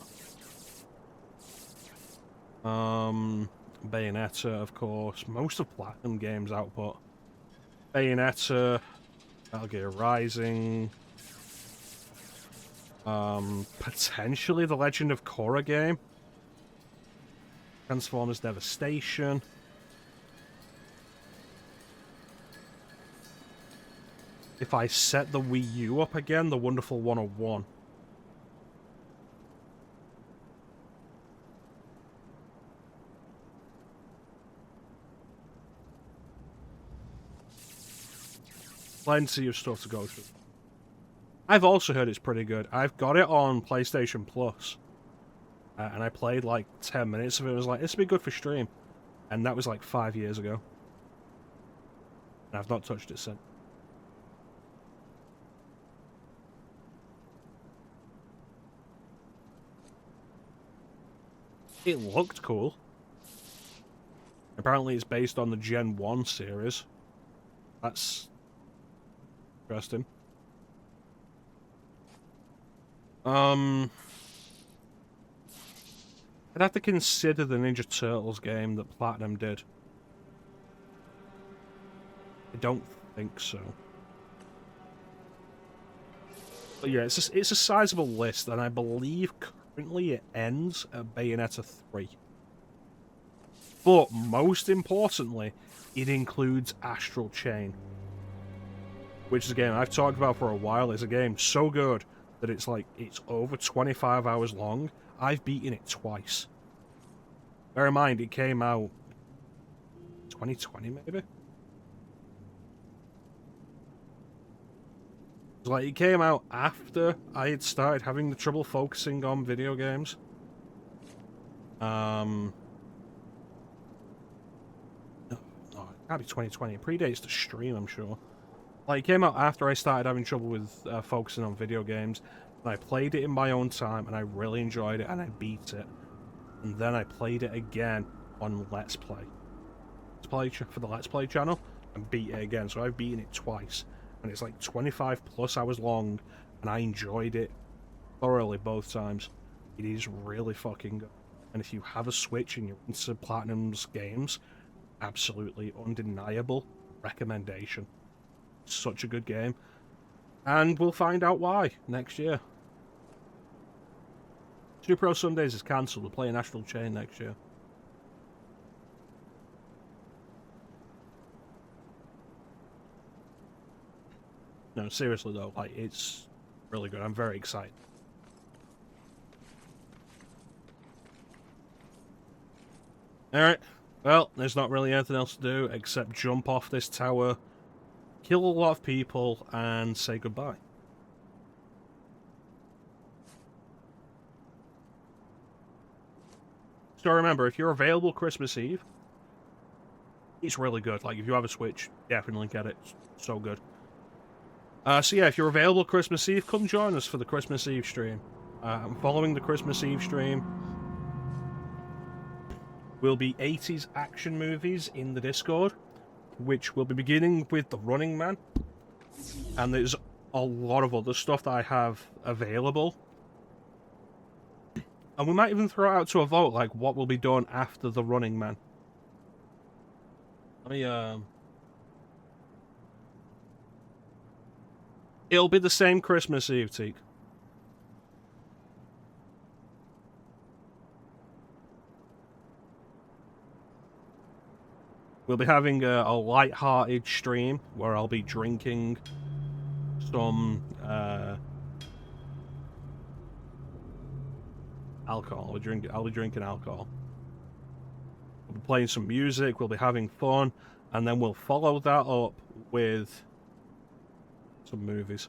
Speaker 1: Bayonetta, of course. Most of Platinum Games' output. Bayonetta, Metal Gear Rising. Potentially the Legend of Korra game. Transformers Devastation. If I set the Wii U up again, the Wonderful 101. Plenty of stuff to go through. I've also heard it's pretty good. I've got it on PlayStation Plus. And I played like 10 minutes of it. I was like, this would be good for stream. And that was like 5 years ago. And I've not touched it since. It looked cool. Apparently it's based on the Gen 1 series. That's interesting. I'd have to consider the Ninja Turtles game that Platinum did. I don't think so. But yeah, it's a sizable list, and I believe currently it ends at Bayonetta 3. But most importantly, it includes Astral Chain, which is a game I've talked about for a while. It's a game so good that it's over 25 hours long. I've beaten it twice. Bear in mind, it came out 2020 maybe? It came out after I had started having the trouble focusing on video games. No, it can't be 2020. It predates the stream, I'm sure. It came out after I started having trouble with focusing on video games. And I played it in my own time, and I really enjoyed it, and I beat it. And then I played it again on Let's Play. For the Let's Play channel, and beat it again. So I've beaten it twice. And it's like 25 plus hours long, and I enjoyed it thoroughly both times. It is really fucking good. And if you have a Switch and you're into Platinum's games, absolutely undeniable recommendation. Such a good game. And we'll find out why next year. Super Sundays is cancelled. We're playing Astral Chain next year. No, seriously though, like, it's really good. I'm very excited. Alright, well, there's not really anything else to do except jump off this tower, kill a lot of people, and say goodbye. So remember, if you're available Christmas Eve, it's really good. Like, if you have a Switch, definitely get it. It's so good. So yeah, if you're available Christmas Eve, come join us for the Christmas Eve stream. Following the Christmas Eve stream will be 80s action movies in the Discord, which will be beginning with The Running Man. And there's a lot of other stuff that I have available. And we might even throw it out to a vote, like, what will be done after The Running Man. Let me, It'll be the same Christmas Eve, Teak. We'll be having a light-hearted stream where I'll be drinking some alcohol. I'll be drinking alcohol. We'll be playing some music. We'll be having fun, and then we'll follow that up with some movies.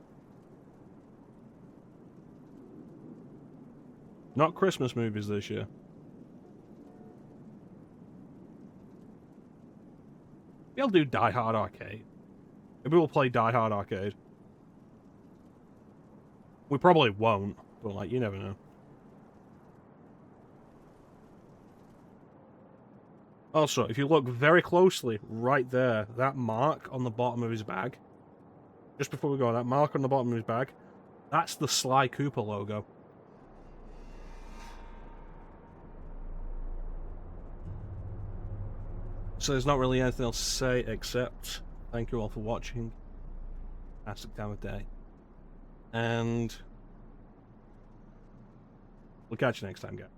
Speaker 1: Not Christmas movies this year. Maybe I'll do Die Hard Arcade. Maybe we'll play Die Hard Arcade. We probably won't, but, like, you never know. Also, if you look very closely, right there, that mark on the bottom of his bag, just before we go, that mark on the bottom of his bag, that's the Sly Cooper logo. So there's not really anything else to say except thank you all for watching. Fantastic time of day. And we'll catch you next time, guys.